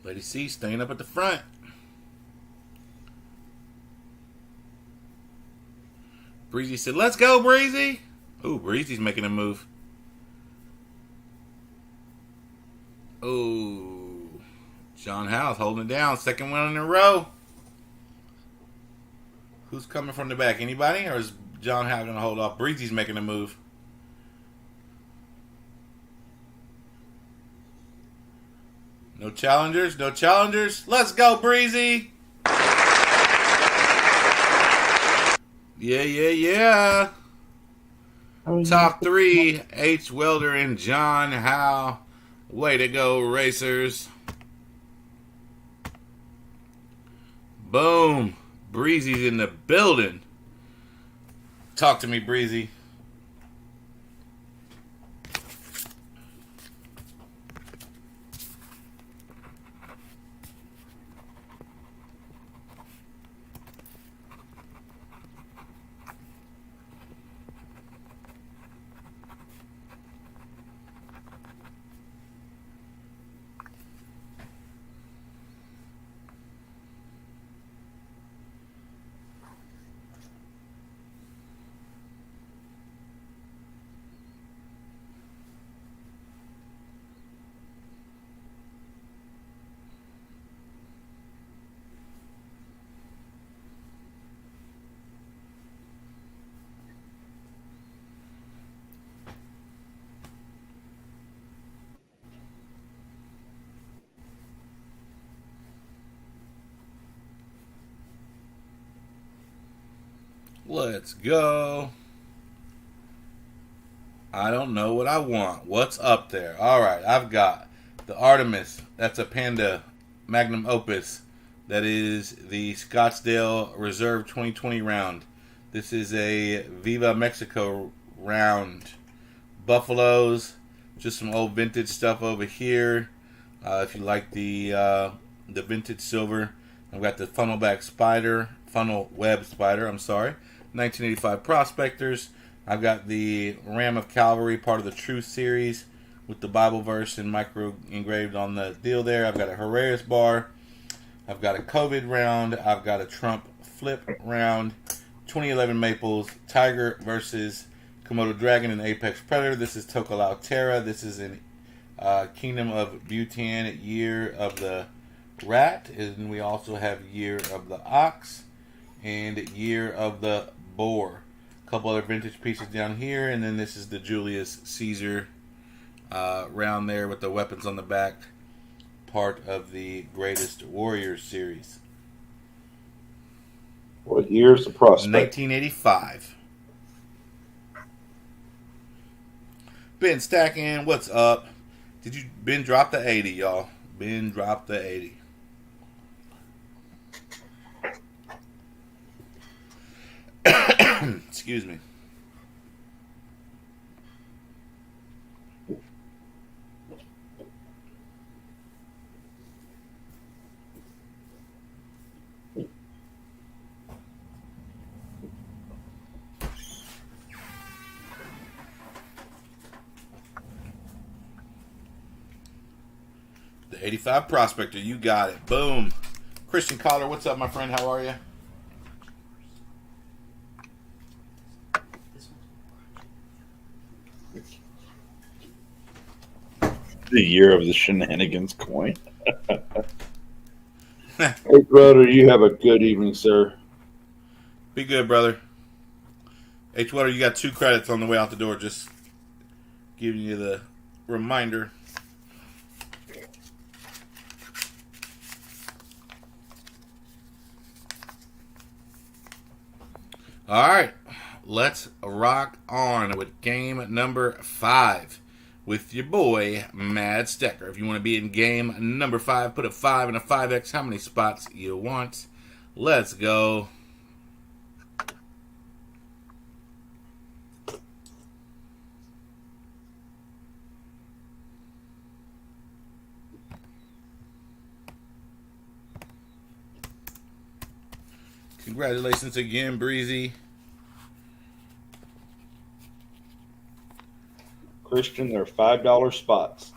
Lady C staying up at the front. Breezy said, let's go, Breezy. Ooh, Breezy's making a move. Ooh. John Howe's holding it down. Second one in a row. Who's coming from the back? Anybody? Or is John Howe going to hold off? Breezy's making a move. No challengers, no challengers. Let's go, Breezy. Yeah, yeah, yeah. Top 3, H. Welder and John Howe. Way to go, racers. Boom. Breezy's in the building. Talk to me, Breezy. Let's go. I don't know what I want. What's up there? All right, I've got the Artemis. That's a Panda Magnum Opus. That is the Scottsdale Reserve 2020 round. This is a Viva Mexico round. Buffaloes. Just some old vintage stuff over here. If you like the vintage silver. I've got the funnel web spider. I'm sorry. 1985 Prospectors. I've got the Ram of Calvary, part of the Truth series, with the Bible verse and micro engraved on the deal there. I've got a Herrera's bar. I've got a COVID round. I've got a Trump flip round. 2011 Maples, Tiger versus Komodo Dragon and Apex Predator. This is Tokelau Terra. This is in Kingdom of Bhutan, Year of the Rat. And we also have Year of the Ox and Year of the Boar. A couple other vintage pieces down here. And then this is the Julius Caesar round there with the weapons on the back. Part of the Greatest Warriors series. What year's the prospect? 1985. Ben Stacking, what's up? Did you Ben drop the 80, y'all? Ben dropped the 80. Excuse me. The 85 Prospector, you got it. Boom. Christian Collar, what's up, my friend? How are you? The year of the shenanigans coin. Hey, brother, you have a good evening, sir. Be good, brother. H. Water, you got 2 credits on the way out the door. Just giving you the reminder. All right, let's rock on with game number 5 with your boy Mad Stacker. If you want to be in game number 5, put a 5 and a 5x. How many spots you want? Let's go. Congratulations again, Breezy. Christian, they're $5 spots.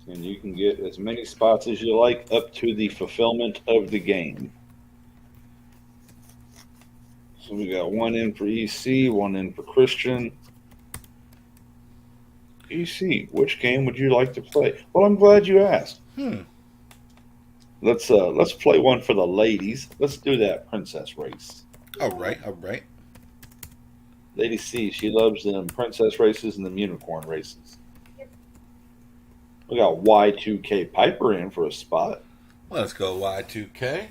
And you can get as many spots as you like up to the fulfillment of the game. So we got 1 in for EC, 1 in for Christian. EC, which game would you like to play? Well, I'm glad you asked. Let's play one for the ladies. Let's do that princess race. All right, all right. Lady C, she loves them princess races and the unicorn races. We got Y2K Piper in for a spot. Let's go Y2K.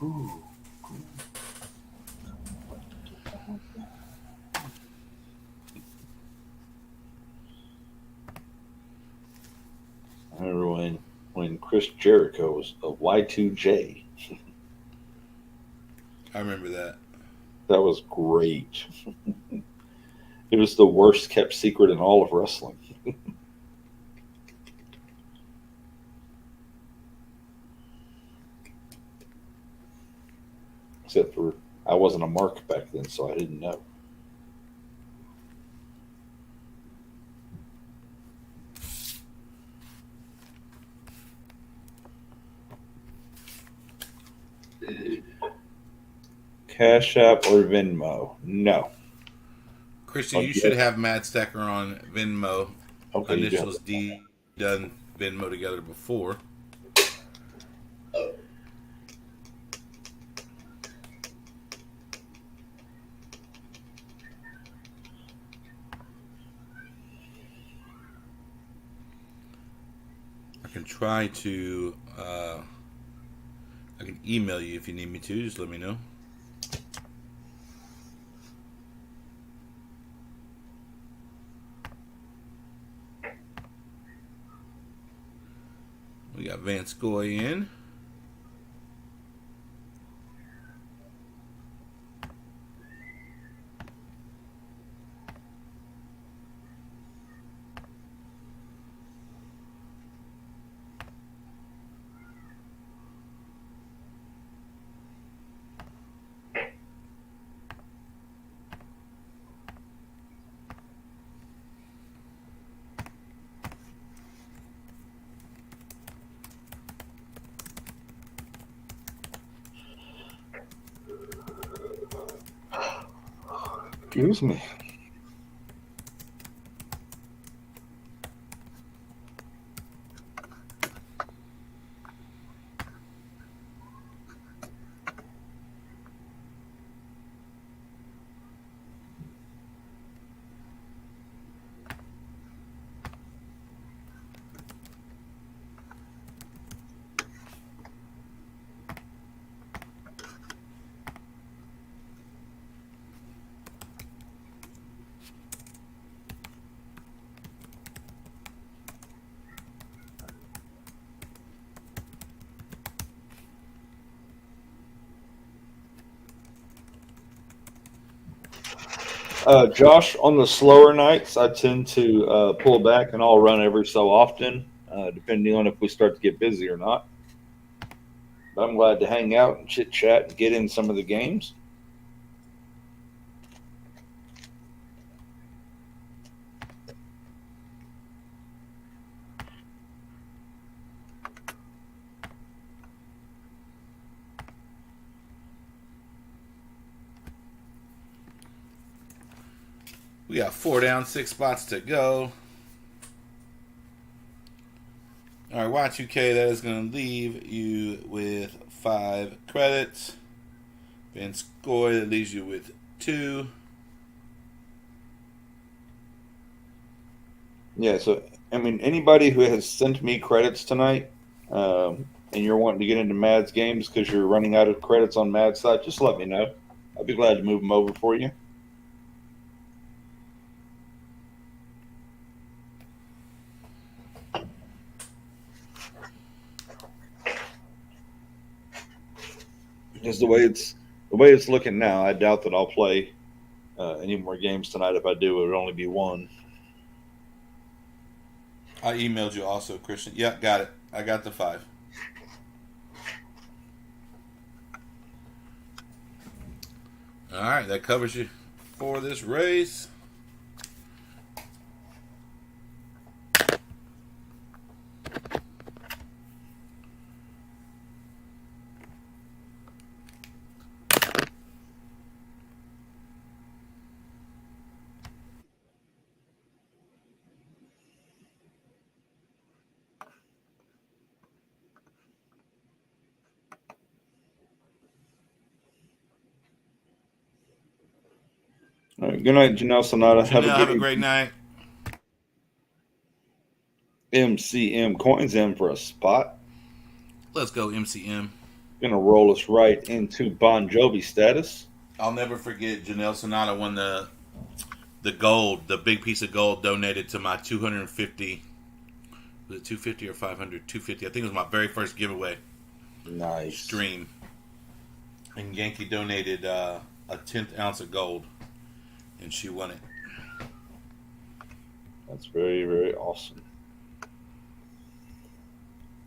Ooh. I remember when Chris Jericho was a Y2J. I remember that. That was great. It was the worst kept secret in all of wrestling. Except for I wasn't a mark back then, so I didn't know. Cash App or Venmo? No. Christian, you should have Mad Stacker on Venmo. Okay, Initials D done Venmo together before. I can try to. I can email you if you need me to. Just let me know. We got Vance Goy in. Excuse me. Josh, on the slower nights, I tend to pull back and I'll run every so often, depending on if we start to get busy or not. But I'm glad to hang out and chit chat and get in some of the games. We got 4 down, 6 spots to go. All right, Y2K, that is going to leave you with 5 credits. Van Scoy, that leaves you with 2. Yeah, so, I mean, anybody who has sent me credits tonight and you're wanting to get into Mad's games because you're running out of credits on Mad's side, just let me know. I'd be glad to move them over for you. Because the way it's looking now, I doubt that I'll play any more games tonight. If I do, it would only be one. I emailed you also, Christian. Yep, got it. I got the 5. All right, that covers you for this race. All right, good night, Janelle Sonata. Janelle, have a great night. MCM coins in for a spot. Let's go, MCM. Gonna roll us right into Bon Jovi status. I'll never forget Janelle Sonata won the gold, the big piece of gold donated to my 250. Was it 250 or 500? 250. I think it was my very first giveaway. Nice stream. And Yankee donated a 10th ounce of gold, and she won it. That's very, very awesome.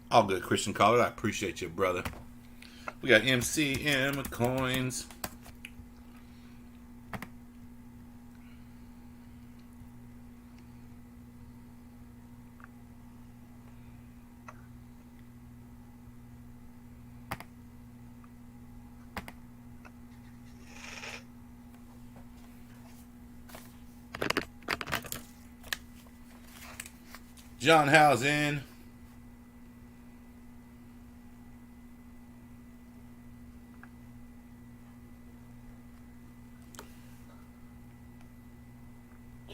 All good, Christian Collard. I appreciate you, brother. We got MCM coins. John Howe's in.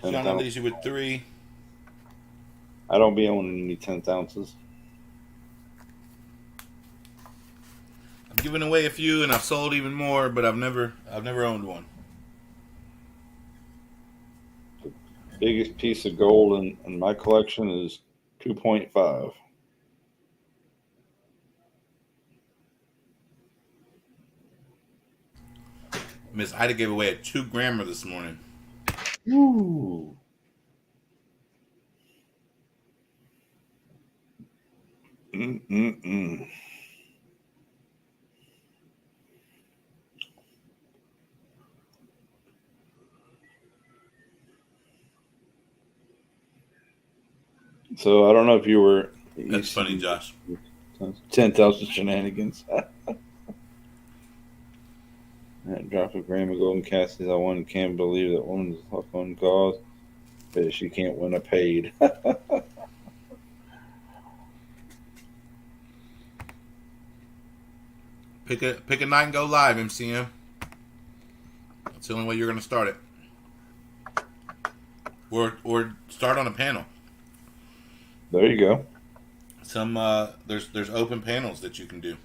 John leaves you with 3. I don't be owning any 10th ounces. I've given away a few and I've sold even more, but I've never owned one. The biggest piece of gold in my collection is 2.5. Miss Ida gave away a 2-grammer this morning. Ooh. Mm-mm-mm. So I don't know if you were. That's funny, Josh. 10,000 shenanigans. That drop a gram of golden Cassidy's. I one can't believe that woman's hook on GAWS. But she can't win a paid. Pick a night and go live, MCM. That's the only way you're going to start it. Or start on a panel. There you go. Some there's open panels that you can do.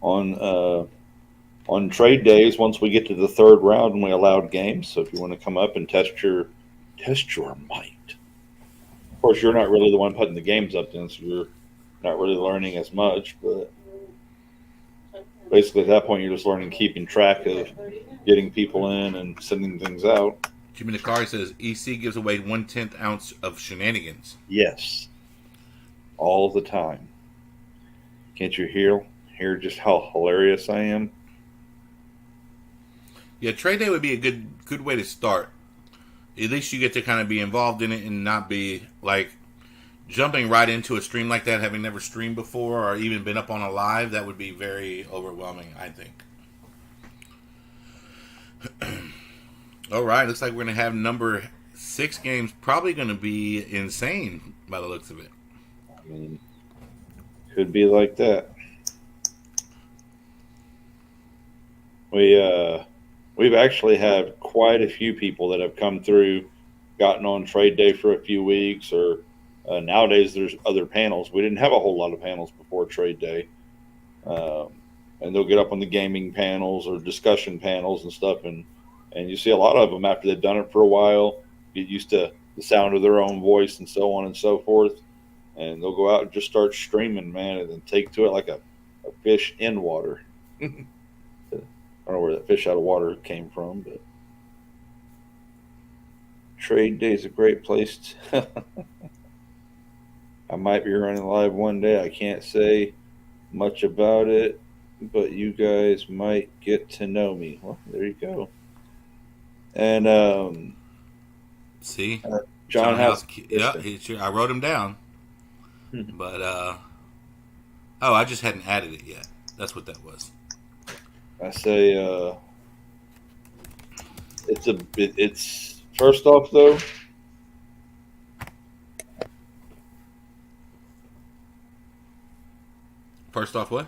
On trade days, once we get to the 3rd round, and we allowed games. So if you want to come up and test your might. Of course, you're not really the one putting the games up then, so you're not really learning as much. But basically at that point you're just learning keeping track of getting people in and sending things out. Jimmy Nakari says EC gives away 1/10 ounce of shenanigans. Yes, all the time. Can't you hear just how hilarious I am? Yeah, trade day would be a good way to start. At least you get to kind of be involved in it and not be like jumping right into a stream like that, having never streamed before or even been up on a live. That would be very overwhelming, I think. All right, looks like we're going to have number 6 games. Probably going to be insane by the looks of it. I mean, could be like that. We've actually had quite a few people that have come through, gotten on trade day for a few weeks, or nowadays there's other panels. We didn't have a whole lot of panels before trade day, and they'll get up on the gaming panels or discussion panels and stuff, and you see a lot of them after they've done it for a while, get used to the sound of their own voice and so on and so forth, and they'll go out and just start streaming, man, and then take to it like a fish in water. I don't know where that fish out of water came from, but trade day is a great place. I might be running live one day. I can't say much about it, but you guys might get to know me. Well, there you go. And See, John House. Yeah, I wrote him down, but I just hadn't added it yet. That's what that was. I say it's first off though. First off, what?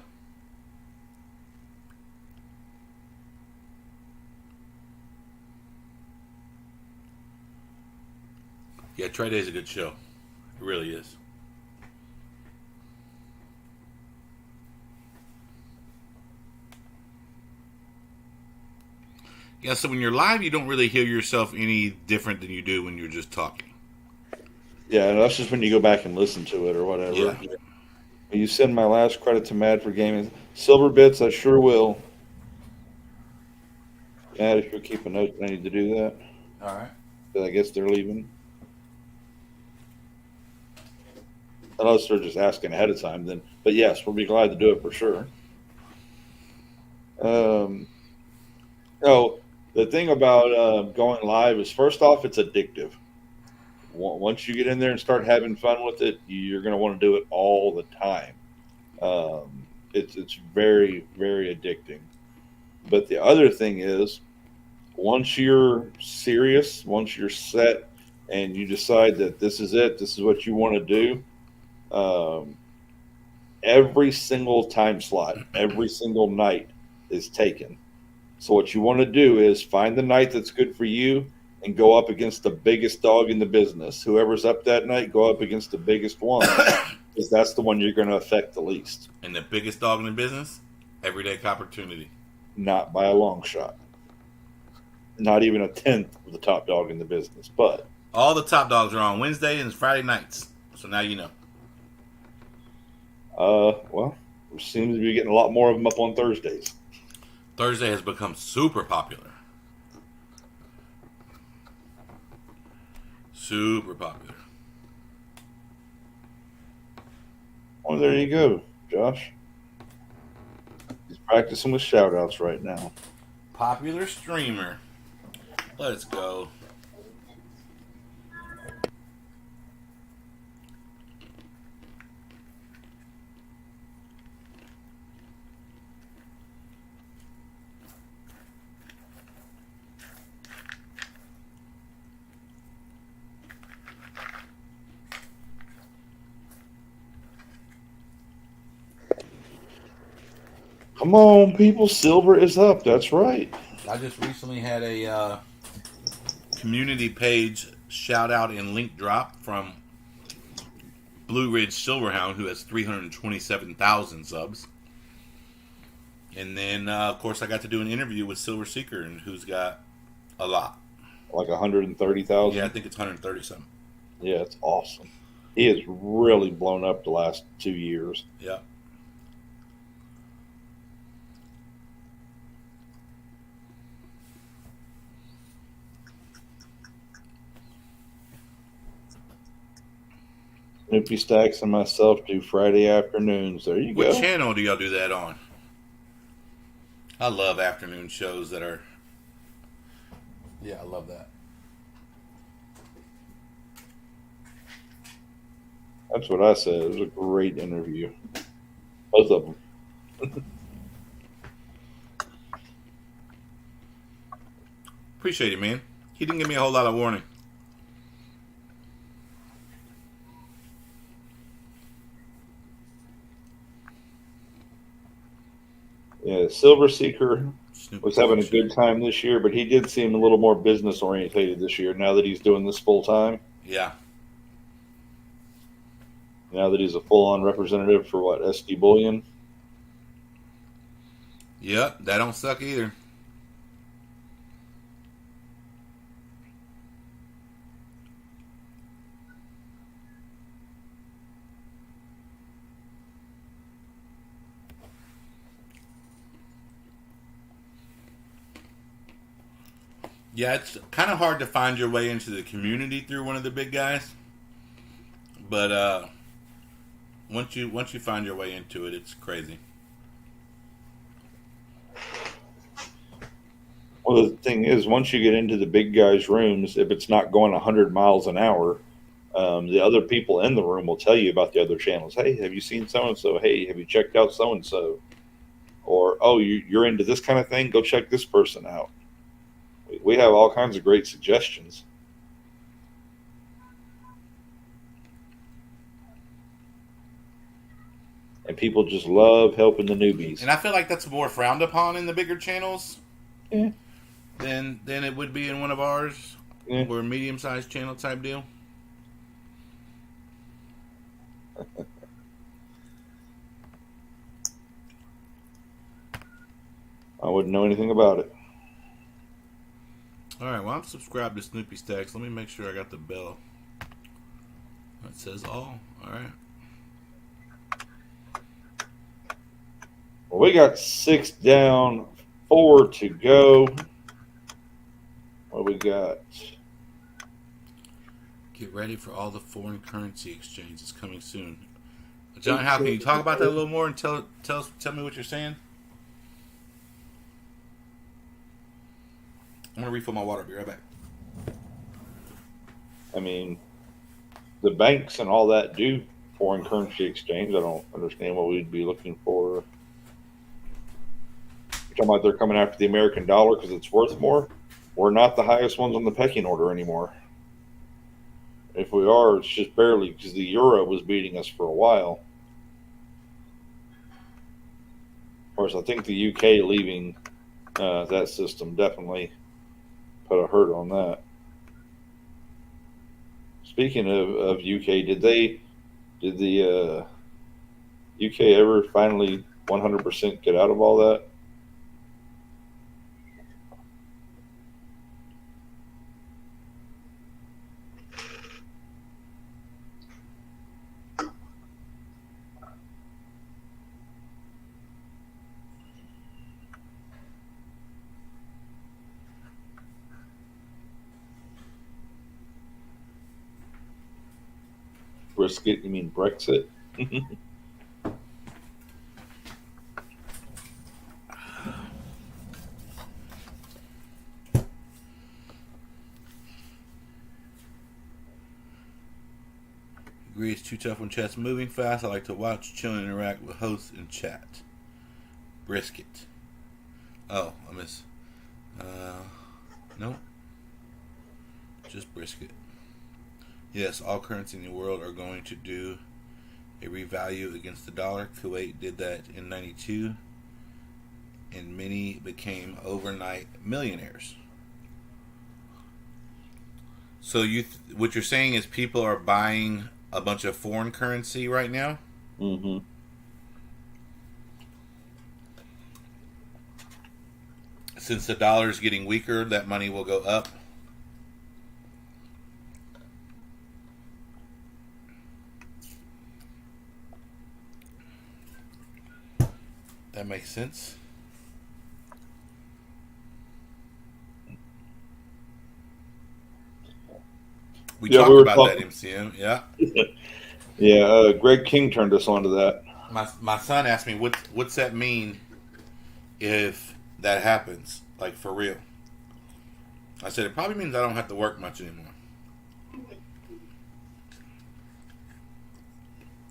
Yeah, Trade Day is a good show. It really is. Yeah, so when you're live, you don't really hear yourself any different than you do when you're just talking. Yeah, and that's just when you go back and listen to it or whatever. Yeah. You send my last credit to Mad for gaming. Silver bits, I sure will. Mad, if you'll keep a note, I need to do that. All right. But I guess they're leaving. Unless they're just asking ahead of time, then. But yes, we'll be glad to do it for sure. The thing about going live is, first off, it's addictive. Once you get in there and start having fun with it, you're going to want to do it all the time. It's very, very addicting. But the other thing is, once you're serious, once you're set, and you decide that this is it, this is what you want to do, every single time slot, every single night is taken. So what you want to do is find the night that's good for you and go up against the biggest dog in the business. Whoever's up that night, go up against the biggest one, because that's the one you're going to affect the least. And the biggest dog in the business? Everyday Coppertunity. Not by a long shot. Not even a tenth of the top dog in the business. But all the top dogs are on Wednesday and Friday nights. So now you know. Well, we seem to be getting a lot more of them up on Thursdays. Thursday has become super popular. Super popular. Oh, there you go, Josh. He's practicing with shout-outs right now. Popular streamer. Let's go. Come on, people. Silver is up. That's right. I just recently had a community page shout out and link drop from Blue Ridge Silverhound, who has 327,000 subs. And then, of course, I got to do an interview with Silver Seeker, and who's got a lot. Like 130,000? Yeah, I think it's 130 something. Yeah, it's awesome. He has really blown up the last 2 years. Yeah. Snoopy Stacks and myself do Friday afternoons. There you What go. channel do y'all do that on? I love afternoon shows that are. Yeah, I love that. That's what I said. It was a great interview. Both of them. Appreciate it, man. He didn't give me a whole lot of warning. Yeah, Silver Seeker Snoopy was having a Collection. good time this year, but he did seem a little more business orientated this year now that he's doing this full time. Yeah. Now that he's a full on representative for what, SD Bullion? Yep, that don't suck either. Yeah, it's kind of hard to find your way into the community through one of the big guys. But once you find your way into it, it's crazy. Well, the thing is, once you get into the big guys' rooms, if it's not going 100 miles an hour, the other people in the room will tell you about the other channels. Hey, have you seen so and so? Hey, have you checked out so and so? Or, oh, you're into this kind of thing? Go check this person out. We have all kinds of great suggestions. And people just love helping the newbies. And I feel like that's more frowned upon in the bigger channels Yeah. than it would be in one of ours. Yeah. We're a medium-sized channel type deal. I wouldn't know anything about it. All right, well, I'm subscribed to Snoopy Stacks. Let me make sure I got the bell. That says all. All right. Well, we got 6 down, 4 to go. What we got? Get ready for all the foreign currency exchanges coming soon. John, how can you talk about that a little more and tell me what you're saying? I'm gonna refill my water. Be right back. I mean, the banks and all that do foreign currency exchange. I don't understand what we'd be looking for. You're talking about they're coming after the American dollar because it's worth more? We're not the highest ones on the pecking order anymore. If we are, it's just barely because the euro was beating us for a while. Of course, I think the UK leaving that system definitely put a hurt on that. Speaking of UK, did the UK ever finally 100% get out of all that? Brisket? You mean Brexit? Agree it's too tough when chat's moving fast. I like to watch, chill, and interact with hosts in chat. Brisket. Oh, I miss. No. Just brisket. Yes, all currency in the world are going to do a revalue against the dollar. Kuwait did that in '92, and many became overnight millionaires. So what you're saying is people are buying a bunch of foreign currency right now? Mm-hmm. Since the dollar is getting weaker, that money will go up. That makes sense. We talked about that, MCM. Yeah. Yeah, Greg King turned us on to that. My son asked me what's that mean if that happens, like for real. I said it probably means I don't have to work much anymore.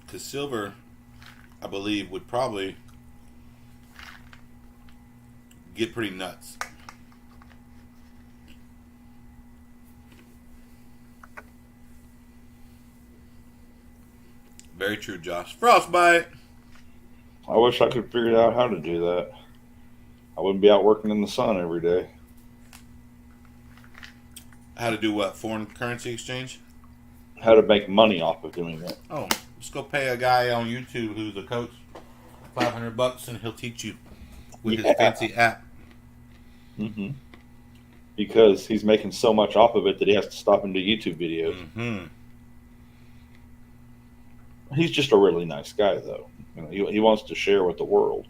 Because silver, I believe, would probably get pretty nuts. Very true, Josh. Frostbite. I wish I could figure out how to do that. I wouldn't be out working in the sun every day. How to do what? Foreign currency exchange? How to make money off of doing it. Oh, just go pay a guy on YouTube who's a coach $500 and he'll teach you with his fancy app. Mm-hmm. Because he's making so much off of it that he has to stop and do YouTube videos. Mm-hmm. He's just a really nice guy, though. You know, he wants to share with the world.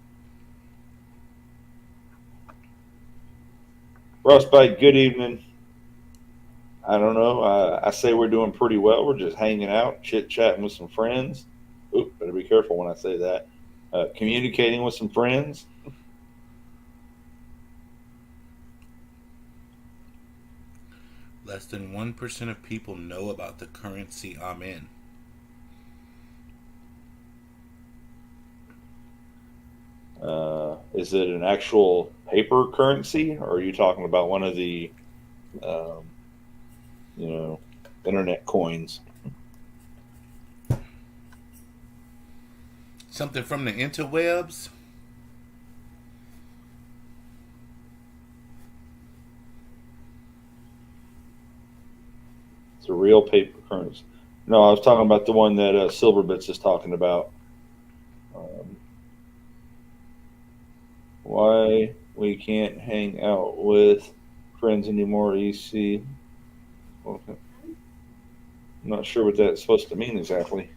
Frostbite, good evening. I don't know. I say we're doing pretty well. We're just hanging out, chit-chatting with some friends. Oop, better be careful when I say that. Communicating with some friends. Less than 1% of people know about the currency I'm in. Is it an actual paper currency, or are you talking about one of the, internet coins? Something from the interwebs? It's a real paper currency. No, I was talking about the one that Silverbits is talking about. Why we can't hang out with friends anymore, EC. Okay. I'm not sure what that's supposed to mean exactly.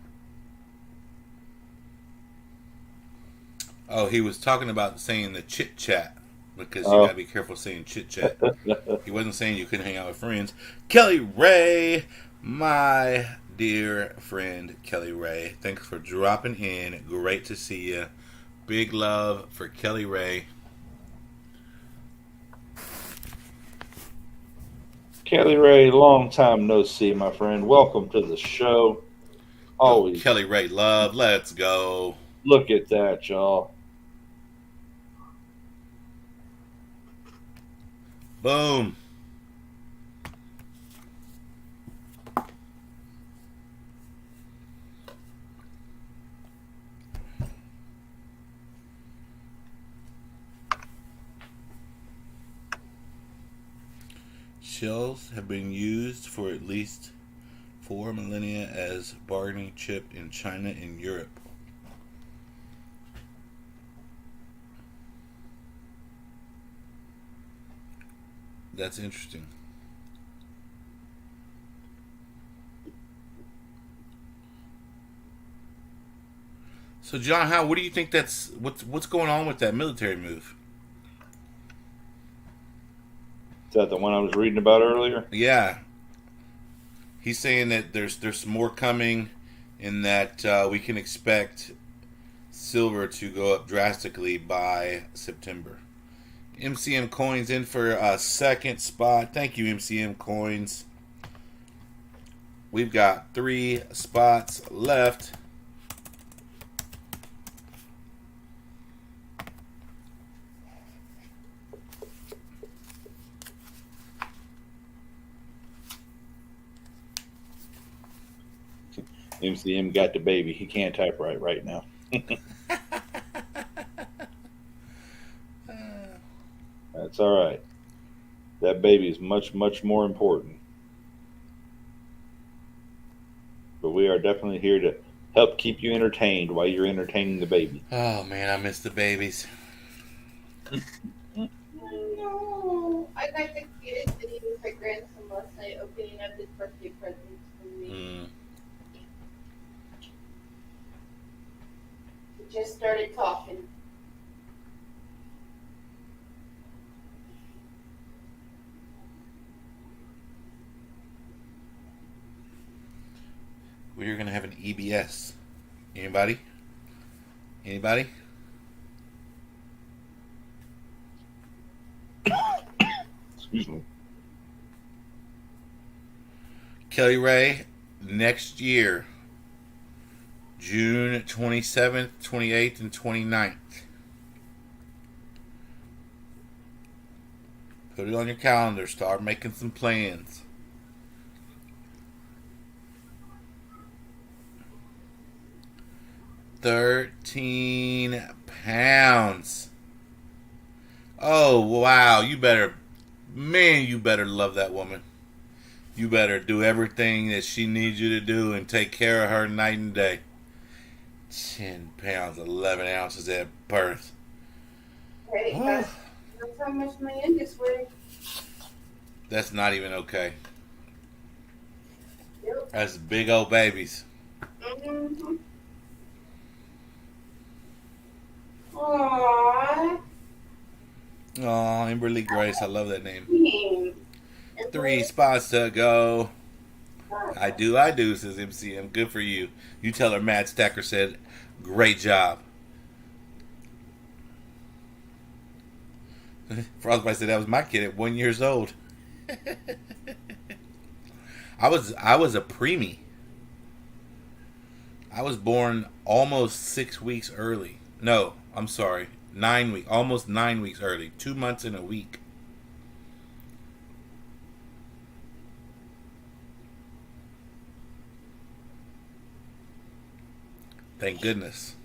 Oh, he was talking about saying the chit chat because you gotta be careful saying chit chat. He wasn't saying you couldn't hang out with friends. Kelly Ray, my dear friend Kelly Ray, thanks for dropping in. Great to see you. Big love for Kelly Ray. Kelly Ray, long time no see, my friend. Welcome to the show. Always. Oh, Kelly Ray love. Let's go. Look at that, y'all. Boom. Shells have been used for at least 4 millennia as bargaining chip in China and Europe. That's interesting. So, John, what do you think what's going on with that military move? Is that the one I was reading about earlier? Yeah, he's saying that there's more coming, and that we can expect silver to go up drastically by September. MCM Coins in for a second spot. Thank you, MCM Coins. We've got 3 spots left. MCM got the baby. He can't type right now. That's all right. That baby is much, much more important. But we are definitely here to help keep you entertained while you're entertaining the baby. Oh, man, I miss the babies. No, I got the cutest video with my grandson last night opening up his birthday presents for me. He just started talking. we're gonna have an EBS. Anybody? Anybody? Excuse me. Kelly Ray, next year, June 27th, 28th, and 29th. Put it on your calendar. Start making some plans. £13. Oh, wow. You better love that woman. You better do everything that she needs you to do and take care of her night and day. 10 pounds, 11 ounces at birth. Hey, that's how much my youngest weighed. That's not even okay. Yep. That's big old babies. Mm-hmm. Aww. Oh, Amberly Grace. I love that name. Hmm. 3 spots to go. I do, says MCM. Good for you. You tell her Mad Stacker said, great job. Frostbite said that was my kid at 1 year old. I was a preemie. I was born almost 6 weeks early. No, I'm sorry. 9 weeks. Almost 9 weeks early. 2 months and a week. Thank goodness.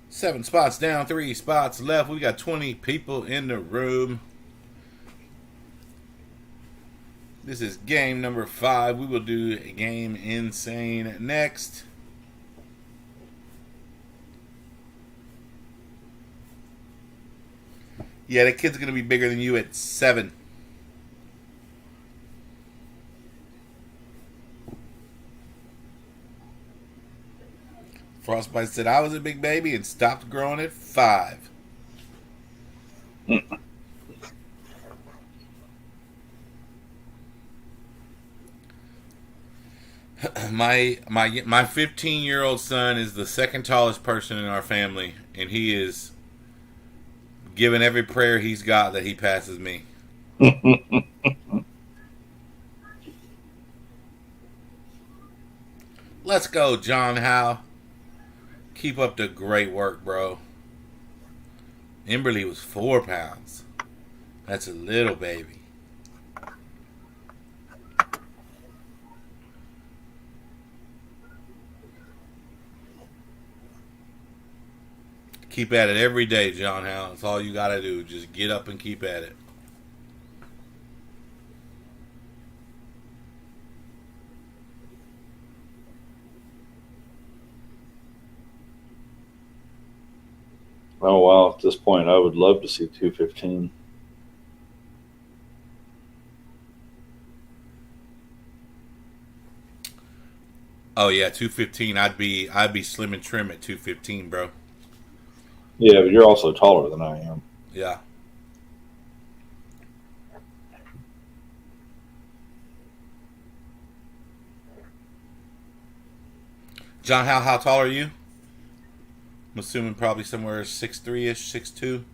Seven spots down, 3 spots left. We got 20 people in the room. This is game number 5. We will do game insane next. Yeah, that kid's going to be bigger than you at 7. Frostbite said I was a big baby and stopped growing at 5. My 15-year-old son is the second tallest person in our family, and he is giving every prayer he's got that he passes me. Let's go, John Howe. Keep up the great work, bro. Emberly was 4 pounds. That's a little baby. Keep at it every day, John Howe. That's all you gotta do. Just get up and keep at it. Oh wow! At this point, I would love to see 215. Oh yeah, 215. I'd be slim and trim at 215, bro. Yeah, but you're also taller than I am. Yeah. John Howe, how tall are you? I'm assuming probably somewhere 6'3"-ish, 6'2".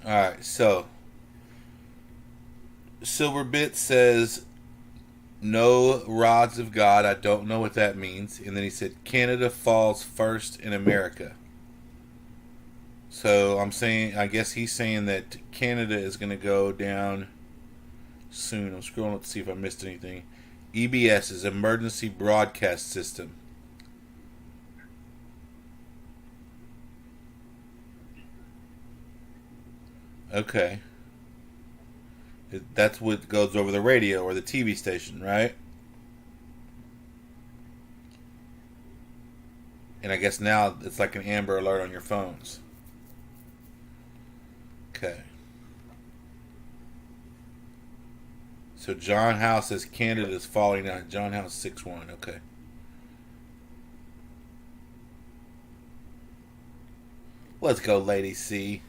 Alright, so Silverbit says no rods of God. I don't know what that means. And then he said Canada falls first in America. So I guess he's saying that Canada is going to go down soon. I'm scrolling up to see if I missed anything. EBS is Emergency Broadcast System. Okay. That's what goes over the radio or the TV station, right? And I guess now it's like an Amber Alert on your phones. Okay. So John Howe says Canada is falling down. John Howe 6'1". Okay. Let's go, Lady C.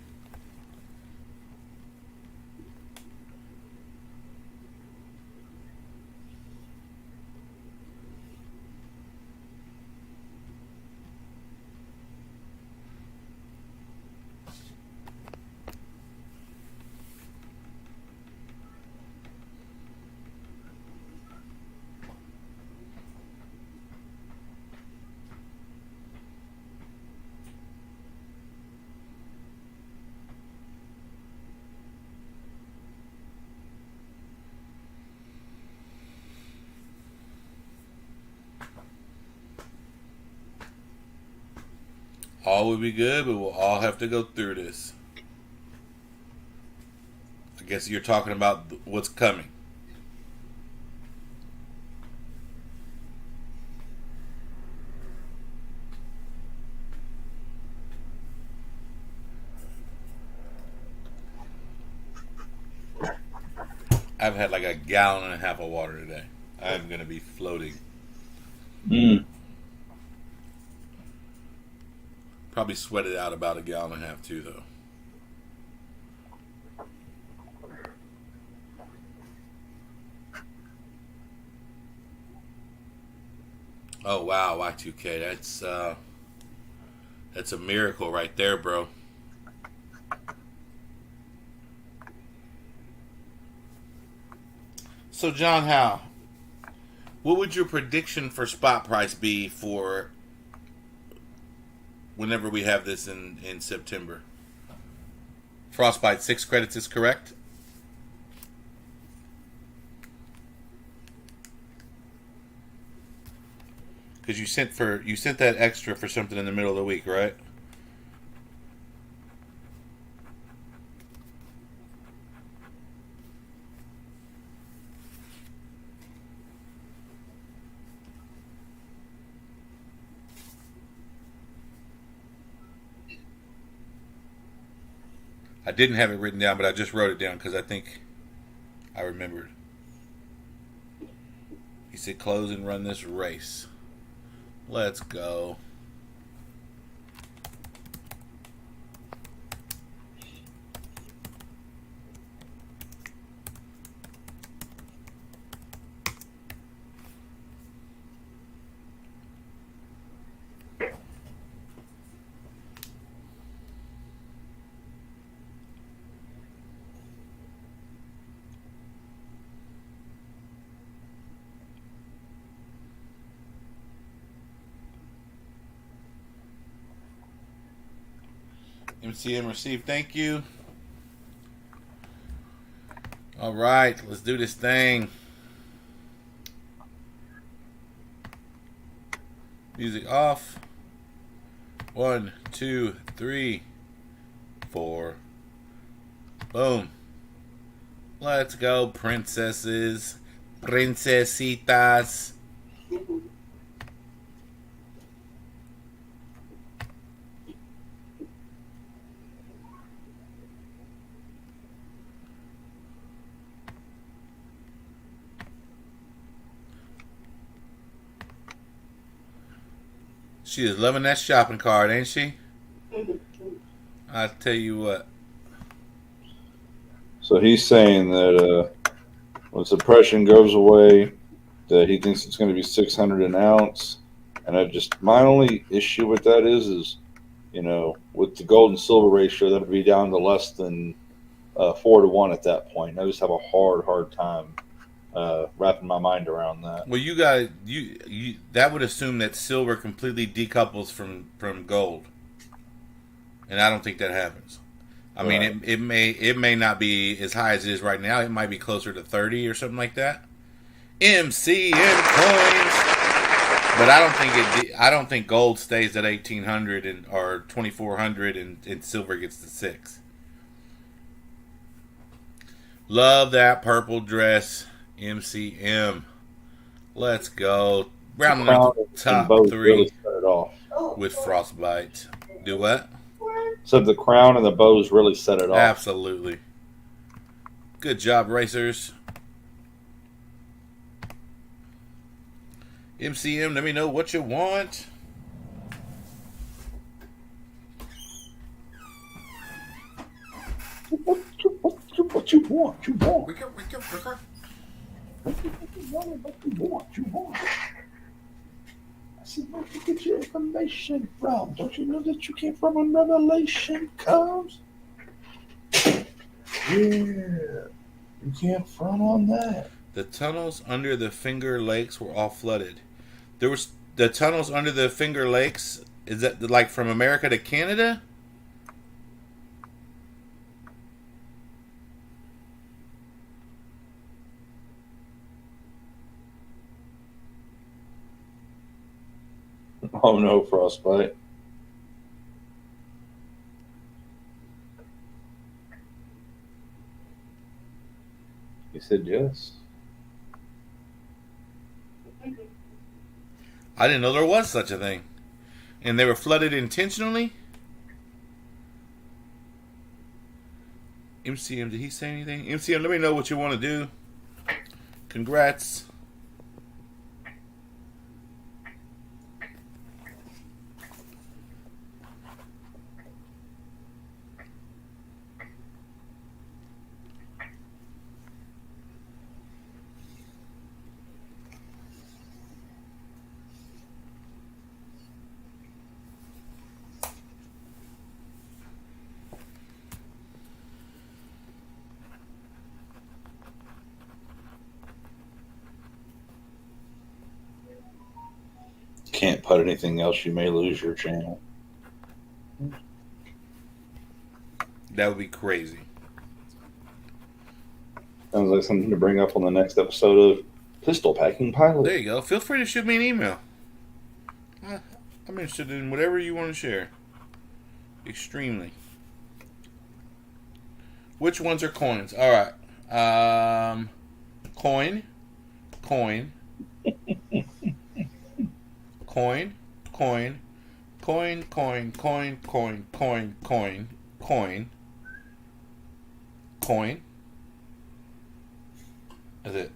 All will be good, but we'll all have to go through this. I guess you're talking about what's coming. I've had like a gallon and a half of water today. I'm going to be floating. Probably sweated out about a gallon and a half too, though. Oh wow, Y2K, that's a miracle right there, bro. So John Howe, what would your prediction for spot price be for whenever we have this in September? Frostbite 6 credits is correct. Because you sent that extra for something in the middle of the week, right? I didn't have it written down, but I just wrote it down because I think I remembered. He said, "Close and run this race." Let's go. MCM received, thank you. All right, let's do this thing. Music off. 1, 2, 3, 4. Boom. Let's go, princesses. Princesitas. She is loving that shopping cart, ain't she? I tell you what. So he's saying that when suppression goes away, that he thinks it's going to be 600 an ounce. And my only issue with that is with the gold and silver ratio, that would be down to less than 4-to-1 at that point. I just have a hard time wrapping my mind around that. Well, you guys, you that would assume that silver completely decouples from gold, and I don't think that happens. I mean, it may not be as high as it is right now. It might be closer to 30 or something like that. MCM coins, but I don't think gold stays at 1800 or 2400 and silver gets to 6. Love that purple dress. MCM. Let's go. Rounding out the top 3 really set it off with Frostbite. Do what? So the crown and the bows really set it off. Absolutely. Good job, racers. MCM, let me know what you want. What you want? You want? Wake up, wake up, wake up. What you want? I said, where did you get your information from? Don't you know that you came from a revelation, Cubs? Yeah, you can't front on that. The tunnels under the Finger Lakes were all flooded. There was the tunnels under the Finger Lakes. Is that like from America to Canada? Oh no, frostbite. He said yes. I didn't know there was such a thing. And they were flooded intentionally? MCM, did he say anything? MCM, let me know what you want to do. Congrats. Can't put anything else, you may lose your channel. That would be crazy. Sounds like something to bring up on the next episode of Pistol Packing Pilot. There you go. Feel free to shoot me an email. I'm interested in whatever you want to share. Extremely. Which ones are coins? All right. Coin. Coin. Coin. Coin. Coin. Coin. Coin. Coin. Coin. Coin. Coin. Coin. That's it.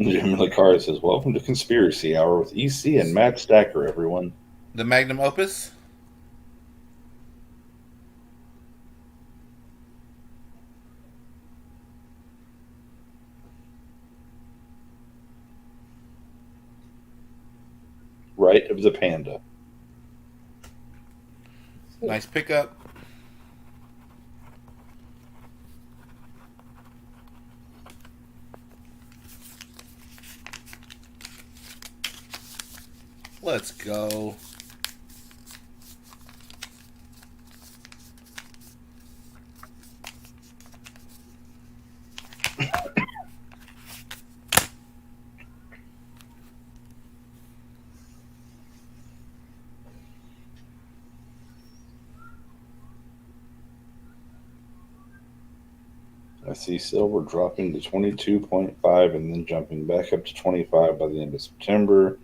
Jim Licari says, welcome to Conspiracy Hour with EC and Matt Stacker, everyone. The magnum opus. Right of the Panda. Nice pickup. Let's go. I see silver dropping to 22.5 and then jumping back up to 25 by the end of September.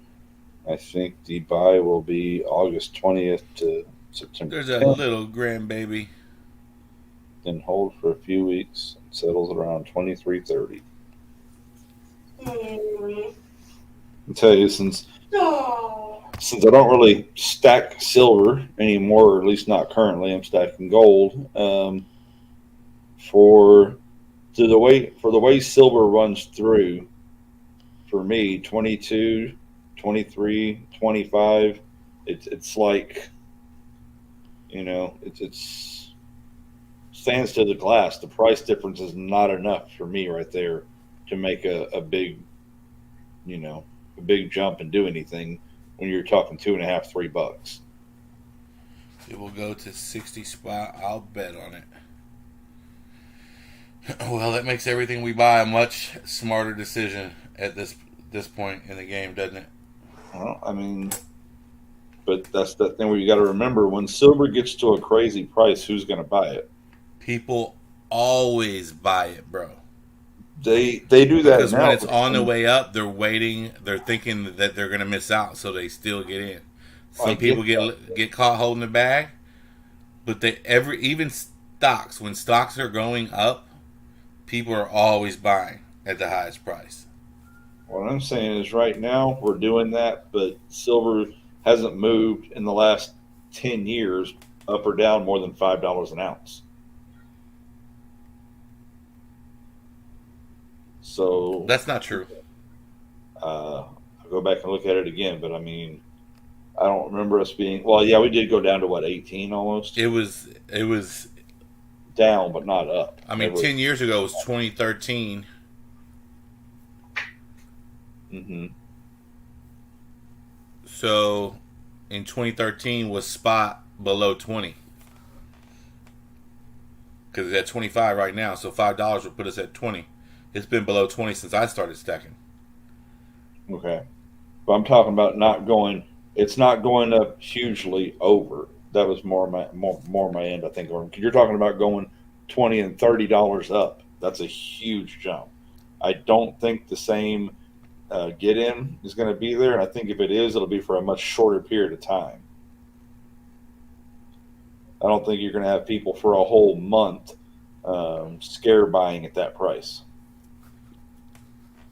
I think the buy will be August 20th to September There's a 10th, little grandbaby. then hold for a few weeks and settles around 23.30. I'll tell you, since I don't really stack silver anymore, or at least not currently, I'm stacking gold. For the way silver runs through, for me, 22, 23, 25, it's like, you know, it's stands to the glass. The price difference is not enough for me right there to make a big, you know, a big jump and do anything when you're talking $2.5, $3. It will go to 60 spot. I'll bet on it. Well, that makes everything we buy a much smarter decision at this point in the game, doesn't it? Well, I mean, but that's the thing where you got to remember, when silver gets to a crazy price, who's going to buy it? People always buy it, bro. They do that Because now. when it's on the way up, they're waiting. They're thinking that they're going to miss out, so they still get in. Some people get caught holding the bag, but even stocks, when stocks are going up, people are always buying. at the highest price. What I'm saying is right now we're doing that, but silver hasn't moved in the last 10 years up or down more than $5 an ounce. So That's not true. I'll go back and look at it again, but I mean, I don't remember us being, well, yeah, we did go down to what, 18 almost? It was Down, but not up. I mean, 10 years ago was 2013. Mm-hmm. So in 2013 was spot below 20. Because it's at 25 right now, so $5 would put us at 20. It's been below 20 since I started stacking. Okay. But I'm talking about not going, it's not going up hugely over. That was more my end, I think. You're talking about going $20 and $30 up. That's a huge jump. I don't think the same get in is going to be there. And I think if it is, it'll be for a much shorter period of time. I don't think you're going to have people for a whole month scare buying at that price.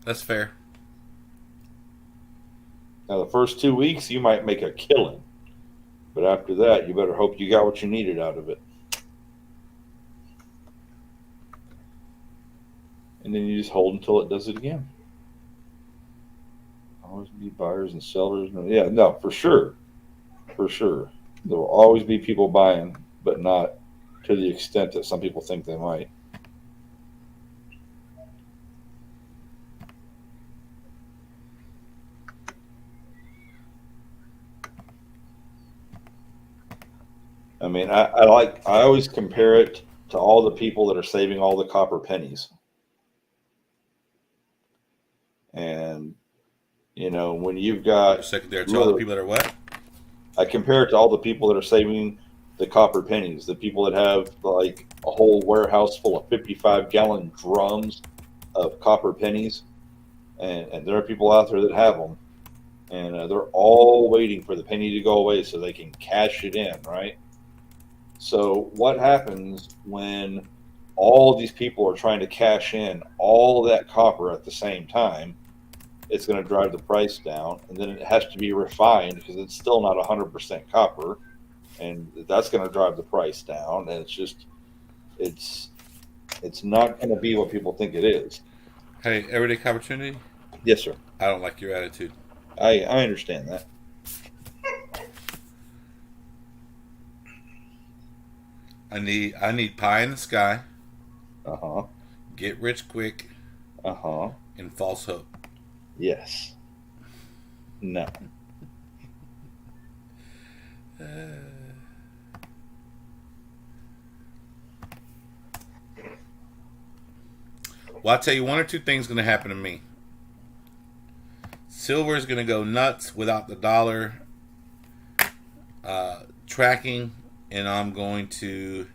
That's fair. Now, the first 2 weeks, you might make a killing. But after that, you better hope you got what you needed out of it. And then you just hold until it does it again. Always be buyers and sellers. Yeah, no, for sure. For sure. There will always be people buying, but not to the extent that some people think they might. I mean, I always compare it to all the people that are saving all the copper pennies. And, you know, when you've got Secondary to all the people that are what? I compare it to all the people that are saving the copper pennies, the people that have like a whole warehouse full of 55-gallon drums of copper pennies. And there are people out there that have them. And they're all waiting for the penny to go away so they can cash it in, right? So what happens when all these people are trying to cash in all of that copper at the same time? It's going to drive the price down, and then it has to be refined because it's still not 100% copper, and that's going to drive the price down. And it's just, it's not going to be what people think it is. Hey, everyday Coppertunity? Yes, sir. I don't like your attitude. I understand that. I need pie in the sky. Uh-huh. Get rich quick. Uh-huh. And false hope. Yes. No. Well, I'll tell you one or two things going to happen to me. Silver is going to go nuts without the dollar tracking, and I'm going to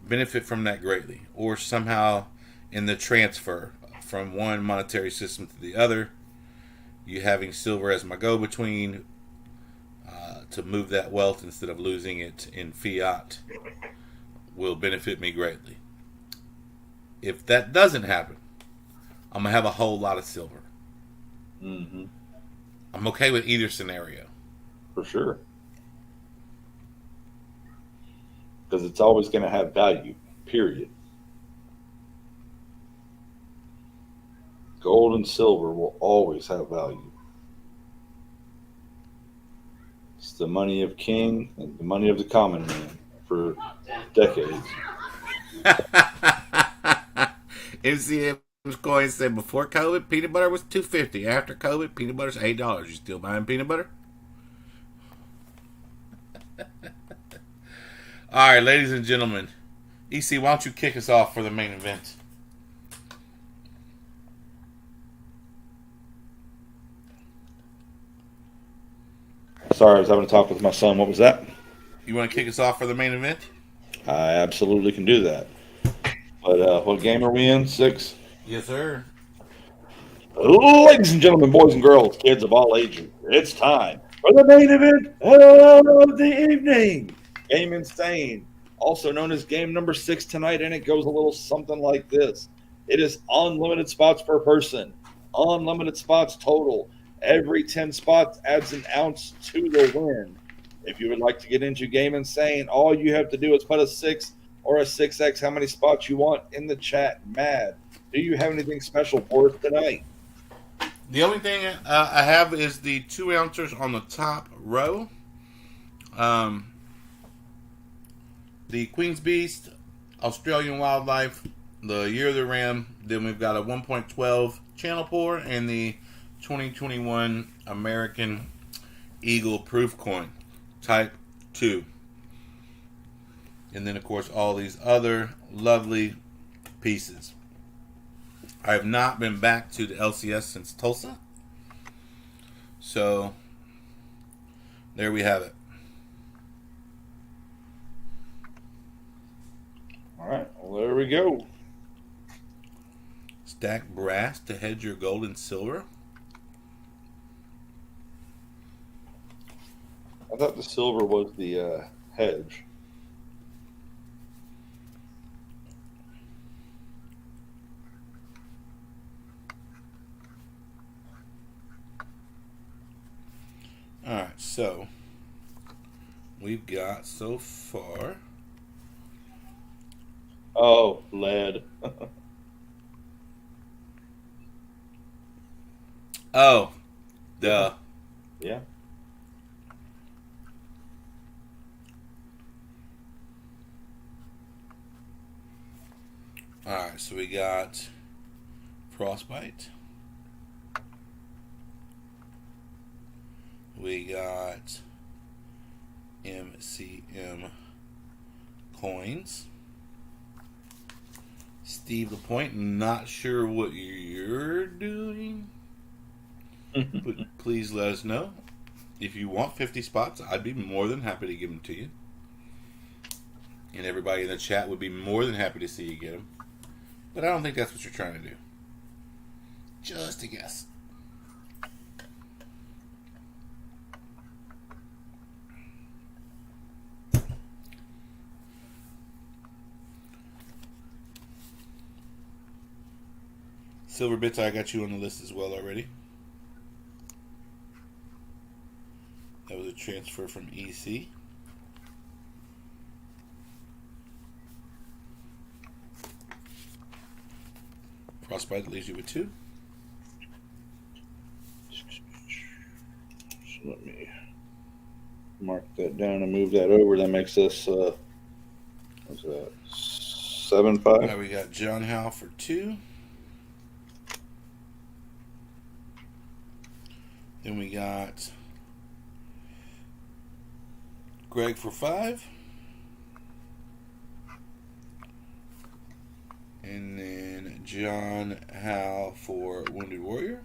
benefit from that greatly. Or somehow in the transfer from one monetary system to the other, you having silver as my go-between to move that wealth instead of losing it in fiat will benefit me greatly. If that doesn't happen, I'm going to have a whole lot of silver. Mm-hmm. I'm okay with either scenario. For sure. Because it's always going to have value, period. Gold and silver will always have value. It's the money of king and the money of the common man for decades. MCM Coin said before COVID, peanut butter was $2.50. After COVID, peanut butter's $8. You still buying peanut butter? All right, ladies and gentlemen. EC, why don't you kick us off for the main event? Sorry, I was having a talk with my son. What was that? You want to kick us off for the main event? I absolutely can do that. But what game are we in? 6? Yes, sir. Ladies and gentlemen, boys and girls, kids of all ages, it's time for the main event of the evening. Game Insane, also known as game number 6 tonight, and it goes a little something like this. It is unlimited spots per person, unlimited spots total. Every 10 spots adds an ounce to the win. If you would like to get into Game Insane, all you have to do is put a 6 or a 6x, how many spots you want, in the chat. Mad, do you have anything special for us tonight? The only thing I have is the 2 ounces on the top row. The Queen's Beast, Australian Wildlife, the Year of the Ram. Then we've got a 1.12 channel pour and the 2021 American Eagle Proof Coin, Type 2. And then, of course, all these other lovely pieces. I have not been back to the LCS since Tulsa. So, there we have it. All right, well, there we go. Stack brass to hedge your gold and silver. I thought the silver was the hedge. Alright, so we've got so far. Oh, lead. Oh, duh. Yeah. Alright, so we got Frostbite. We got MCM coins. Steve LaPointe, not sure what you're doing, but please let us know. If you want 50 spots, I'd be more than happy to give them to you. And everybody in the chat would be more than happy to see you get them. But I don't think that's what you're trying to do. Just a guess. Silver Bits, I got you on the list as well already. That was a transfer from EC. Frostbite leaves you with 2. So let me mark that down and move that over. That makes us, what's that, 7-5? Now we got John Howe for 2. Then we got Greg for 5. And then John Howe for Wounded Warrior.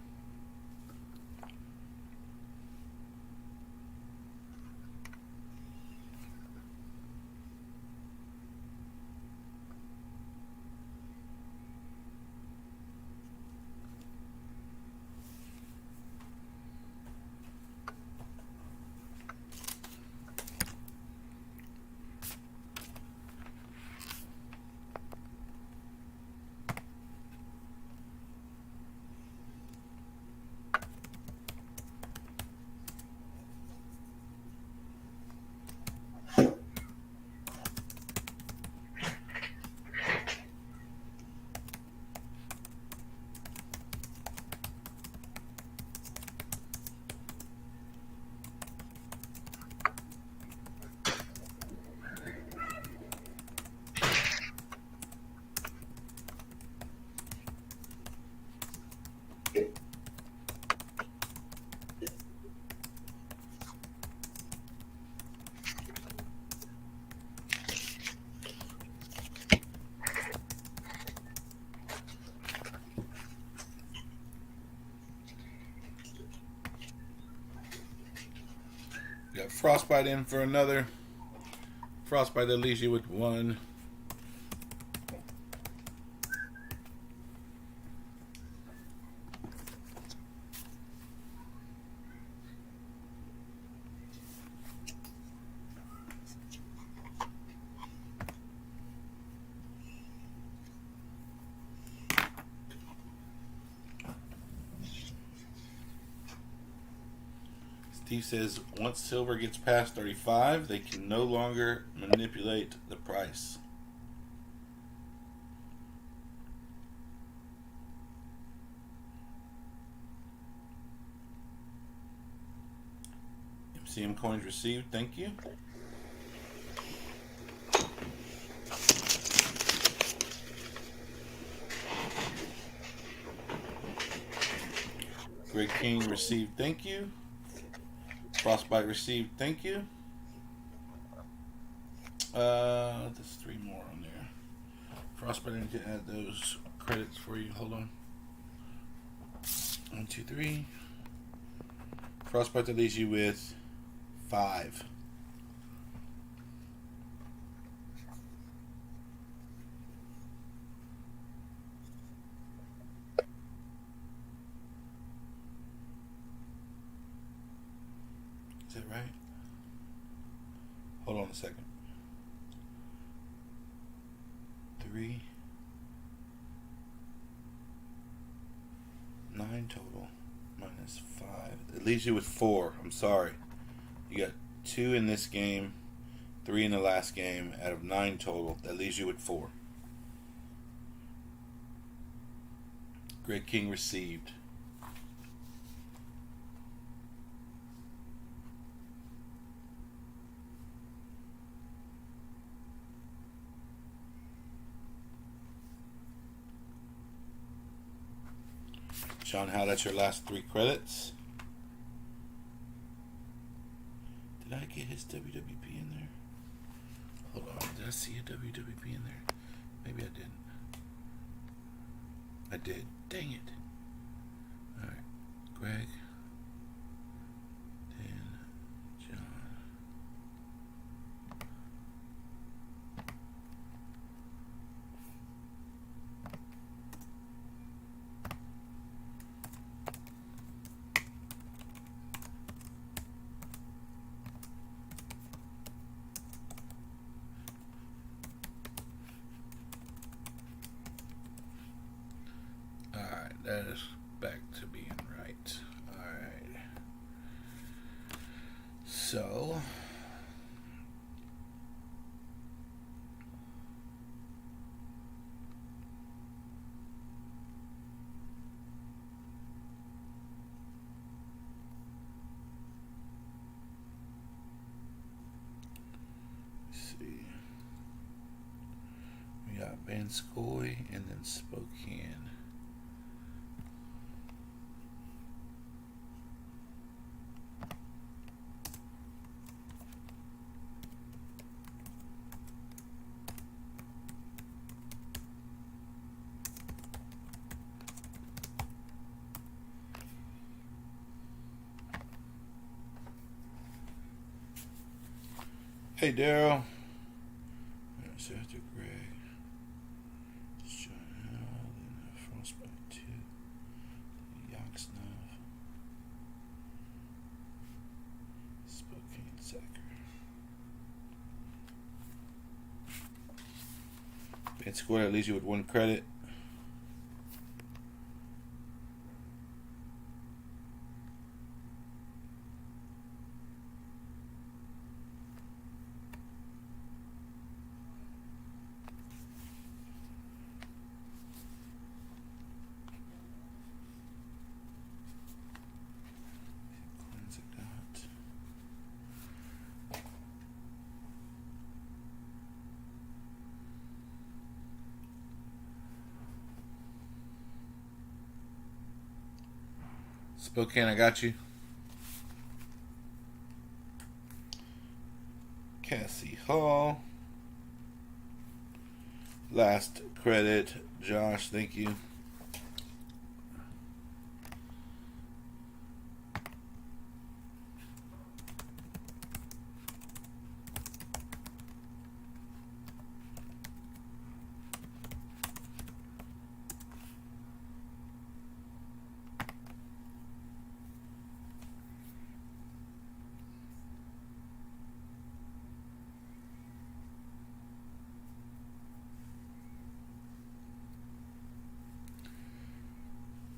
Got Frostbite in for another. Frostbite that leaves you with 1. Thief says once silver gets past 35, they can no longer manipulate the price. MCM coins received, thank you. Greg King received, thank you. Frostbite received, thank you. There's 3 more on there. Frostbite, I need to add those credits for you. Hold on. 1, 2, 3. Frostbite, that leaves you with 5. Is that right? Hold on a second. 3, 9 total minus 5. It leaves you with 4. I'm sorry. You got 2 in this game, 3 in the last game out of 9 total. That leaves you with 4. Greg King received. Sean Howe, that's your last 3 credits. Did I get his WWP in there? Hold on, did I see a WWP in there? Maybe I didn't. I did. Dang it. Alright. Greg. Dan. John. Alright, that is back to being right. Alright. So let's see. We got Vanscoy and then Spokane. Hey, Daryl. That's after Greg. It's John Howell, then Frostbite 2. Yoksnov. Spokane Sacker. Bad score, that leaves you with 1 credit. Spokane, I got you. Cassie Hall. Last credit, Josh, thank you.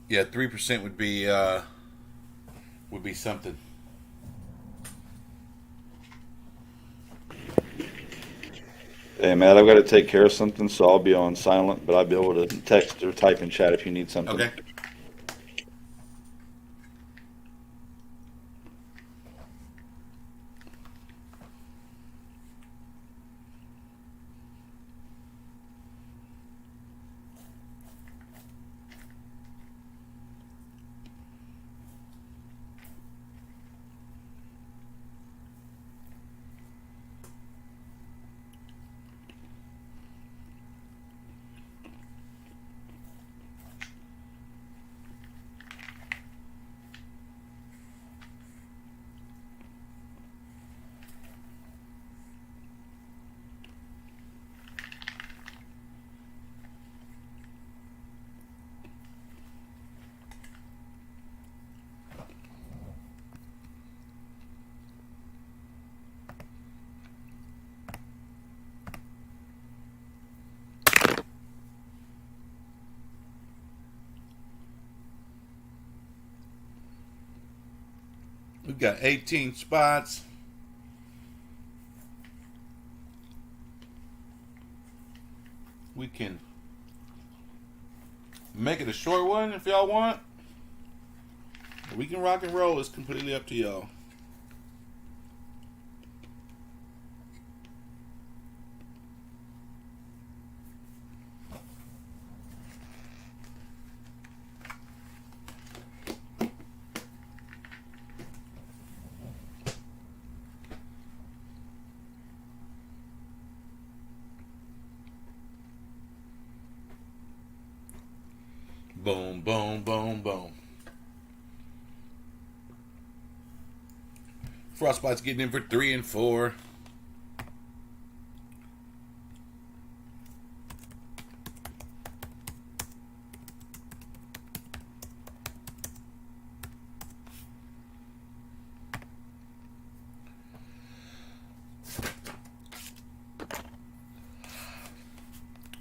Yeah, 3% would be something. Hey, Matt, I've got to take care of something, so I'll be on silent, but I'll be able to text or type in chat if you need something. Okay. We've got 18 spots. We can make it a short one if y'all want. We can rock and roll. It's completely up to y'all. Boom, boom, boom, boom. Frostbite's getting in for 3 and 4.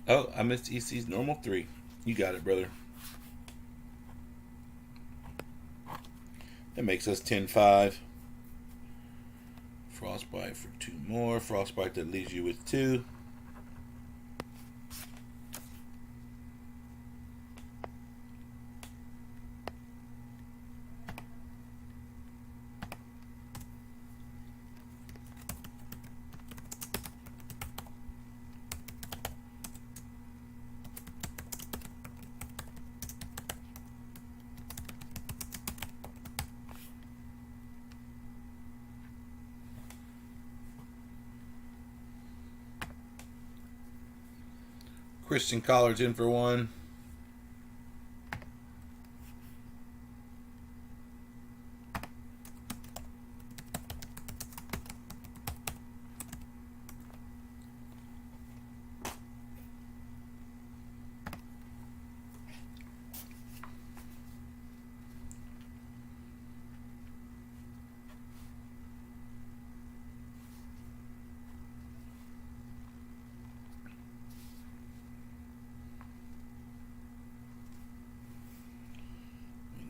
Oh, I missed EC's normal 3. You got it, brother. That makes us 10-5. Frostbite for 2 more. Frostbite that leaves you with 2. Christian Collard's in for 1.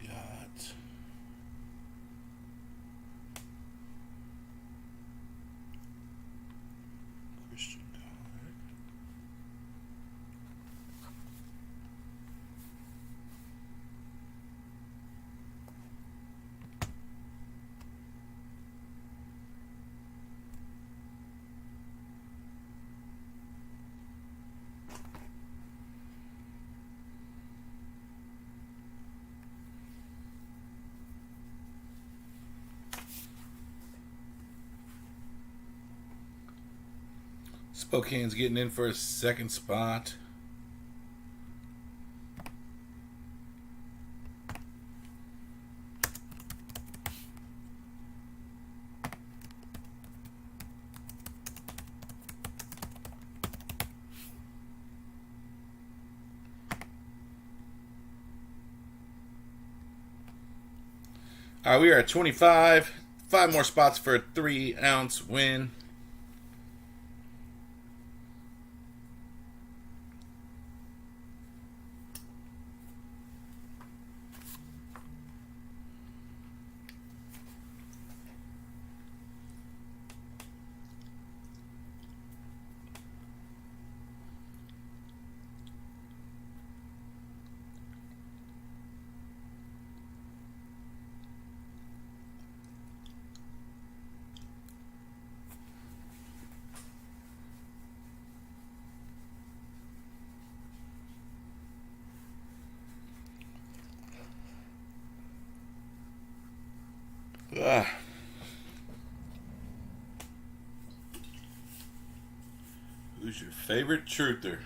We got Christian Collard. Spokane's getting in for a 2nd spot. All right, we are at 25. 5 more spots for a 3-ounce win. Who's your favorite truther?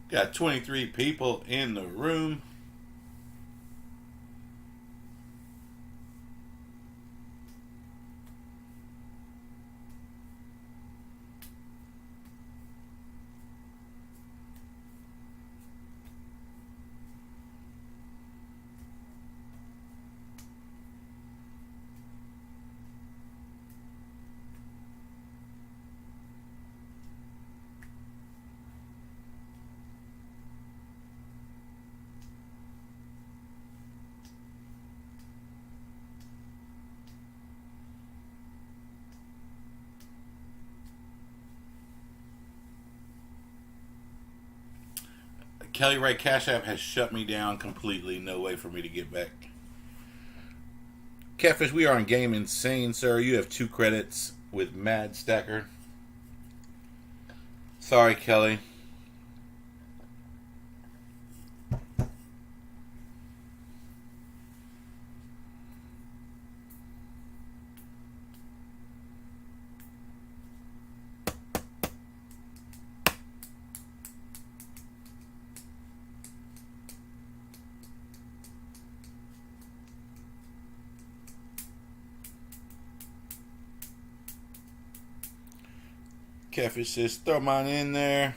Got 23 people in the room. Kelly Ray Cash App has shut me down completely. No way for me to get back. Catfish, we are on Game Insane, sir. You have 2 credits with maddeststacker. Sorry, Kelly. Catfish says, throw mine in there.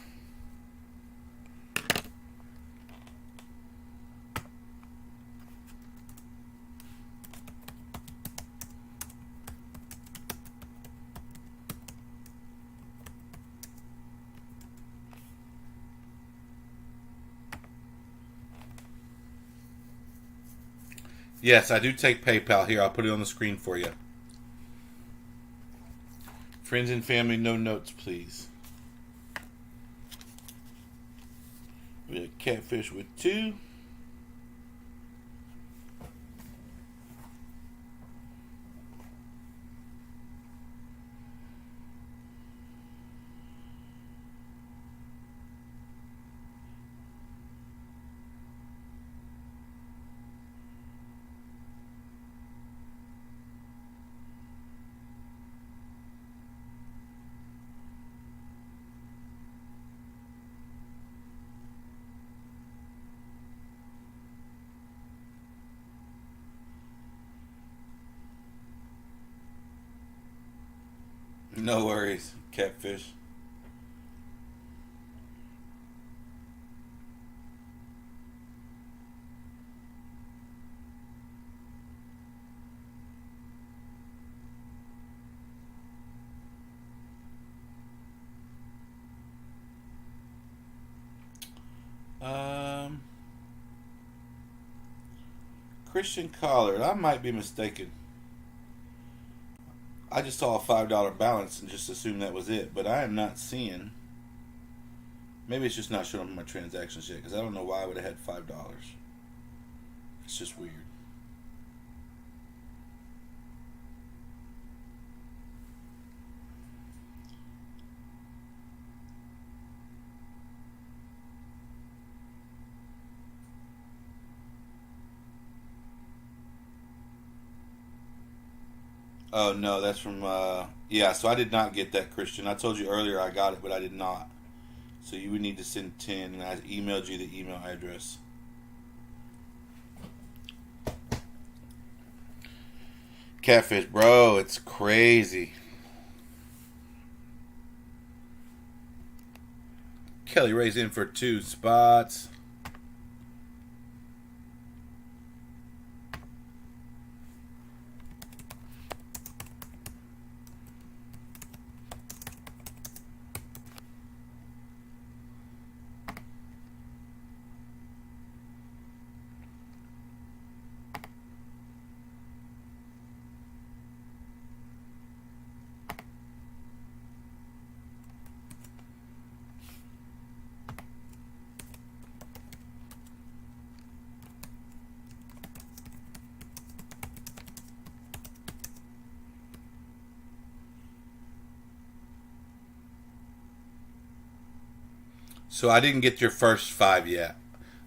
Yes, I do take PayPal. Here, I'll put it on the screen for you. Friends and family, no notes, please. We have Catfish with 2. No worries, Catfish. Christian Collard. I might be mistaken. I just saw a $5 balance and just assumed that was it, but I am not seeing. Maybe it's just not showing up in my transactions yet, because I don't know why I would have had $5. It's just weird. Oh no, that's from yeah. So I did not get that, Christian. I told you earlier I got it, but I did not. So you would need to send 10, and I emailed you the email address. Catfish, bro, it's crazy. Kelly Ray's in for 2 spots. So I didn't get your first 5 yet.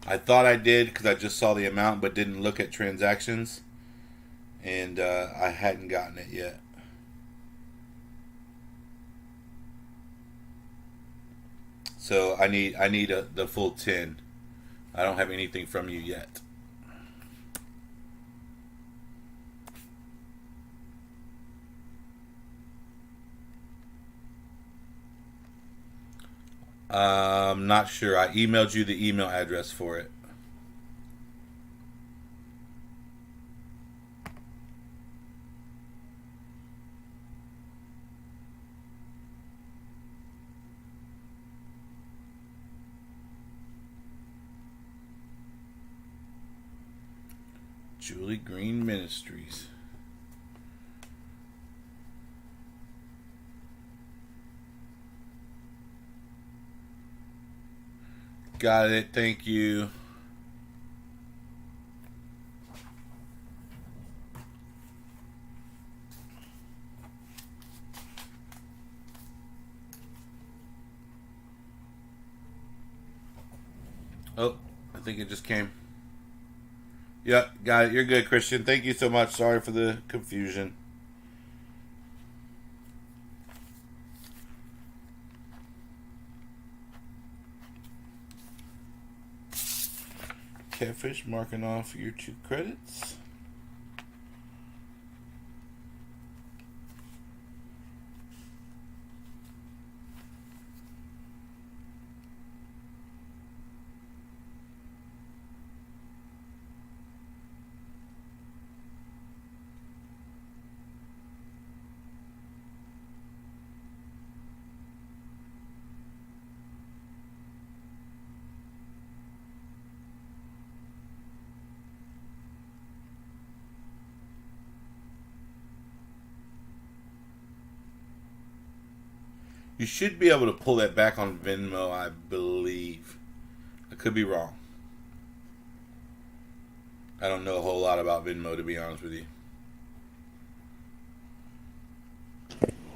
I thought I did because I just saw the amount, but didn't look at transactions, and I hadn't gotten it yet. So I need the full 10. I don't have anything from you yet. Not sure. I emailed you the email address for it. Julie Green Ministries. Got it. Thank you. Oh, I think it just came. Yep, got it. You're good, Christian. Thank you so much. Sorry for the confusion. Catfish marking off your 2 credits. You should be able to pull that back on Venmo, I believe. I could be wrong. I don't know a whole lot about Venmo, to be honest with you.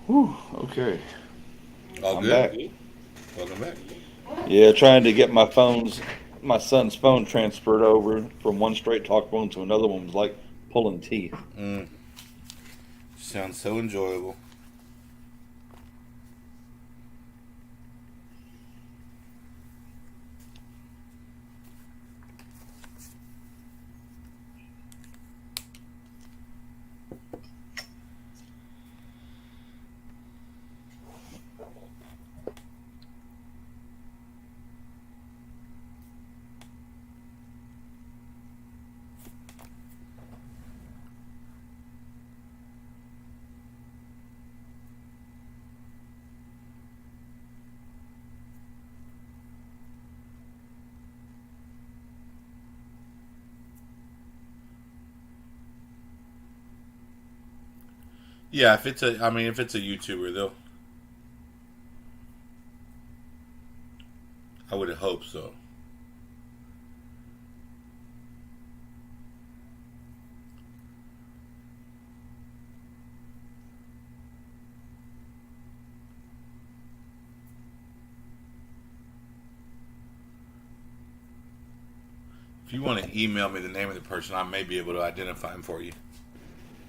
Whew, okay. All I'm good? back. Welcome back. Yeah, trying to get my son's phone transferred over from one straight talk phone to another one was like pulling teeth. Sounds so enjoyable. Yeah, if it's a YouTuber, though, I would hope so. If you want to email me the name of the person, I may be able to identify him for you.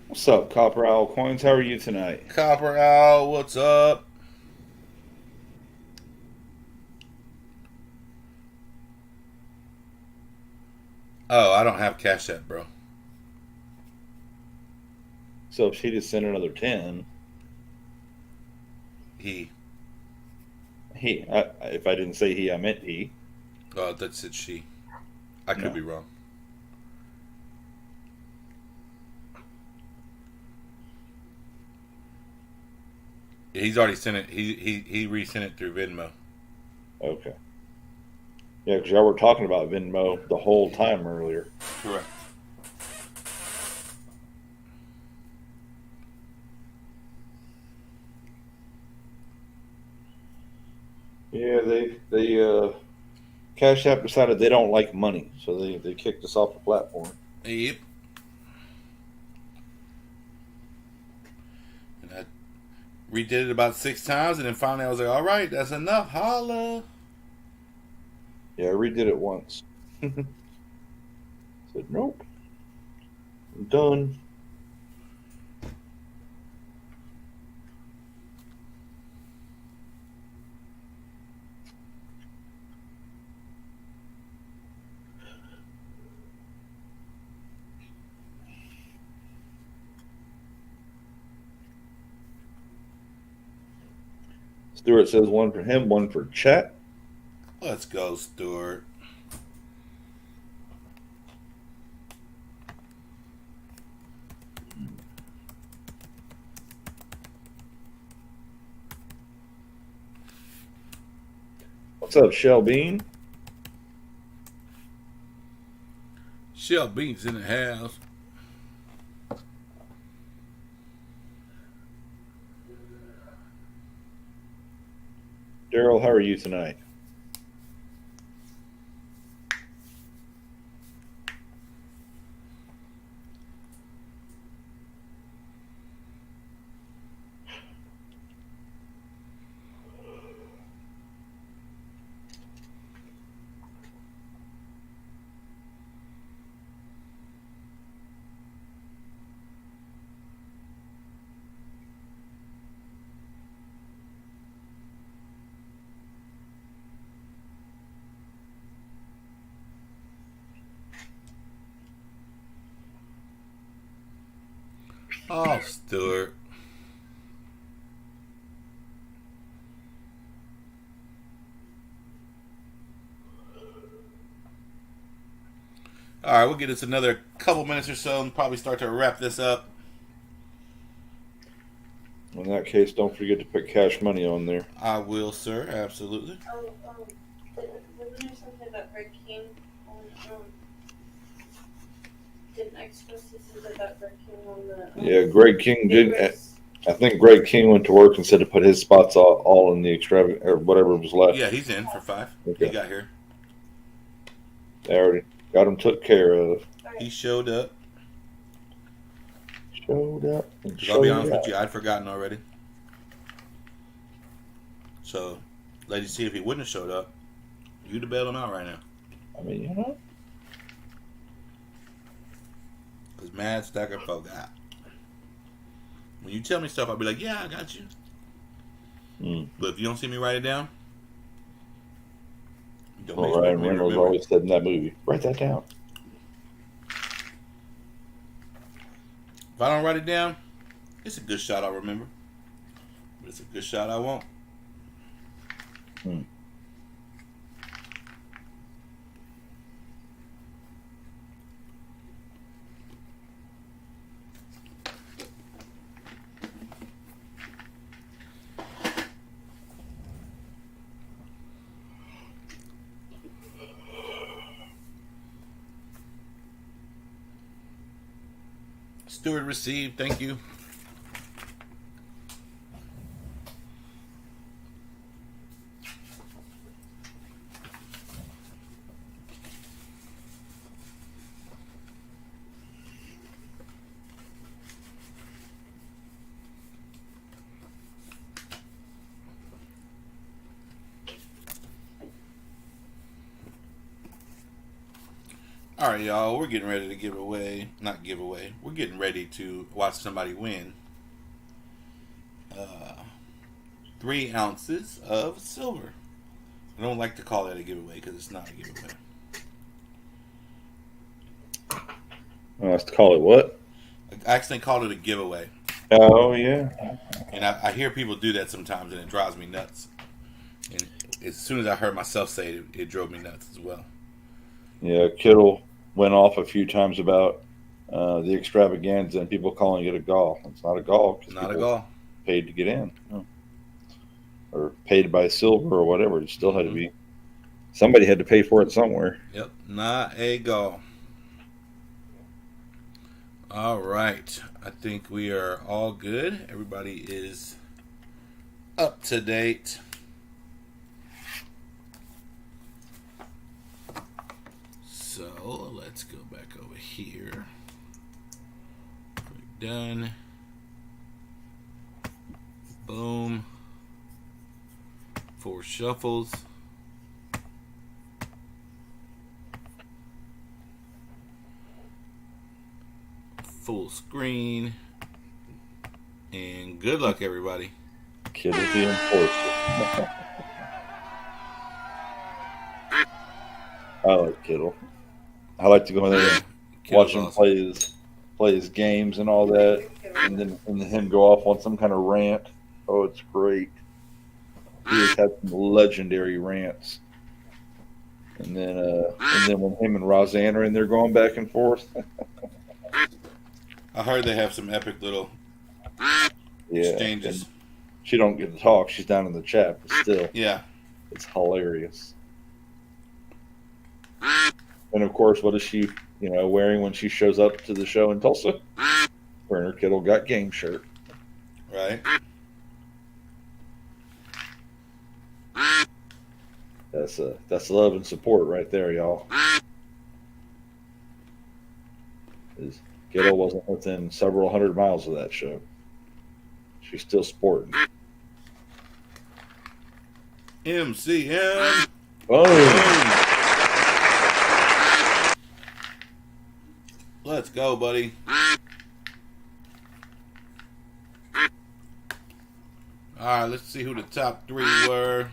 What's up, Copper Owl Coins? How are you tonight? Copper Owl, what's up? Oh, I don't have Cash App, bro. So if she just sent another 10, He. if I didn't say he, I meant he. Oh, that's it. She. I could No. be wrong. He's already sent it. He resent it through Venmo. Okay. Yeah, because y'all were talking about Venmo the whole time earlier. Correct. Yeah, they Cash App decided they don't like money, so they kicked us off the platform. Yep. And I redid it about 6 times, and then finally I was like, all right, that's enough. Holla. Yeah, I redid it once. Said nope, I'm done. Stuart says one for him, one for chat. Let's go, Stuart. What's up, Shell Bean? Shell Beans in the house. Daryl, how are you tonight? Oh, Stuart. All right, we'll get us another couple minutes or so and probably start to wrap this up. In that case, don't forget to put cash money on there. I will, sir. Absolutely. Wasn't there something about Greg King on, didn't I express this about Greg King on the, Yeah, Greg King did. favorites? I think Greg King went to work and said to put his spots all in the extravagant or whatever was left. Yeah, he's in for 5. Okay. He got here. They already got him took care of. He showed up. Showed up. And Because I'll be honest showed with you, out. I'd forgotten already. So, ladies, see if he wouldn't have showed up, you'd have bailed him out right now. I mean, you know. Because Mad Stacker forgot. When you tell me stuff, I'll be like, yeah, I got you. But if you don't see me write it down, don't Well, expect Ryan me to Reynolds remember. always said in that movie, write that down. If I don't write it down, it's a good shot I'll remember. But it's a good shot I won't. Stewart received, thank you. All right, y'all, we're getting ready to give away, not give away, we're getting ready to watch somebody win 3 ounces of silver. I don't like to call that a giveaway because it's not a giveaway. Let's call it what? I actually called it a giveaway. Oh, yeah. And I hear people do that sometimes and it drives me nuts. And as soon as I heard myself say it, it drove me nuts as well. Yeah, Kittle went off a few times about the extravaganza and people calling it a gall. It's not a gall. Not a gall. Paid to get in. Or paid by silver or whatever. It still had to be. Somebody had to pay for it somewhere. Yep, not a gall. All right. I think we are all good. Everybody is up to date. So let's go back over here. Click done. Boom. 4 shuffles. full screen. And good luck, everybody. Kittle the enforcer. I like Kittle. I like to go in there and watch him play his games and all that, and then him go off on some kind of rant. Oh, it's great. He has had some legendary rants. And then when him and Roseanne are in there going back and forth. I heard they have some epic little exchanges. She don't get to talk. She's down in the chat, but still. Yeah. It's hilarious. And of course, what is she, wearing when she shows up to the show in Tulsa? Wearing her Kittle Got Game shirt. Right. That's love and support right there, y'all. Kittle wasn't within several hundred miles of that show. She's still sporting. MCM. Boom. Let's go, buddy. Alright, let's see who the top 3 were.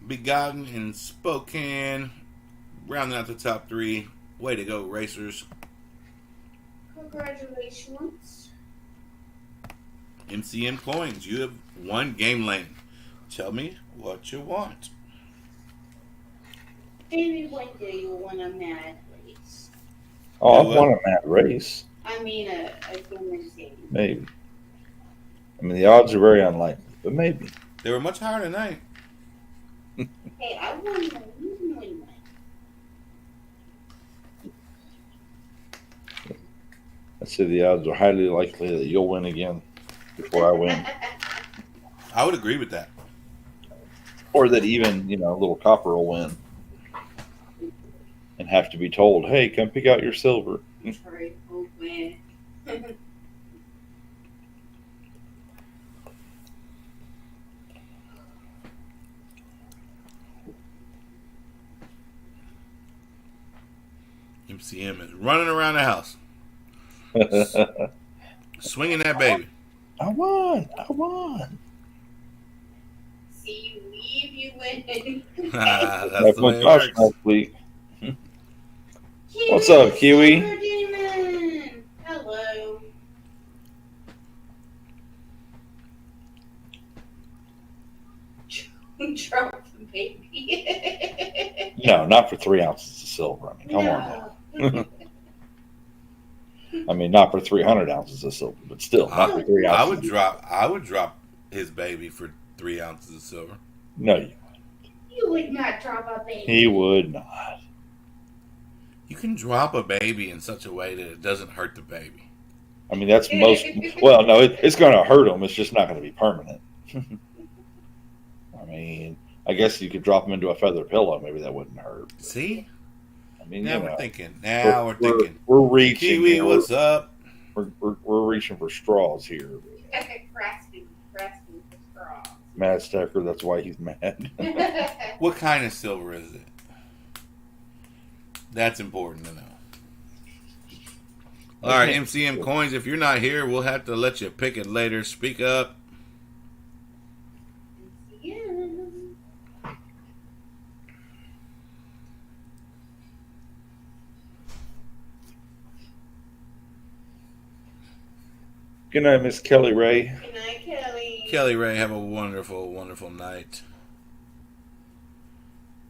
Begotten and Spokane. Rounding out the top 3. Way to go, racers. Congratulations. MCM Coins, you have won Game Lane. Tell me what you want. Maybe one day you'll win a mad race. Oh, I've won a mad race. I mean, a game game. Maybe. I mean, the odds are very unlikely, but maybe. They were much higher tonight. Hey, I won one. You can win one. I'd say the odds are highly likely that you'll win again before I win. I would agree with that. Or that even, little Copper will win. And have to be told, hey, come pick out your silver. Sorry, oh man. MCM is running around the house. Swinging that baby. I won. See, you leave, you win. That's the way it works. Next week. What's up, Kiwi? Demon. Hello. Drop the baby. No, not for 3 ounces of silver. I mean, come on now. I mean, not for 300 ounces of silver, but still, not for 3 ounces. I would drop his baby for 3 ounces of silver. No, You would not drop a baby. he would not. You can drop a baby in such a way that it doesn't hurt the baby. I mean, that's most. Well, no, it's going to hurt him. It's just not going to be permanent. I mean, I guess you could drop him into a feather pillow. Maybe that wouldn't hurt. See? I mean, Now we're thinking. Now we're thinking. We're reaching. Kiwi, here. what's up? We're reaching for straws here. Grasping for straws. Mad Stacker, that's why he's mad. What kind of silver is it? That's important to know. All right, MCM Coins, if you're not here, we'll have to let you pick it later. Speak up. Yeah. Good night, Miss Kelly Ray. Good night, Kelly. Kelly Ray, have a wonderful, wonderful night.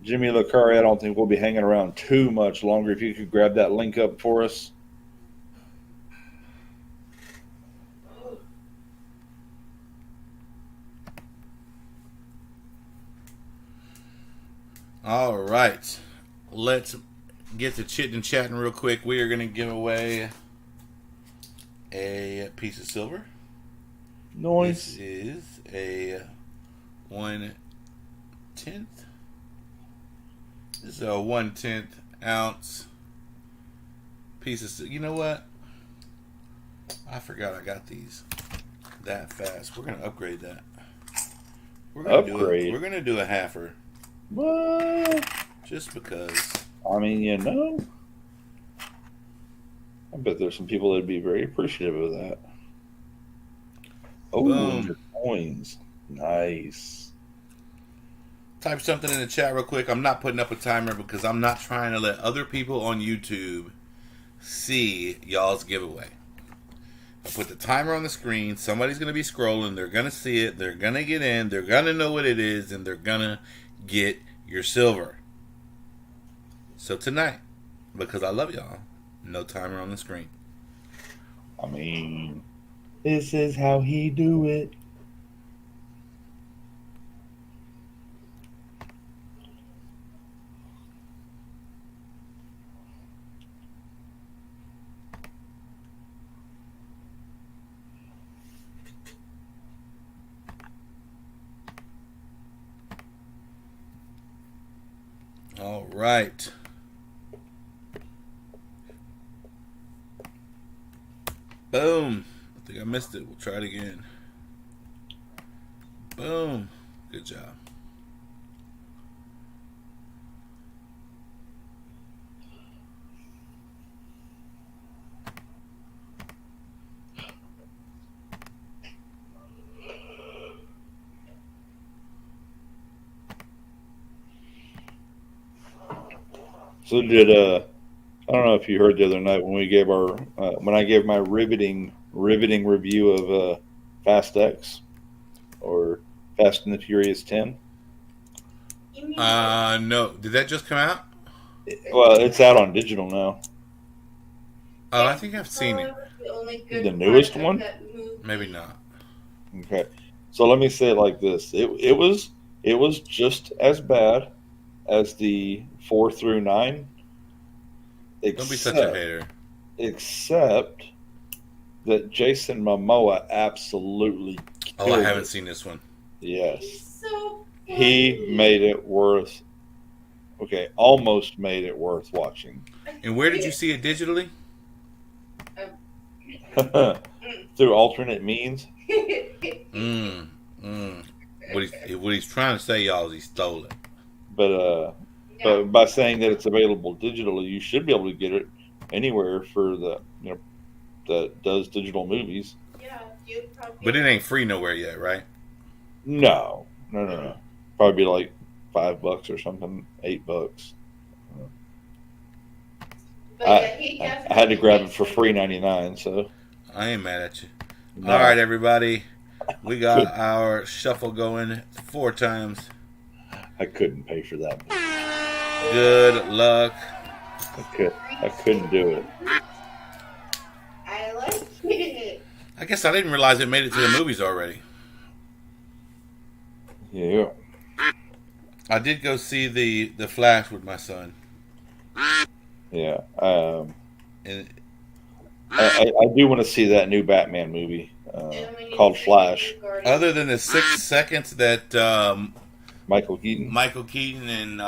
Jimmy Lacari, I don't think we'll be hanging around too much longer. If you could grab that link up for us. All right. Let's get to chitting and chatting real quick. We are going to give away a piece of silver. Nice. This is a 1/10. This is a 1/10 ounce piece of silver. You know what? I forgot I got these that fast. We're going to upgrade that. We're going to do a halfer. What? Just because. I mean, I bet there's some people that'd be very appreciative of that. Oh, and Boom. your coins. Nice. Type something in the chat real quick. I'm not putting up a timer because I'm not trying to let other people on YouTube see y'all's giveaway. I put the timer on the screen. Somebody's going to be scrolling. They're going to see it. They're going to get in. They're going to know what it is. And they're going to get your silver. So tonight, because I love y'all, no timer on the screen. I mean, this is how he do it. All right. Boom. I think I missed it. We'll try it again. Boom. Good job. So did I don't know if you heard the other night when we gave our when I gave my riveting review of Fast X or Fast and the Furious 10. You mean No. Did that just come out? Well, it's out on digital now. Oh, I think I've seen it. the only good The newest part of one? that movie? Maybe not. Okay, so let me say it like this: it was just as bad as the 4 through 9. Don't be such a hater. Except that Jason Momoa absolutely Oh, I killed haven't it. seen this one. Yes, He's so he funny. made it worth. Okay, almost made it worth watching. And where did you see it digitally? Through alternate means. What he's trying to say, y'all, is he stole it. But by saying that it's available digitally, you should be able to get it anywhere for the that does digital movies. Yeah, you probably. But it ain't free nowhere yet, right? No. Probably be like $5 or something, $8. But I- yeah, he I definitely had to grab it makes for free 99. So I ain't mad at you. no. All right, everybody. We got our shuffle going 4 times. I couldn't pay for that. Good luck. I couldn't do it. I like it. I guess I didn't realize it made it to the movies already. Yeah. I did go see the Flash with my son. Yeah. And I do want to see that new Batman movie And we need called to Flash. see Guardians. other than the 6 seconds that Michael Keaton. Michael Keaton and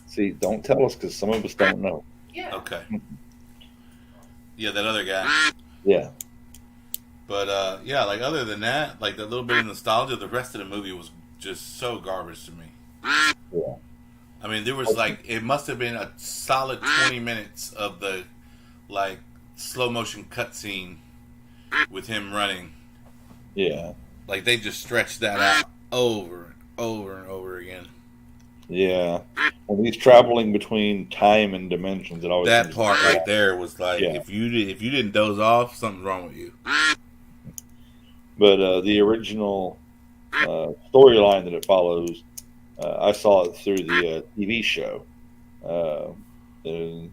See, don't tell us because some of us don't know. Yeah. okay, yeah, that other guy. Yeah. But yeah, like other than that, like the little bit of nostalgia, the rest of the movie was just so garbage to me. Yeah. I mean, there was like it must have been a solid 20 minutes of the like slow motion cutscene with him running. Yeah. Like they just stretched that out over and over and over again. Yeah. When he's traveling between time and dimensions, it always That seems part like right there was like Yeah. if you didn't doze off, something's wrong with you. But the original storyline that it follows, I saw it through the TV show, and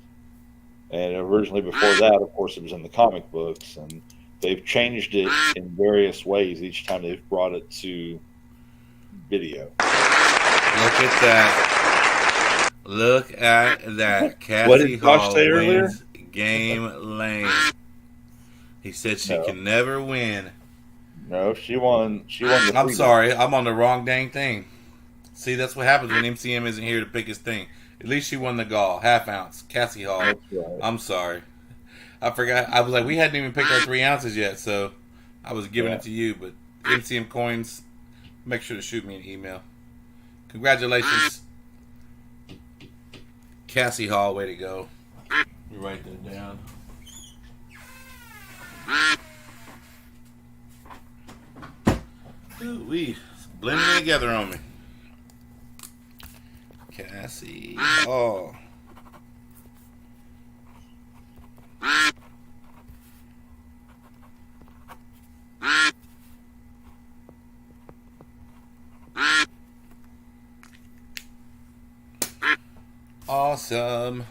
originally before that, of course, it was in the comic books, and they've changed it in various ways each time they've brought it to video. Look at that! Look at that! Cassie What did Josh Hall say earlier? wins game lane. He said she No. can never win. No, she won. She won the. I'm freedom. sorry, I'm on the wrong dang thing. See, that's what happens when MCM isn't here to pick his thing. At least she won the gall, half ounce. Cassie Hall. That's right. I'm sorry. I forgot. I was like, we hadn't even picked our 3 ounces yet, so I was giving Yeah. it to you. But MCM coins, make sure to shoot me an email. Congratulations, Cassie Hall. Way to go. Let me write that down. Ooh, we blending together on me. Cassie. Oh. Awesome.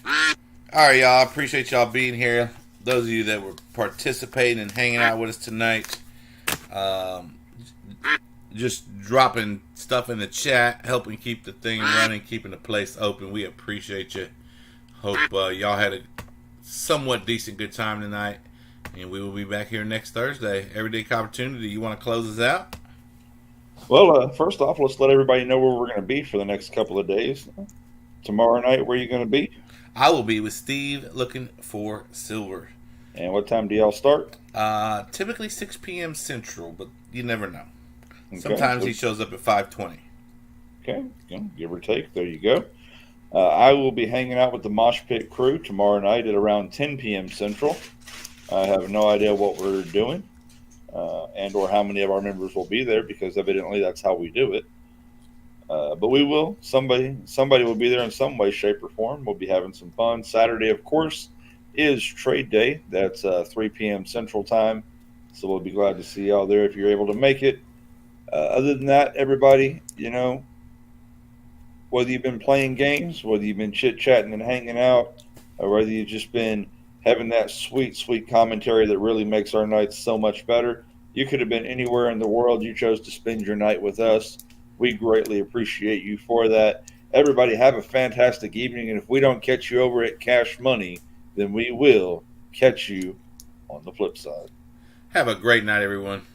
All right, y'all. Appreciate y'all being here. Those of you that were participating and hanging out with us tonight. Just dropping stuff in the chat, helping keep the thing running, keeping the place open. We appreciate you. Hope y'all had a somewhat decent good time tonight. And we will be back here next Thursday. Everyday Coppertunity. You want to close us out? Well, first off, let's let everybody know where we're going to be for the next couple of days. Tomorrow night, where are you going to be? I will be with Steve looking for silver. And what time do y'all start? Typically 6 p.m. Central, but you never know. Okay, Sometimes so- he shows up at 5:20. Okay, give or take. There you go. I will be hanging out with the Mosh Pit crew tomorrow night at around 10 p.m. Central. I have no idea what we're doing and or how many of our members will be there, because evidently that's how we do it. But we will. Somebody will be there in some way, shape, or form. We'll be having some fun. Saturday, of course, is Trade Day. That's 3 p.m. Central Time. So we'll be glad to see y'all there if you're able to make it. Other than that, everybody, whether you've been playing games, whether you've been chit-chatting and hanging out, or whether you've just been having that sweet, sweet commentary that really makes our nights so much better, you could have been anywhere in the world. You chose to spend your night with us. We greatly appreciate you for that. Everybody have a fantastic evening, and if we don't catch you over at Cash Money, then we will catch you on the flip side. Have a great night, everyone.